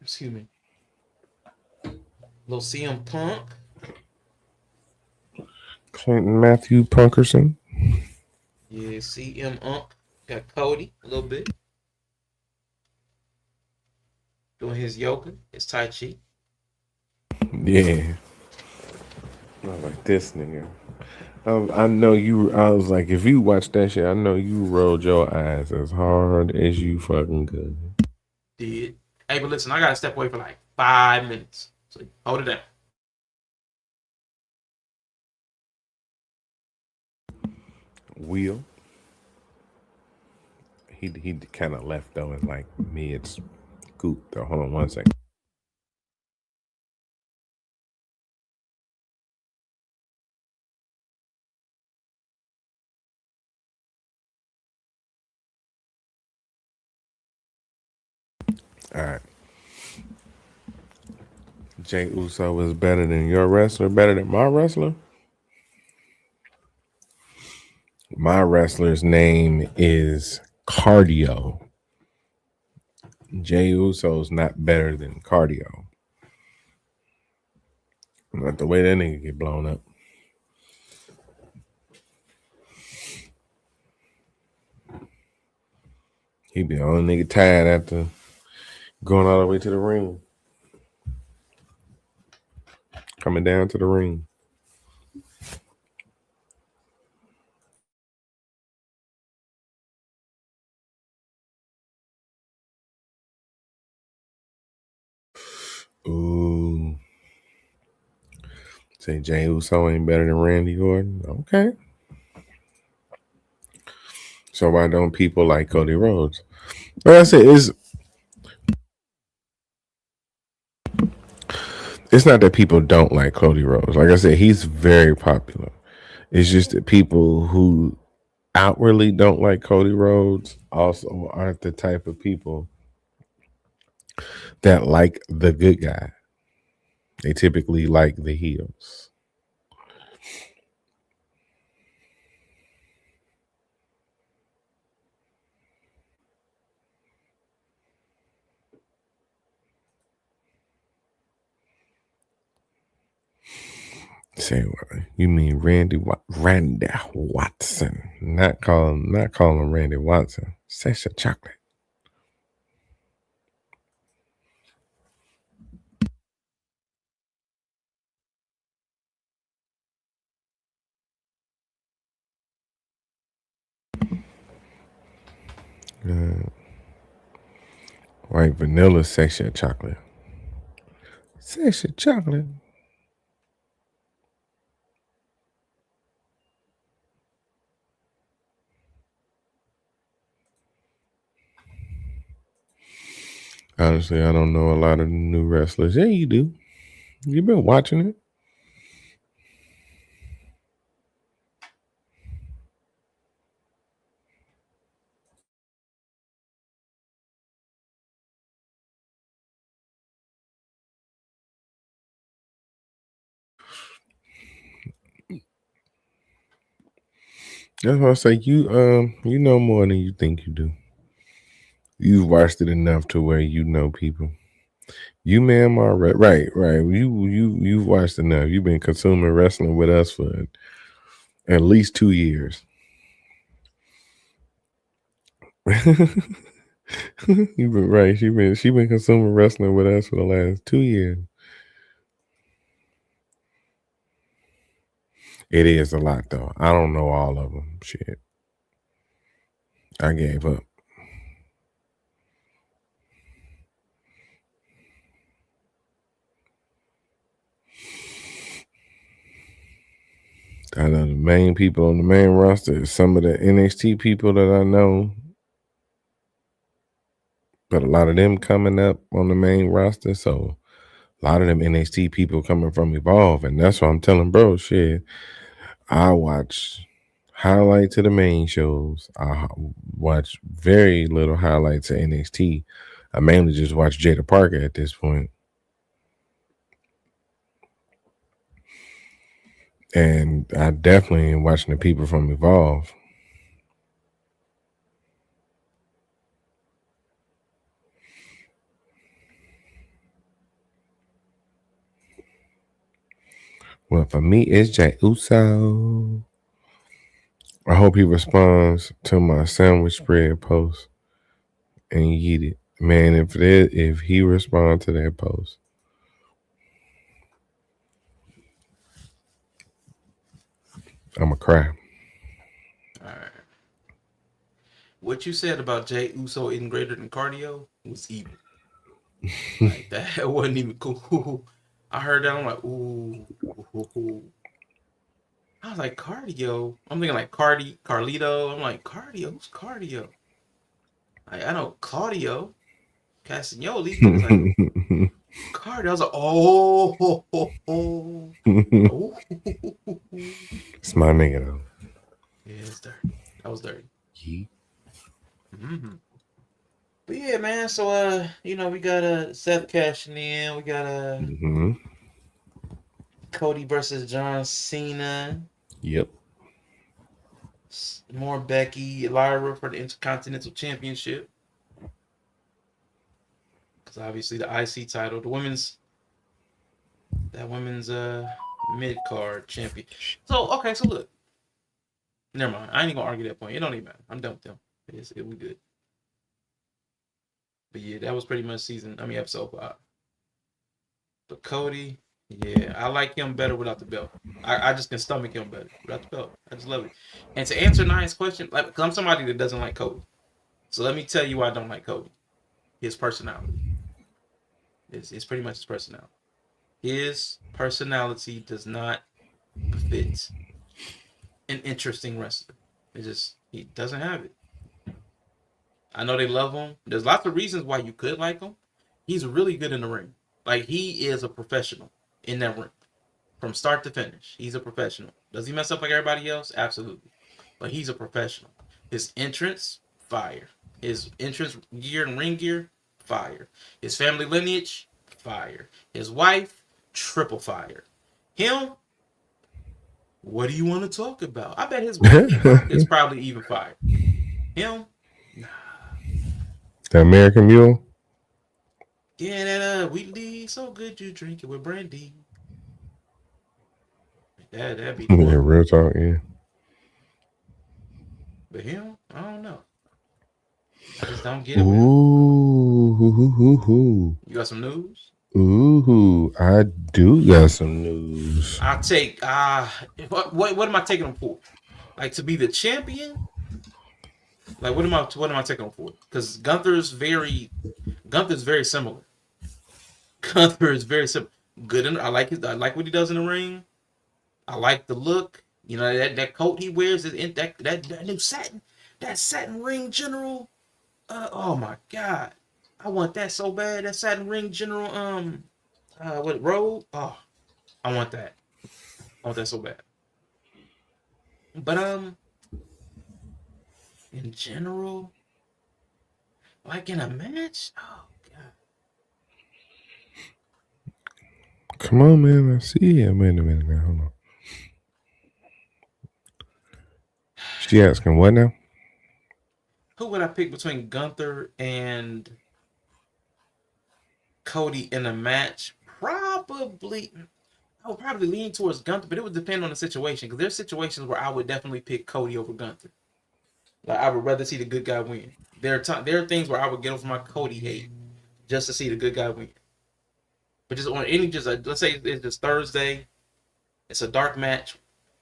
Excuse me. Little CM Punk. Clinton Matthew Punkerson. Yeah, CM Punk. Got Cody a little bit. Doing his yoga, his Tai Chi. Yeah. I was like, this nigga. I know you. I was like, if you watch that shit, I know you rolled your eyes as hard as you fucking could. Did. Hey, but listen, I gotta step away for like 5 minutes. So hold it down. Wheel. He kind of left though in like mid scoop though. Hold on 1 second. All right. Jay Uso is better than your wrestler, better than my wrestler. My wrestler's name is Cardio. Jay Uso's not better than Cardio. Not the way that nigga get blown up. He be the only nigga tired after going all the way to the ring. Coming down to the ring. Ooh. Say Jay Uso ain't better than Randy Orton. Okay. So why don't people like Cody Rhodes? Like I said, it's not that people don't like Cody Rhodes. Like I said, he's very popular. It's just that people who outwardly don't like Cody Rhodes also aren't the type of people that like the good guy. They typically like the heels. Say what? You mean Randy Watson? Not calling Randy Watson. Sasha Chocolate. White vanilla Sasha Chocolate. Sasha Chocolate. Honestly, I don't know a lot of the new wrestlers. Yeah, you do. You've been watching it. That's why I say you know more than you think you do. You've watched it enough to where you know people. You, ma'am, are right. You've watched enough. You've been consuming wrestling with us for at least 2 years. You've been right. She been consuming wrestling with us for the last 2 years. It is a lot though. I don't know all of them. Shit, I gave up. I know the main people on the main roster. Some of the NXT people that I know, but a lot of them coming up on the main roster. So a lot of them NXT people coming from Evolve, and that's what I'm telling bro. Shit, I watch highlights of the main shows. I watch very little highlights of NXT. I mainly just watch Jada Parker at this point. And I definitely am watching the people from Evolve. Well, for me, it's Jay Uso. I hope he responds to my sandwich spread post and eat it. Man, if he responds to that post, I'ma cry. All right. What you said about Jay Uso eating greater than cardio was evil. Like that wasn't even cool. I heard that. I'm like, ooh. I was like, cardio. I'm thinking like Carlito. I'm like, cardio. Who's cardio? I know Claudio Castagnoli. He was like Cardi. I was like, oh. It's my nigga though. Yeah, it's dirty. That was dirty. Yeet. Mm-hmm. But yeah, man. So we got Seth cashing in. We got Mm-hmm. Cody versus John Cena. Yep. More Becky, Lyra for the Intercontinental Championship. Because obviously the IC title, the women's mid card champion. So okay, so look. Never mind. I ain't even gonna argue that point. It don't even matter. I'm done with them. It was good. But yeah, that was pretty much episode 5. But Cody, yeah, I like him better without the belt. I just can stomach him better without the belt. I just love it. And to answer Nine's question, like, because I'm somebody that doesn't like Cody. So let me tell you why I don't like Cody. His personality. It's pretty much his personality. His personality does not fit an interesting wrestler. He doesn't have it. I know they love him. There's lots of reasons why you could like him. He's really good in the ring. Like, he is a professional in that ring. From start to finish, he's a professional. Does he mess up like everybody else? Absolutely. But he's a professional. His entrance, fire. His entrance gear and ring gear, fire. His family lineage, fire. His wife, triple fire. Him, what do you want to talk about? I bet his wife is probably even fire. Him, The American Mule. yeah, that Wheatley, so good you drink it with brandy. That'd be the Yeah, one. real talk. Yeah. But him, I don't know. I just don't get it. Ooh. You got some news? Ooh, I do got some news. I'll take what am I taking him for? Like, to be the champion? Like, what am I taking him for? Because Gunther's very similar. Gunther is very similar. Good. I like what he does in the ring. I like the look. You know, that coat he wears is in that new satin ring general. Oh my god, I want that so bad. That satin ring general. What robe? Oh, I want that. I want that so bad. But in general, like in a match, oh god. Come on, man. I see it. Wait a minute now. Hold on. She asking what now? Who would I pick between Gunther and Cody in a match? I would probably lean towards Gunther, but it would depend on the situation. Because there's situations where I would definitely pick Cody over Gunther. Like, I would rather see the good guy win. There are things where I would get over my Cody hate just to see the good guy win. But just on let's say it's just Thursday, it's a dark match.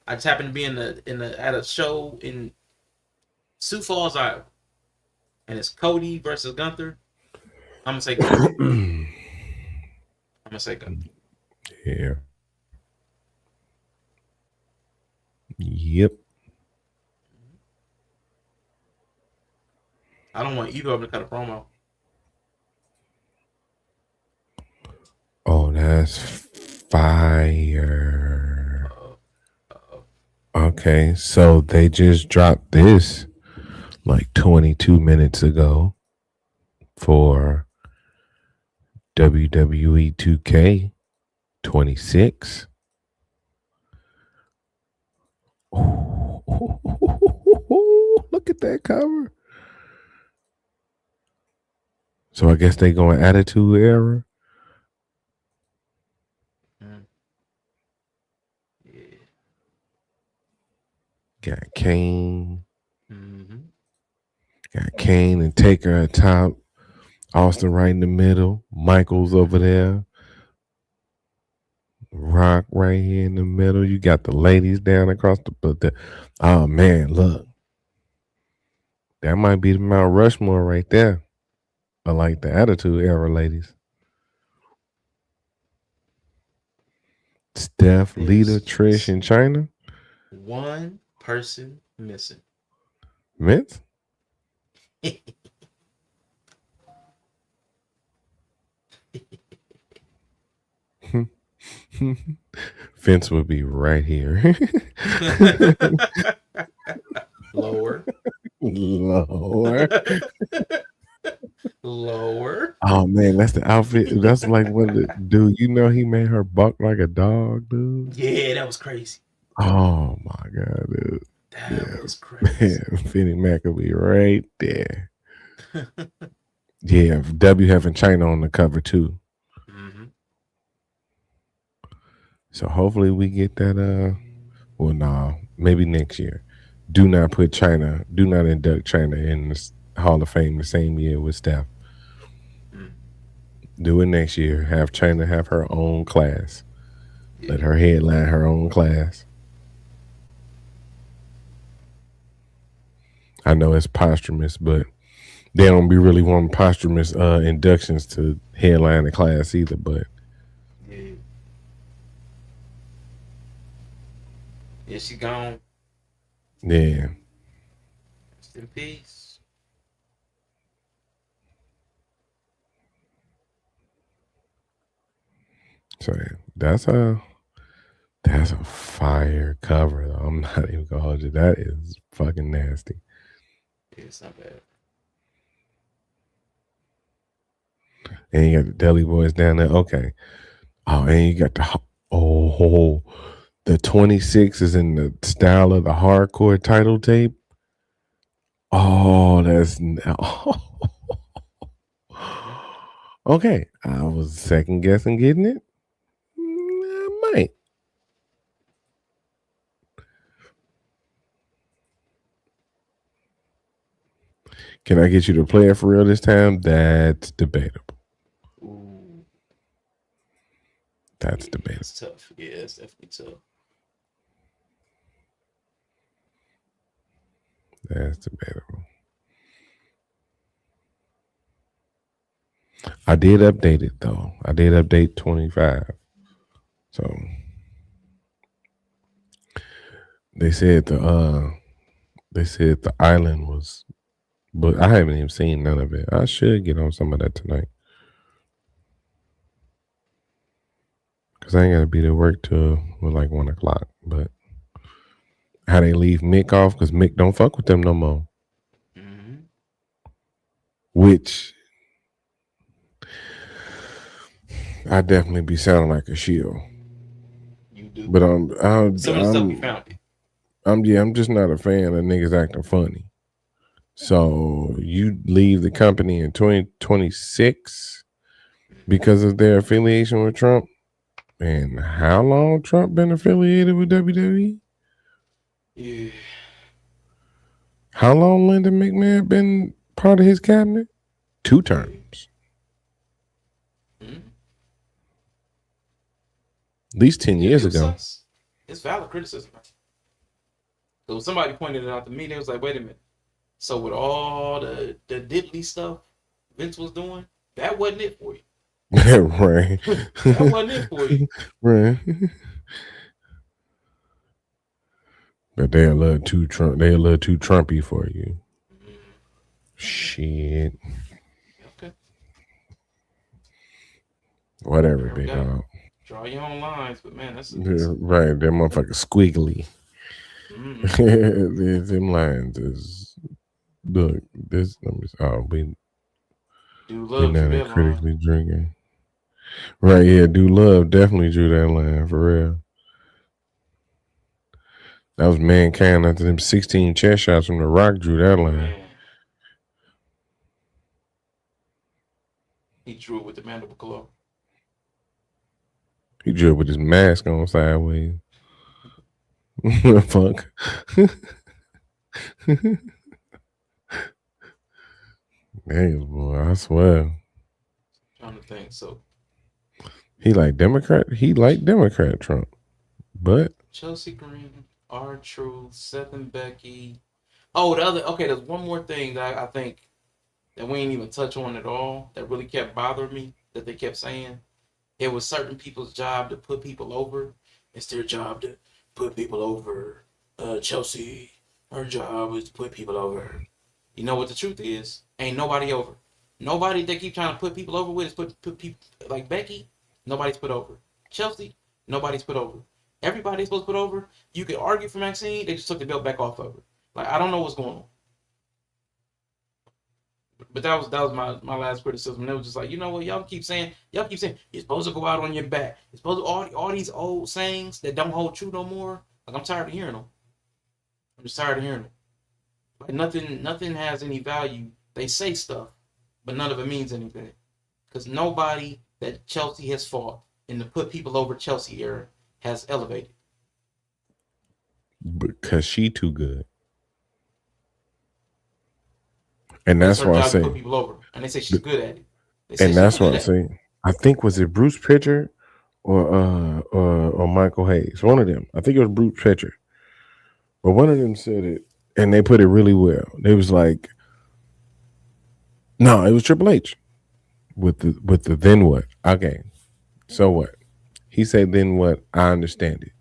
I just happen to be at a show in Sioux Falls, Iowa, and it's Cody versus Gunther. I'm gonna say Gunther. Yeah. Yep. I don't want either of them to cut a promo. Oh, that's fire. Okay, so they just dropped this like 22 minutes ago for WWE 2K26. Look at that cover. So I guess they going Attitude Era. Yeah. Got Kane. Mm-hmm. Got Kane and Taker at top. Austin right in the middle. Michaels over there. Rock right here in the middle. You got the ladies down across the oh man, look. That might be the Mount Rushmore right there. I like the Attitude Era ladies. Steph, Lita, Trish, and China. One person missing. Vince? Vince would be right here. Lower. Lord. Lower. Oh man, that's the outfit. That's like what the dude. You know, he made her bark like a dog, dude. Yeah, that was crazy. Oh my god, dude. That was crazy. Man, Finny Mac will be right there. Yeah, W having China on the cover too. Mhm. So hopefully we get that. Well, no, maybe next year. Do not put China. Do not induct China in the Hall of Fame the same year with Steph. Mm. Do it next year. Have China have her own class. Yeah. Let her headline her own class. I know it's posthumous, but they don't be really wanting posthumous inductions to headline the class either. But Yeah. Yeah, she gone. yeah, Rest in peace. so yeah, that's a fire cover though. I'm not even gonna hold you. That is fucking nasty. Yeah, it's not bad. And you got the Deli Boys down there. Okay. Oh, and you got the 26 is in the style of the hardcore title tape. Oh, that's okay. I was second guessing getting it. I might. Can I get you to play it for real this time? That's debatable. Ooh, That's yeah, debatable. it's tough. Yeah, it's definitely tough. That's debatable. I did update it though. I did update 25. So they said the island was, but I haven't even seen none of it. I should get on some of that tonight. Cause I ain't gotta be to work till like 1 o'clock. But how they leave Mick off? Cause Mick don't fuck with them no more. Mm-hmm. Which I definitely be sounding like a shield. You do. But Some of the stuff we found it. I'm just not a fan of niggas acting funny. So you leave the company in 2026 because of their affiliation with Trump. And how long Trump been affiliated with WWE? Yeah. How long Lyndon McMahon been part of his cabinet? 2 terms. Mm-hmm. At least 10 years ago. Sucks. It's valid criticism. So somebody pointed it out to me. They was like, "Wait a minute. So with all the diddly stuff Vince was doing, that wasn't it for you. Right. That wasn't it for you." Right. But they're a little too Trumpy for you. Mm-hmm. Shit. Okay. Whatever, There we big go. dog. Draw your own lines, but man, that's Yeah, right. That motherfucker squiggly. mm. Them lines is look. This let me. Oh, we Do we love now that critically line. drinking. Right. Yeah. Do love definitely drew that line for real. That was Mankind after them 16 chest shots from The Rock drew that line. Man. He drew it with the mandible claw. He drew it with his mask on sideways. Fuck. Niggas, boy, I swear. Trying to think. So He liked Democrat Trump. But Chelsea Green, R-Truth, Seth and Becky. Oh, there's one more thing that I think that we ain't even touch on at all that really kept bothering me that they kept saying. It was certain people's job to put people over. It's their job to put people over. Chelsea, her job is to put people over. You know what the truth is? Ain't nobody over. Nobody they keep trying to put people over with is put people like Becky. Nobody's put over. Chelsea, Nobody's put over. Everybody's supposed to put over. You could argue for Maxine. They just took the belt back off of her. Like, I don't know what's going on. But that was my last criticism. And it was just like, you know what, y'all keep saying you're supposed to go out on your back. You're supposed to all these old sayings that don't hold true no more. Like, I'm tired of hearing them. I'm just tired of hearing them. Like, nothing has any value. They say stuff, but none of it means anything. Because nobody that Chelsea has fought in the put people over Chelsea era has elevated. Because she too good. And that's why I say put people over, and they say she's good at it. And that's what I say. I think was it Bruce Pritchard or Michael Hayes, one of them. I think it was Bruce Pritchard, but one of them said it, and they put it really well. They was like, no, it was Triple H with the then what? Okay, so what? He said then what? I understand it.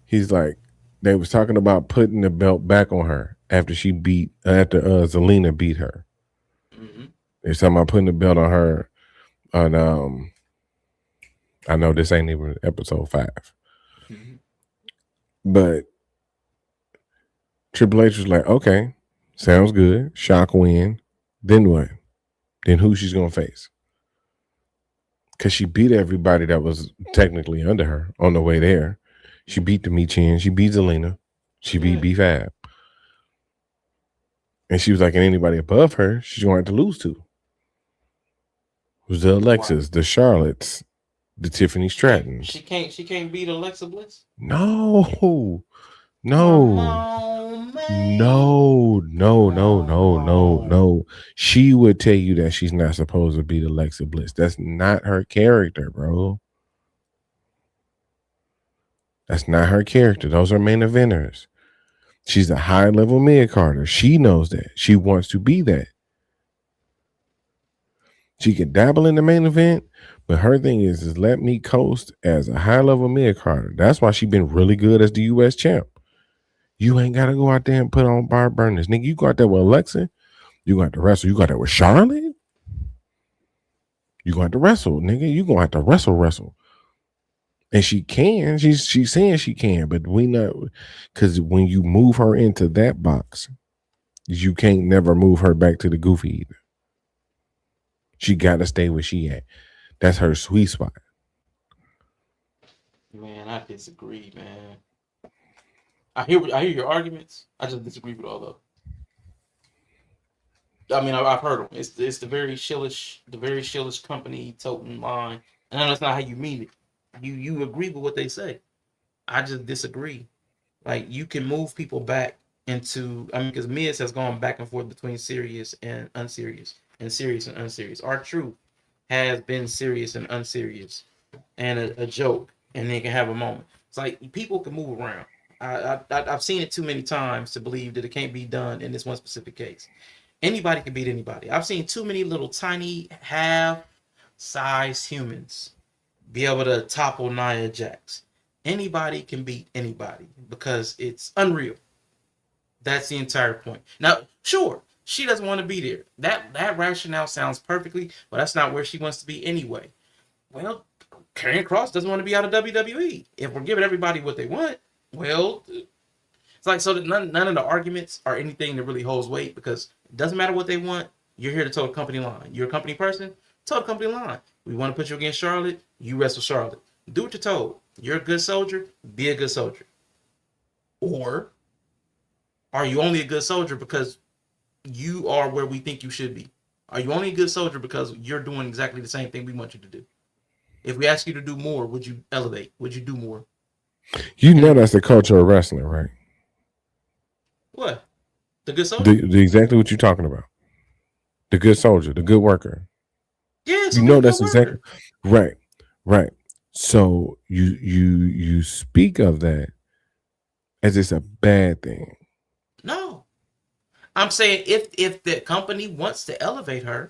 He's like, they was talking about putting the belt back on her after Zelina beat her. Mm-hmm. They're talking about putting the belt on her on I know this ain't even episode 5. Mm-hmm. But Triple H was like, okay, sounds good. Shock win. Then what? Then who she's gonna face? Because she beat everybody that was technically under her on the way there. She beat the Michin. She beat Zelina. She beat B5. And she was like, and anybody above her, she's going to have to lose to. Who's the Alexas, the Charlottes, the Tiffany Strattons. She can't beat Alexa Bliss? No. Oh, No. She would tell you that she's not supposed to beat Alexa Bliss. That's not her character, bro. That's not her character. Those are main eventers. She's a high-level mid-carder. She knows that. She wants to be that. She can dabble in the main event, but her thing is let me coast as a high-level mid-carder. That's why she's been really good as the U.S. champ. You ain't got to go out there and put on bar burners. Nigga, you go out there with Alexa. You got to wrestle. You got there with Charlotte. You going to wrestle, nigga. You going to have to wrestle. And she can. She's saying she can, but we know because when you move her into that box, you can't never move her back to the goofy either. She got to stay where she at. That's her sweet spot. Man, I disagree, man. I hear your arguments. I just disagree with all of them. I mean, I've heard them. It's the very shillish company toting line, and I know that's not how you mean it. You agree with what they say. I just disagree. Like, you can move people back into, I mean, because Miz has gone back and forth between serious and unserious, and serious and unserious. R-Truth has been serious and unserious, and a joke, and they can have a moment. It's like people can move around. I've seen it too many times to believe that it can't be done in this one specific case. Anybody can beat anybody. I've seen too many little tiny half-sized humans be able to topple Nia Jax. Anybody can beat anybody because it's unreal. That's the entire point. Now, sure, she doesn't want to be there. That rationale sounds perfectly, but that's not where she wants to be anyway. Well, Karrion Kross doesn't want to be out of WWE. If we're giving everybody what they want, well, it's like, so that none of the arguments are anything that really holds weight, because it doesn't matter what they want. You're here to toe the company line. You're a company person, toe the company line. We want to put you against Charlotte, you wrestle Charlotte. Do what you're told. You're a good soldier, be a good soldier. Or are you only a good soldier because you are where we think you should be? Are you only a good soldier because you're doing exactly the same thing we want you to do? If we ask you to do more, would you elevate? Would you do more? You know that's the culture of wrestling, right? What? The good soldier? The exactly what you're talking about. The good soldier, the good worker. Yeah, you know that's exactly right. So you speak of that as it's a bad thing. No, I'm saying if the company wants to elevate her,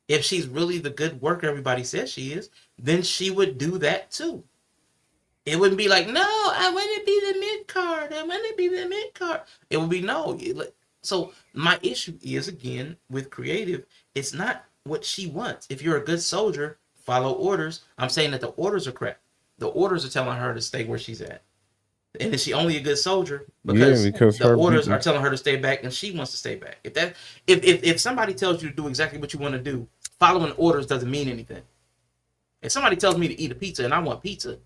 if she's really the good worker everybody says she is, then she would do that too. It wouldn't be like, no, I want to be the mid card. I want to be the mid card. It would be no. So my issue is, again, with creative, it's not what she wants. If you're a good soldier, follow orders. I'm saying that the orders are crap. The orders are telling her to stay where she's at. And is she only a good soldier because the her orders people, are telling her to stay back and she wants to stay back? If somebody tells you to do exactly what you want to do, following orders doesn't mean anything. If somebody tells me to eat a pizza and I want pizza,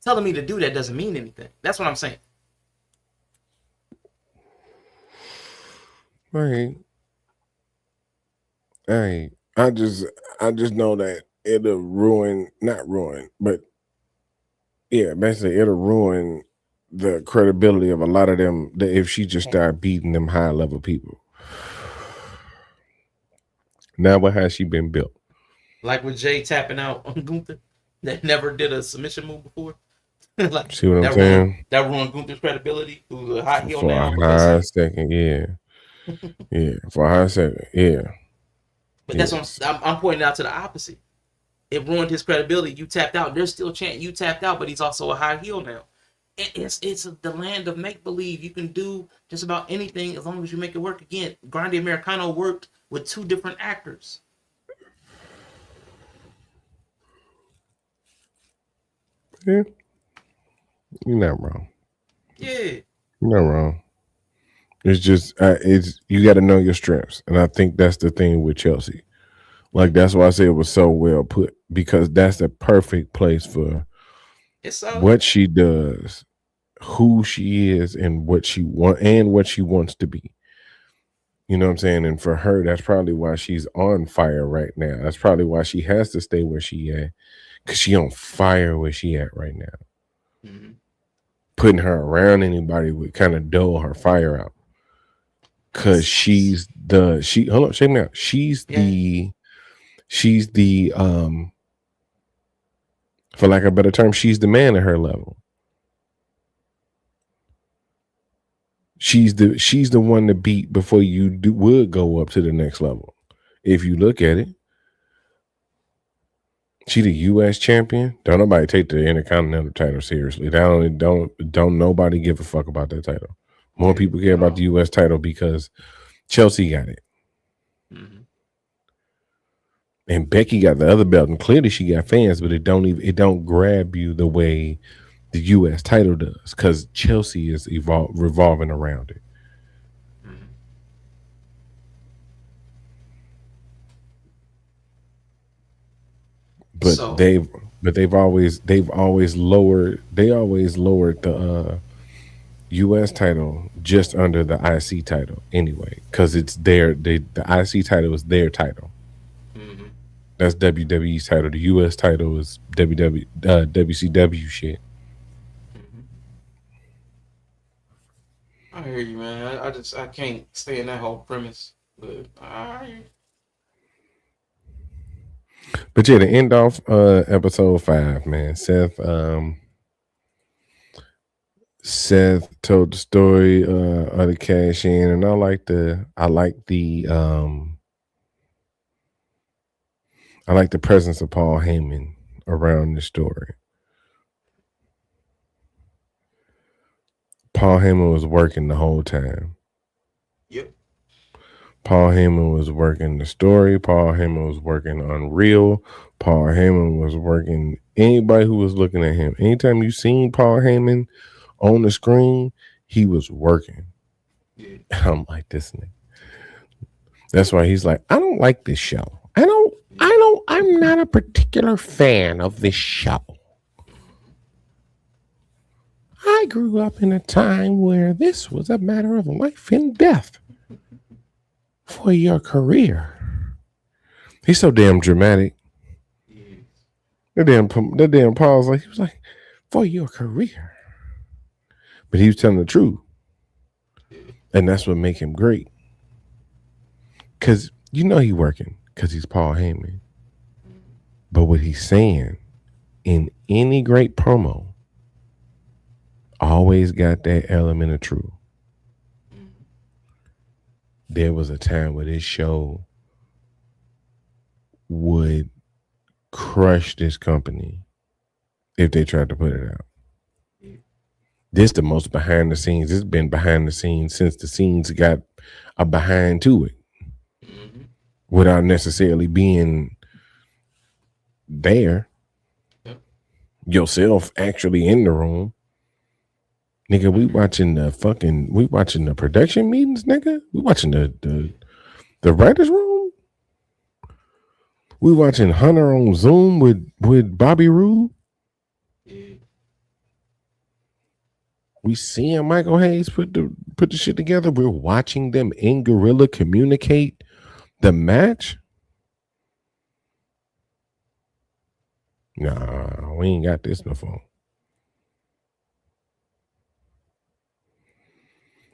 telling me to do that doesn't mean anything. That's what I'm saying. right? Hey, I just know that it'll not ruin, but yeah, basically it'll ruin the credibility of a lot of them if she just start beating them high level people. Now, what has she been built? Like with Jay tapping out on Gunther, that never did a submission move before. Like, See what I'm saying? That ruined Gunther's credibility. Who's a hot heel For now. a high second, yeah. Yeah, for a high second, yeah. But that's what I'm pointing out to the opposite. It ruined his credibility. You tapped out. There's still a chance you tapped out, but he's also a high heel now. It's the land of make believe. You can do just about anything as long as you make it work. Again, Grande Americano worked with two different actors. Yeah, you're not wrong. Yeah, You're not wrong. It's just you got to know your strengths, and I think that's the thing with Chelsea. Like that's why I say it was so well put, because that's the perfect place for what she does, who she is, and what she wants to be. You know what I'm saying? And for her, that's probably why she's on fire right now. That's probably why she has to stay where she at, because she on fire where she at right now. Mm-hmm. Putting her around anybody would kind of dull her fire out. Cause she's the for lack of a better term, she's the man at her level. She's the one to beat before you would go up to the next level. If you look at it, she the U.S. champion. Don't nobody take the Intercontinental title seriously. Don't nobody give a fuck about that title. More people care about the U.S. title because Chelsea got it. Mm-hmm. And Becky got the other belt, and clearly she got fans, but it don't grab you the way the U.S. title does, because Chelsea is revolving around it. Mm-hmm. But they've always lowered the U.S. title just under the IC title anyway, because it's the IC title is their title. Mm-hmm. That's WWE's title. The U.S. title is WCW shit. Mm-hmm. I hear you, man. I can't stay in that whole premise. But But yeah, to end off episode 5, man, Seth told the story of the cash in, and I like the presence of Paul Heyman around the story. Paul Heyman was working the whole time. Yep. Paul Heyman was working the story. Paul Heyman was working Unreal. Paul Heyman was working anybody who was looking at him. Anytime you seen Paul Heyman on the screen, he was working. Yeah. I'm like, this nigga. That's why he's like, I don't like this show. I'm not a particular fan of this show. I grew up in a time where this was a matter of life and death for your career. He's so damn dramatic. Yeah. That damn Paul's like, he was like, for your career. But he was telling the truth. And that's what make him great. Because you know he working because he's Paul Heyman. But what he's saying in any great promo always got that element of truth. There was a time where this show would crush this company if they tried to put it out. This the most behind the scenes. This has been behind the scenes since the scenes got a behind to it. Mm-hmm. Without necessarily being there. Yep. yourself actually in the room. Nigga, we watching the production meetings, nigga. We watching the writers room. We watching Hunter on Zoom with Bobby Roode. Yeah. We seeing Michael Hayes put the shit together. We're watching them in Gorilla communicate the match. Nah, we ain't got this no phone.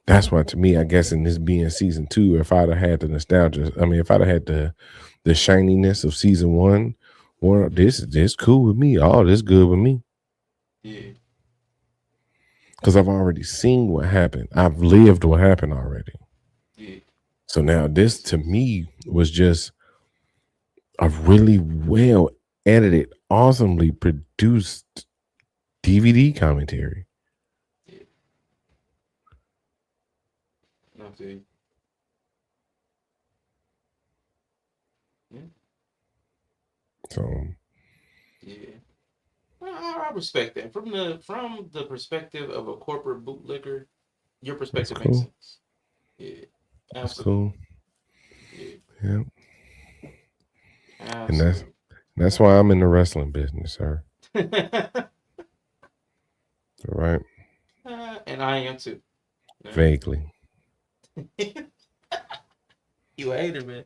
That's why, to me, I guess in this being season 2, if I'd have had the nostalgia, if I'd have had the shininess of season 1, well, this cool with me. Oh, this good with me. Yeah. Because I've already seen what happened. I've lived what happened already. Yeah. So now this, to me, was just a really well edited, awesomely produced DVD commentary. Okay. Yeah. So Yeah. Well, I respect that. From the perspective of a corporate bootlicker, your perspective makes cool. sense. Yeah. That's Absolutely. cool. Yeah. And Absolutely. that's why I'm in the wrestling business, sir. All right. And I am too. Vaguely. You a hater, man.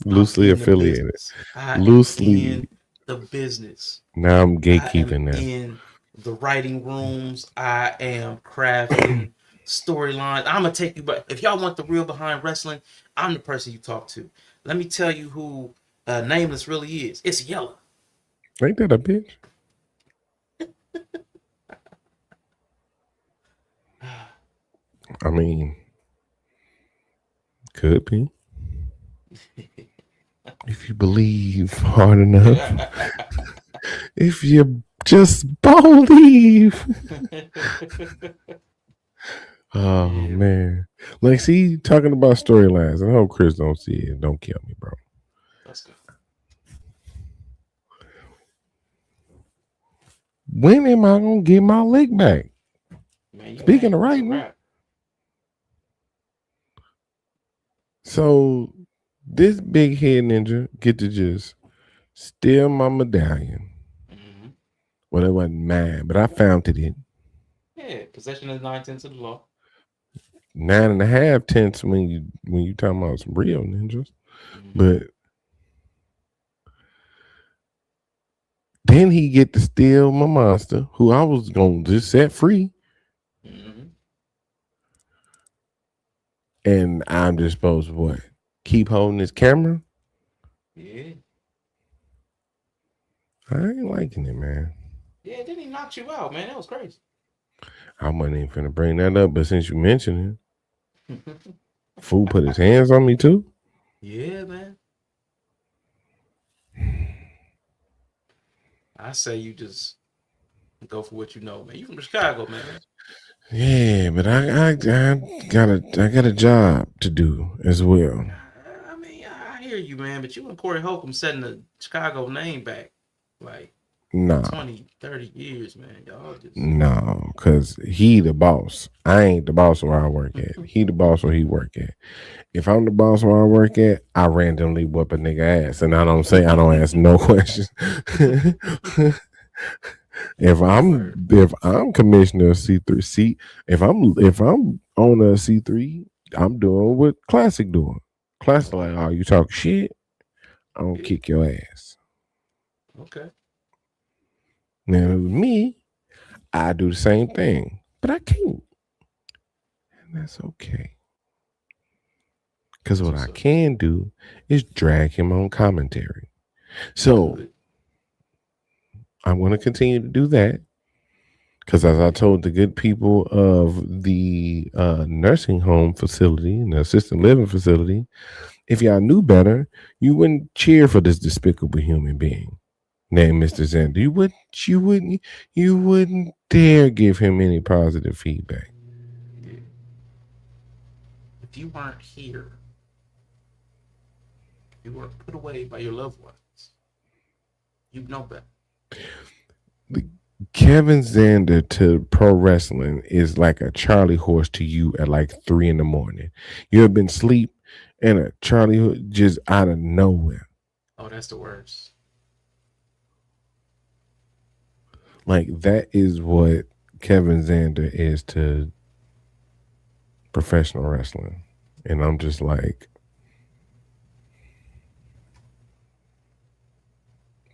Loosely I'm in the affiliated. business. I am Loosely. in the business. Now I'm I gatekeeping am that. in the writing rooms. I am crafting storylines. I'm gonna take you back. If y'all want the real behind wrestling, I'm the person you talk to. Let me tell you who Nameless really is. It's Yella. Ain't that a bitch? I mean, could be. If you believe hard enough. If you just believe. Oh, Yeah. man. Like, see, talking about storylines. I hope Chris don't see it. Don't kill me, bro. Let's go. When am I going to get my leg back? Man, Speaking of writing. So, this big head ninja get to just steal my medallion. Mm-hmm. Well, it wasn't mine, but I found it. Yeah, possession is 9/10 of the law. 9.5 tenths when you talking about some real ninjas. Mm-hmm. But then he get to steal my monster, who I was gonna just set free. Mm-hmm. And I'm just supposed to what? Keep holding this camera? Yeah. I ain't liking it, man. Yeah, didn't he knock you out, man? That was crazy. I wasn't even finna bring that up, but since you mentioned it, fool put his hands on me too. Yeah, man. I say you just go for what you know, man. You from Chicago, man. Yeah, but I got a job to do as well. I mean, I hear you, man, but you and Corey Holcomb setting the Chicago name back like Nah. 20, 30 years, man. Y'all just No, because he the boss. I ain't the boss where I work at. He the boss where he work at. If I'm the boss where I work at, I randomly whoop a nigga ass. And I don't ask no questions. If I'm commissioner of C3, if I'm on a C3, I'm doing what Classic doing. Classic like, oh, you talk shit, I'm gonna kick your ass. okay. Now with me, I do the same thing, but I can't, and that's okay. Because what I can do is drag him on commentary. So I'm going to continue to do that. Because as I told the good people of the nursing home facility and the assisted living facility, if y'all knew better, you wouldn't cheer for this despicable human being named Mr. Zender. You wouldn't dare give him any positive feedback. If you weren't here, you weren't put away by your loved ones, you'd know better. Kevin Zander to pro wrestling is like a Charlie horse to you at like 3 in the morning. You have been asleep and a Charlie horse just out of nowhere. Oh, that's the worst. Like that is what Kevin Zander is to professional wrestling. And I'm just like,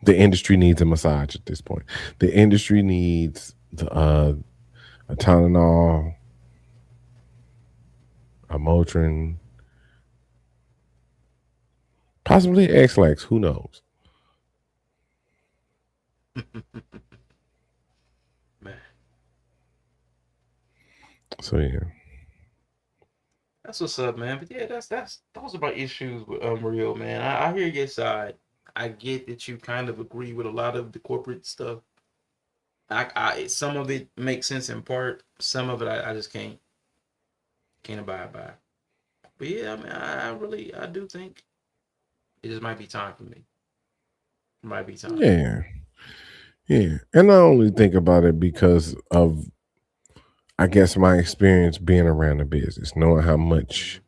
the industry needs a massage at this point. The industry needs a Tylenol, a Motrin, possibly X-Lax. Who knows? Man, So yeah, that's what's up, man. But yeah, that's those are my issues with Unreal, man. I hear your side. I get that you kind of agree with a lot of the corporate stuff. I some of it makes sense in part. Some of it I just can't abide by. But yeah, I mean, I do think it just might be time for me. It might be time. yeah, yeah. And I only think about it because of, I guess, my experience being around the business, knowing how much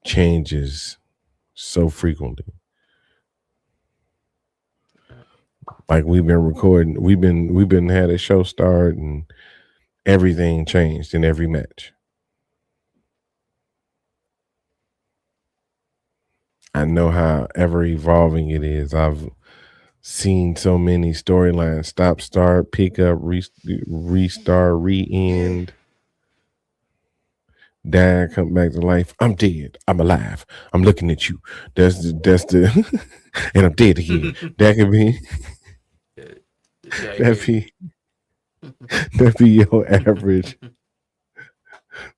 changes so frequently. Like we've been recording, we've been had a show start and everything changed in every match. I know how ever evolving it is. I've seen so many storylines stop, start, pick up, restart, re-end, die, come back to life. I'm dead. I'm alive. I'm looking at you. That's the and I'm dead again. That could be Yeah, that be your average.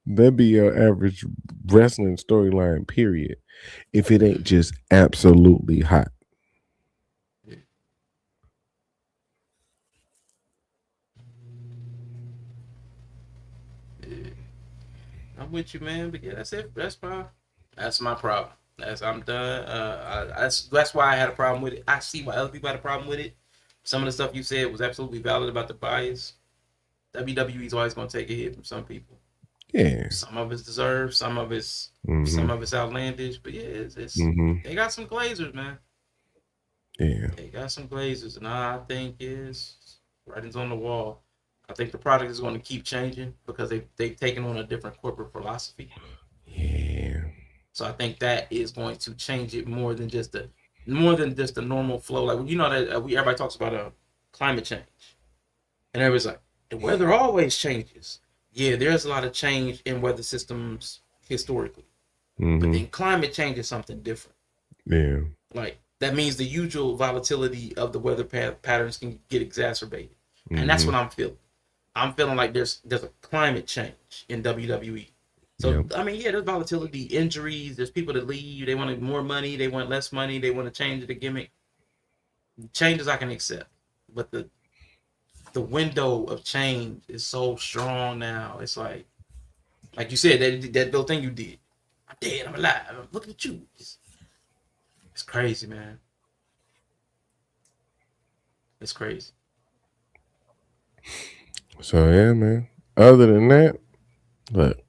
That'd be your average wrestling storyline, period. If it ain't just absolutely hot. I'm with you, man. But yeah, that's it. That's my problem. I'm done. That's why I had a problem with it. I see why other people had a problem with it. Some of the stuff you said was absolutely valid about the bias. WWE is always going to take a hit from some people. Yeah. Some of it's deserved. Some of it's outlandish. But yeah, it's they got some glazers, man. Yeah. They got some glazers, and I think writing's on the wall. I think the product is going to keep changing because they've taken on a different corporate philosophy. Yeah. So I think that is going to change it more than just the normal flow. Like you know that everybody talks about climate change, and everybody's like the weather always changes. Yeah, there's a lot of change in weather systems historically, but then climate change is something different. Yeah. Like that means the usual volatility of the weather patterns can get exacerbated, and that's what I'm feeling. I'm feeling like there's a climate change in WWE. So I mean, yeah, there's volatility, injuries. There's people that leave. They want more money. They want less money. They want to change the gimmick. Changes I can accept, but the window of change is so strong now. It's like you said that little thing you did. I'm dead. I'm alive. Look at you. It's crazy, man. It's crazy. So yeah, man. Other than that, look,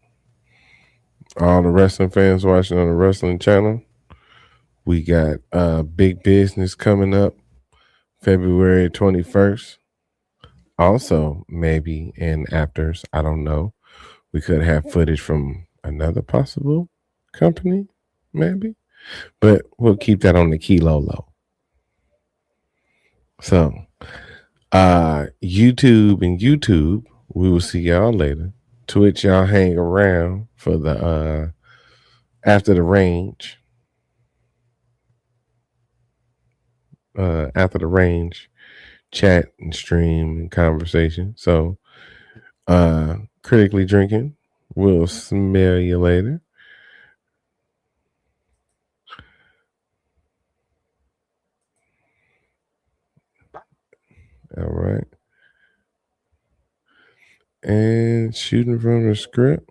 all the wrestling fans watching on the wrestling channel, we got Big Business coming up February 21st. Also, maybe in afters, I don't know. We could have footage from another possible company, maybe. But we'll keep that on the kilo low. So, YouTube, we will see y'all later. Twitch, y'all hang around for the after the range. After the range chat and stream and conversation. So critically drinking. We'll smell you later. All right. And shooting from the script.